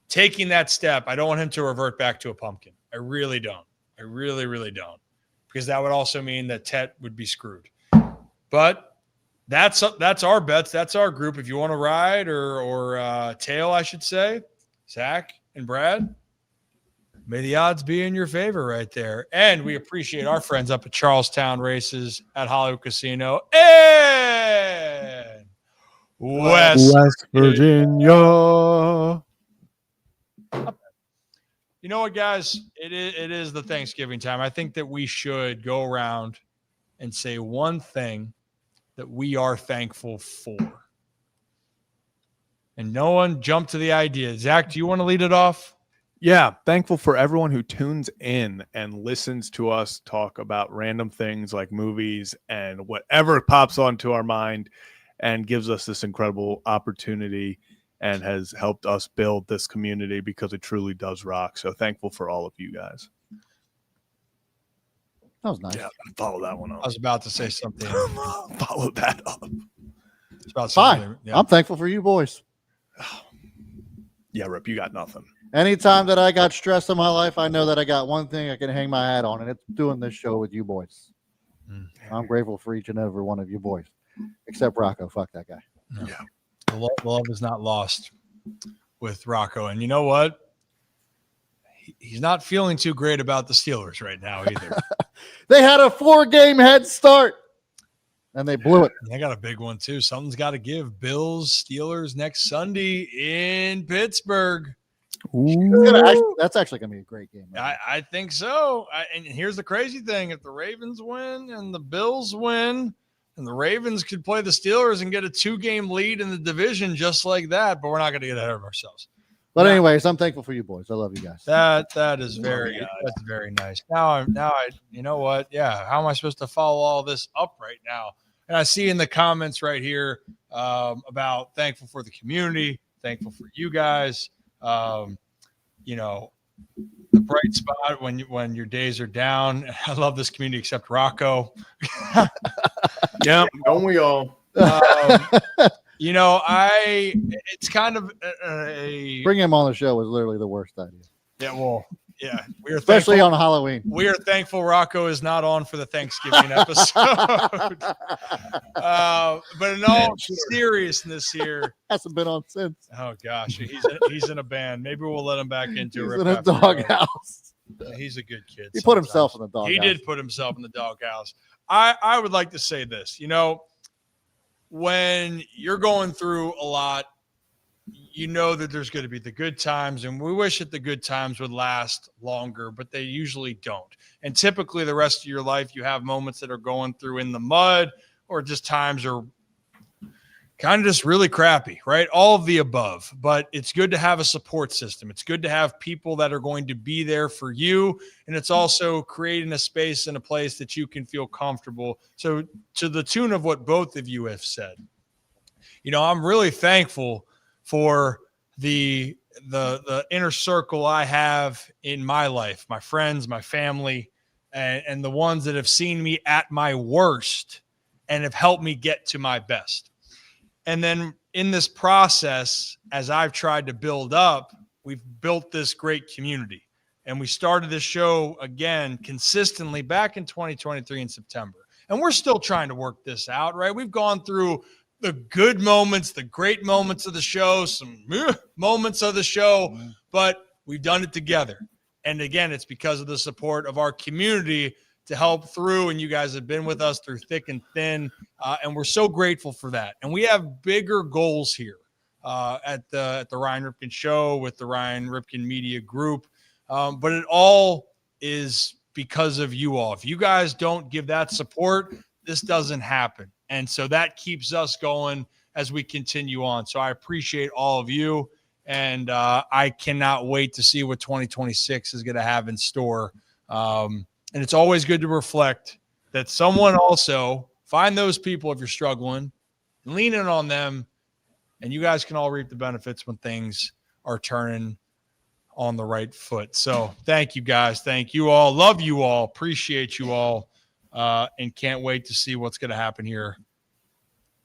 taking that step. I don't want him to revert back to a pumpkin. I really don't. I really, really don't. Because that would also mean that Tet would be screwed. But that's our bets. That's our group. If you want to ride or tail, I should say, Zach and Brad, may the odds be in your favor right there. And we appreciate our friends up at Charlestown Races at Hollywood Casino and West Virginia. You know what, guys? It is the Thanksgiving time. I think that we should go around and say one thing that we are thankful for. And no one jumped to the idea. Zach, do you want to lead it off? Yeah, thankful for everyone who tunes in and listens to us talk about random things like movies and whatever pops onto our mind and gives us this incredible opportunity and has helped us build this community because it truly does rock. So thankful for all of you guys. That was nice. Yeah, follow that one up. I was about to say something. Follow that up. It's about fine. Yeah. I'm thankful for you boys. Yeah, Rip, you got nothing. Anytime that I got stressed in my life, I know that I got one thing I can hang my hat on, and it's doing this show with you boys. I'm grateful for each and every one of you boys, except Rocco. Fuck that guy. No. Yeah. The love is not lost with Rocco. And you know what? He's not feeling too great about the Steelers right now either. They had a 4-game head start, and they blew it. They got a big one, too. Something's got to give. Bills, Steelers next Sunday in Pittsburgh. That's actually going to be a great game. Right? I think so. And here's the crazy thing. If the Ravens win and the Bills win, and the Ravens could play the Steelers and get a 2-game lead in the division just like that, but we're not going to get ahead of ourselves. But anyways, I'm thankful for you boys. I love you guys. That is very nice. Now I you know what? Yeah, how am I supposed to follow all this up right now? And I see in the comments right here about thankful for the community, thankful for you guys. You know, the bright spot when your days are down. I love this community except Rocco. Yeah, don't we all? You know, it's kind of a bring him on the show was literally the worst idea. Yeah, well, yeah, we are especially on Halloween. We are thankful Rocco is not on for the Thanksgiving episode. But in all seriousness here, hasn't been on since. Oh gosh, he's in a band. Maybe we'll let him back into he's in a doghouse. He's a good kid. He put himself in the doghouse. He did put himself in the doghouse. I would like to say this. You know, when you're going through a lot, you know that there's going to be the good times, and we wish that the good times would last longer, but they usually don't. And typically the rest of your life, you have moments that are going through in the mud or just times are kind of just really crappy, right? All of the above. But it's good to have a support system. It's good to have people that are going to be there for you. And it's also creating a space and a place that you can feel comfortable. So to the tune of what both of you have said, you know, I'm really thankful for the inner circle I have in my life, my friends, my family, and the ones that have seen me at my worst and have helped me get to my best. And then in this process, as I've tried to build up, we've built this great community. And we started this show again consistently back in 2023 in September. And we're still trying to work this out, right? We've gone through the good moments, the great moments of the show, some moments of the show, but we've done it together. And again, it's because of the support of our community to help through, and you guys have been with us through thick and thin, and we're so grateful for that. And we have bigger goals here at the Ryan Ripken Show with the Ryan Ripken Media Group, but it all is because of you all. If you guys don't give that support, this doesn't happen. And so that keeps us going as we continue on. So I appreciate all of you, and I cannot wait to see what 2026 is going to have in store. And it's always good to reflect that someone also find those people if you're struggling, lean in on them, and you guys can all reap the benefits when things are turning on the right foot. So thank you guys. Thank you all. Love you all. Appreciate you all. And can't wait to see what's going to happen here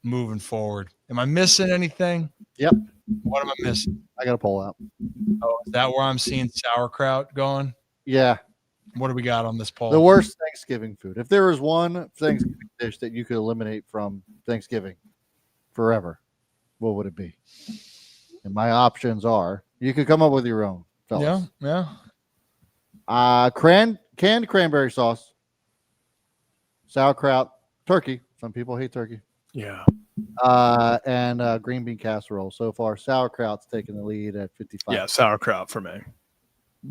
moving forward. Am I missing anything? Yep. What am I missing? I got to pull out. Oh, is that where I'm seeing sauerkraut going? Yeah. What do we got on this poll? The worst Thanksgiving food. If there was one Thanksgiving dish that you could eliminate from Thanksgiving forever, what would it be? And my options are, you could come up with your own, fellas. Yeah. Canned cranberry sauce, sauerkraut, turkey. Some people hate turkey. Yeah. And green bean casserole. So far, sauerkraut's taking the lead at 55. Yeah, sauerkraut for me.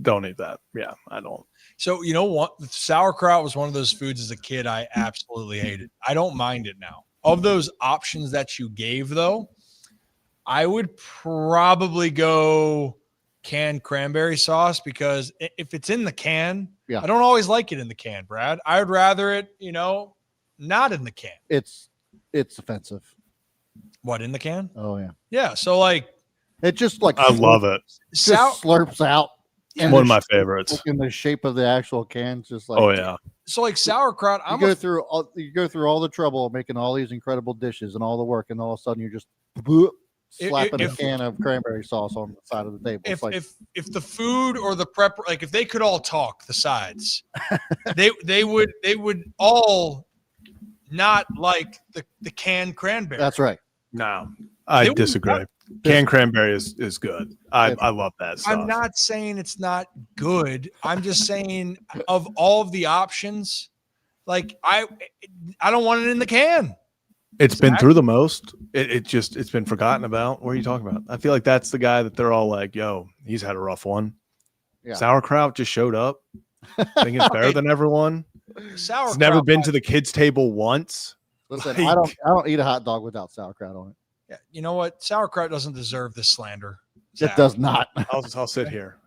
Don't eat that. Yeah, I don't. So, you know what? Sauerkraut was one of those foods as a kid I absolutely hated. I don't mind it now. Of those options that you gave, though, I would probably go canned cranberry sauce, because if it's in the can, I don't always like it in the can, Brad. I would rather it, not in the can. It's offensive. What, in the can? Oh, yeah. Yeah, so it just I love it. Just slurps out. And one of my favorites. In the shape of the actual can, just like, oh yeah. So sauerkraut, you go through all the trouble of making all these incredible dishes and all the work, and all of a sudden you're just slapping a can of cranberry sauce on the side of the table. If the food or the prep, if they could all talk, the sides, they would all not like the canned cranberry. That's right. No, I disagree. Canned cranberry is good. I love that stuff. I'm not saying it's not good. I'm just saying, of all of the options, I don't want it in the can. It's been through the most. It's been forgotten about. What are you talking about? I feel like that's the guy that they're all like, yo, he's had a rough one. Yeah. Sauerkraut just showed up. Think it's better than everyone. Sauerkraut. He's never been to the kids' table once. Listen, I don't eat a hot dog without sauerkraut on it. Yeah, you know what? Sauerkraut doesn't deserve this slander. It does not. I'll sit here.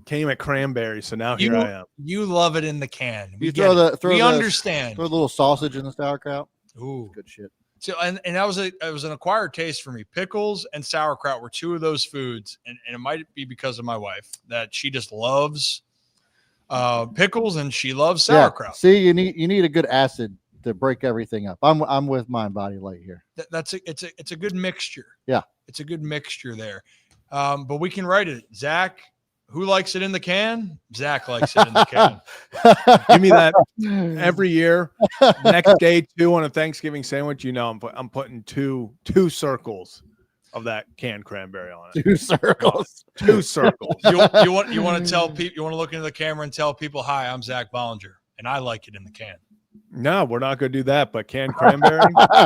Came at cranberry, so now here I am. You love it in the can. We understand. Throw a little sausage in the sauerkraut. Ooh, good shit. So and that was an acquired taste for me. Pickles and sauerkraut were two of those foods, and it might be because of my wife that she just loves pickles and she loves sauerkraut. Yeah. See, you need a good acid to break everything up. I'm with Mind Body Light here. It's a good mixture. Yeah, it's a good mixture there. But we can write it. Zach, who likes it in the can? Zach likes it in the can. Give me that every year. Next day too on a Thanksgiving sandwich. I'm putting two circles of that canned cranberry on it. 2 circles. 2 circles. You want to tell people? You want to look into the camera and tell people, "Hi, I'm Zach Bollinger, and I like it in the can." No, we're not going to do that. But canned cranberry,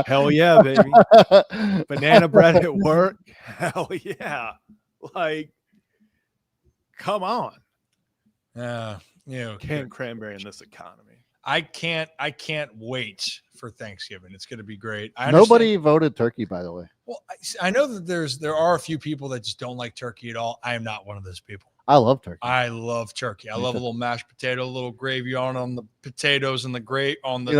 hell yeah, baby. Banana bread at work, hell yeah. Come on. Canned cranberry in this economy. I can't wait for Thanksgiving. It's going to be great. Nobody voted turkey, by the way. Well, I know that there are a few people that just don't like turkey at all. I am not one of those people. I love turkey. I love turkey. I love a little mashed potato, a little gravy on the potatoes and the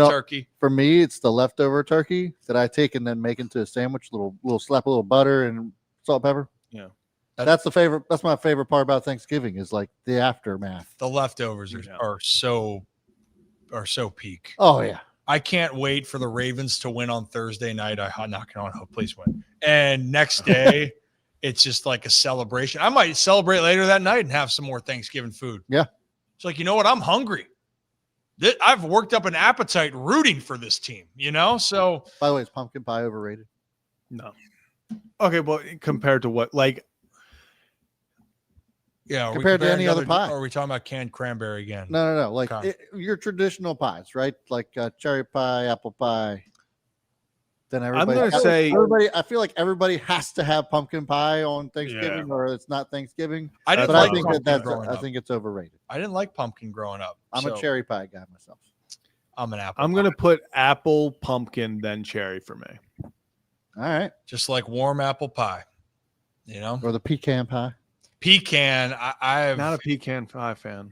turkey. For me, it's the leftover turkey that I take and then make into a sandwich. Little slap a little butter and salt and pepper. Yeah. That's the favorite. That's my favorite part about Thanksgiving is the aftermath. The leftovers are so peak. Oh yeah. I can't wait for the Ravens to win on Thursday night. I'm knocking on hope, please win. And next day, it's just like a celebration. I might celebrate later that night and have some more Thanksgiving food. Yeah. It's like, you know what? I'm hungry. I've worked up an appetite rooting for this team, So, by the way, is pumpkin pie overrated? No. Okay, well, compared to what? Like, yeah, compared to any other pie. Or are we talking about canned cranberry again? No. Like Okay. your traditional pies, right? Like cherry pie, apple pie. Then everybody. I'm gonna say everybody. I feel like everybody has to have pumpkin pie on Thanksgiving, or it's not Thanksgiving. I didn't but like I think pumpkin that's. growing I up. think it's overrated. I didn't like pumpkin growing up. I'm a cherry pie guy myself. I'm an apple. I'm gonna put apple, pumpkin, then cherry for me. All right. Just like warm apple pie, Or the pecan pie. Pecan. I'm not a pecan pie fan.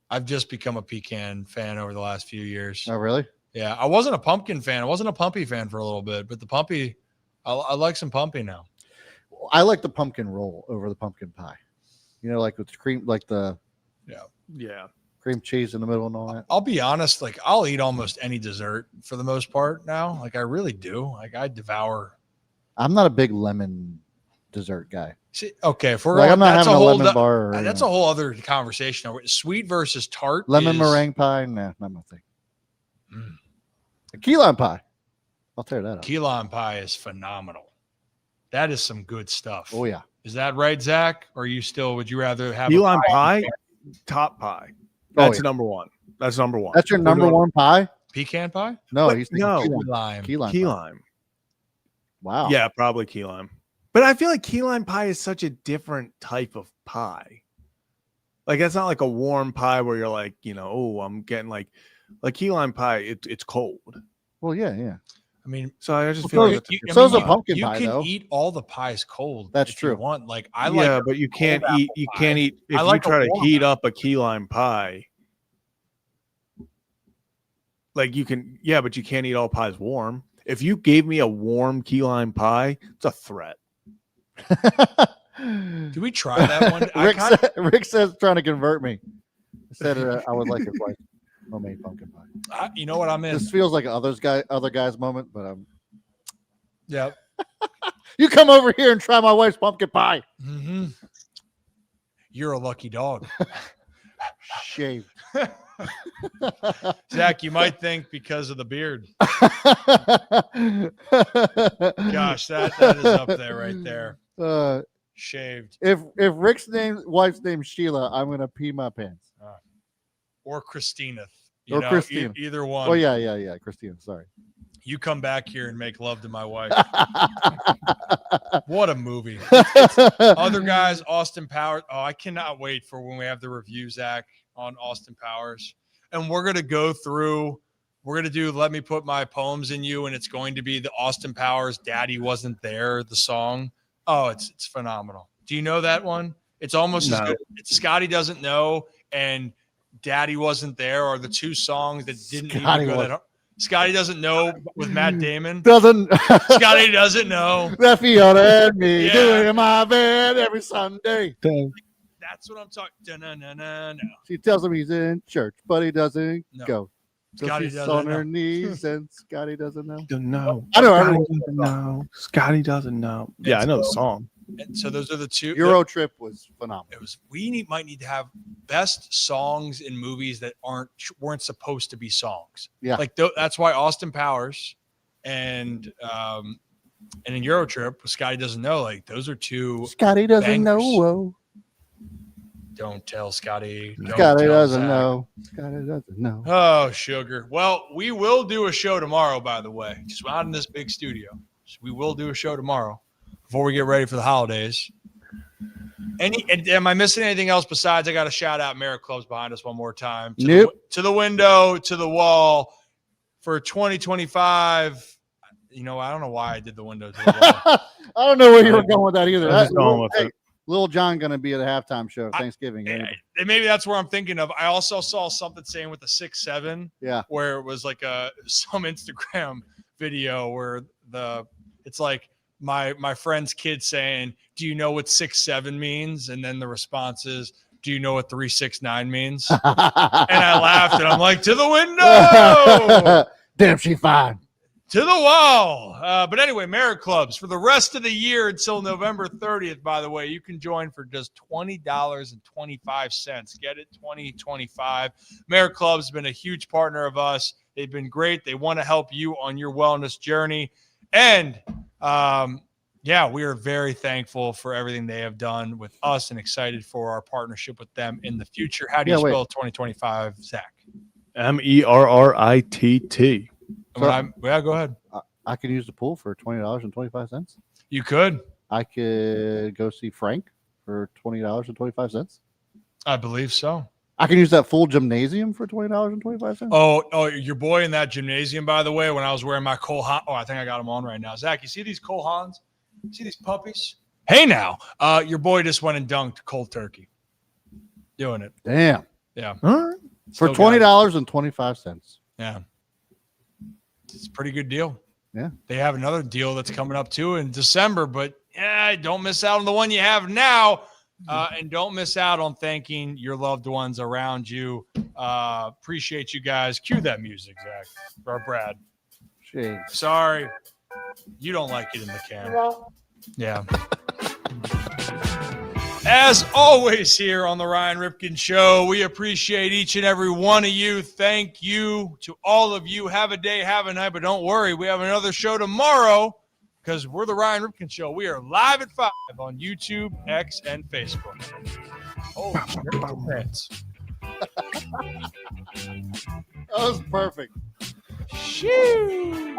I've just become a pecan fan over the last few years. Oh, really? Yeah, I wasn't a pumpkin fan. I wasn't a pumpy fan for a little bit, but the pumpy, I like some pumpy now. I like the pumpkin roll over the pumpkin pie. Like with cream, like the yeah cream cheese in the middle and all that. I'll be honest, like I'll eat almost any dessert for the most part now. Like I really do. Like I devour. I'm not a big lemon dessert guy. See, okay, if we're like, going, I'm not that's having a a whole lemon bar. that's a whole other conversation. Sweet versus tart. Lemon meringue pie, nah, not my thing. Key lime pie, I'll tear that up. Key lime pie is phenomenal. That is some good stuff. Oh yeah. Is that right, Zach? Or would you rather have key lime pie? Top pie. That's number one. That's number one. That's your number one pie? Pecan pie? No, but he's no key lime. Key lime. Key lime. Wow. Yeah, probably key lime. But I feel like key lime pie is such a different type of pie. Like it's not like a warm pie where you're like, I'm getting like key lime pie. It's cold. Well, yeah. I mean, so I just feel like so's a pumpkin you pie. You though. can eat all the pies cold. That's if true. You want like yeah, but you can't eat. You can't eat if you try to heat up a key lime pie. Like you can, yeah, but you can't eat all pies warm. If you gave me a warm key lime pie, it's a threat. Do we try that one? Rick says trying to convert me. I said I would like it like homemade pumpkin pie. You know what I'm in? This feels like other guy's moment, but I'm. Yep. You come over here and try my wife's pumpkin pie. Mm-hmm. You're a lucky dog. Shaved. Zach, you might think because of the beard. Gosh, that is up there right there. Shaved. If Rick's wife's name's Sheila, I'm gonna pee my pants. Or Christina. Christina. Either one. Oh yeah. Christina. Sorry. You come back here and make love to my wife. What a movie. Other guys, Austin Powers. Oh, I cannot wait for when we have the review, Zach, on Austin Powers. And we're going to go through, we're going to do Let Me Put My Poems in You, and it's going to be the Austin Powers Daddy Wasn't There, the song. Oh, it's phenomenal. Do you know that one? It's almost as good. It's Scotty Doesn't Know and Daddy Wasn't There are the two songs that didn't even go that hard. Scotty Doesn't Know with Matt Damon. Scotty Doesn't Know. That Fiona and me doing in my bed every Sunday. That's what I'm talking. No. She tells him he's in church, but he doesn't go. So Scotty she's doesn't on her know. knees, and Scotty doesn't know. No. I know. Scotty doesn't know. Scotty doesn't know. Yeah, I know the song. And so those are the two. Euro Trip was phenomenal. It was. Might need to have best songs in movies that weren't supposed to be songs. Yeah, like that's why Austin Powers and in Euro Trip, Scotty Doesn't Know. Like those are two. Scotty doesn't bangers. know. Whoa. Don't tell Scotty. Scotty doesn't know. Scotty doesn't know. Oh, sugar. Well, we will do a show tomorrow, by the way. Just not in this big studio. So we will do a show tomorrow before we get ready for the holidays. Am I missing anything else besides I got to shout out Merritt Clubs behind us one more time? To the window, to the wall for 2025. I don't know why I did the window to the wall. I don't know where you were going with that either. I was going with it. Little John going to be at the halftime show Thanksgiving. Maybe that's where I'm thinking of. I also saw something saying with the 6'7", where it was like some Instagram video where it's like my friend's kid saying, "Do you know what 6'7" means?" And then the response is, "Do you know what 369 means?" And I laughed and I'm like, "To the window!" Damn, she fine. To the wall. But anyway, Merritt Clubs for the rest of the year until November 30th, by the way, you can join for just $20.25. Get it? $20.25. Merritt Clubs has been a huge partner of us. They've been great. They want to help you on your wellness journey. And we are very thankful for everything they have done with us and excited for our partnership with them in the future. How do you spell 2025, Zach? MERRITT. So, go ahead. I could use the pool for $20.25. You could. I could go see Frank for $20.25. I believe so. I can use that full gymnasium for $20.25. Oh, your boy in that gymnasium, by the way, when I was wearing my Cole Haan. Oh, I think I got them on right now. Zach, you see these Cole Haans? See these puppies? Hey, now, your boy just went and dunked cold turkey. Doing it. Damn. Yeah. All right. For $20.25. Yeah. It's a pretty good deal. Yeah. They have another deal that's coming up too in December, but don't miss out on the one you have now. And don't miss out on thanking your loved ones around you. Appreciate you guys. Cue that music, Zach. Or Brad. Shame. Sorry. You don't like it in the camera. Yeah. As always here on the Ryan Ripken Show, we appreciate each and every one of you. Thank you to all of you. Have a day, have a night, but don't worry. We have another show tomorrow because we're the Ryan Ripken Show. We are live at 5 on YouTube, X, and Facebook. Oh, pants. That was perfect. Shoo.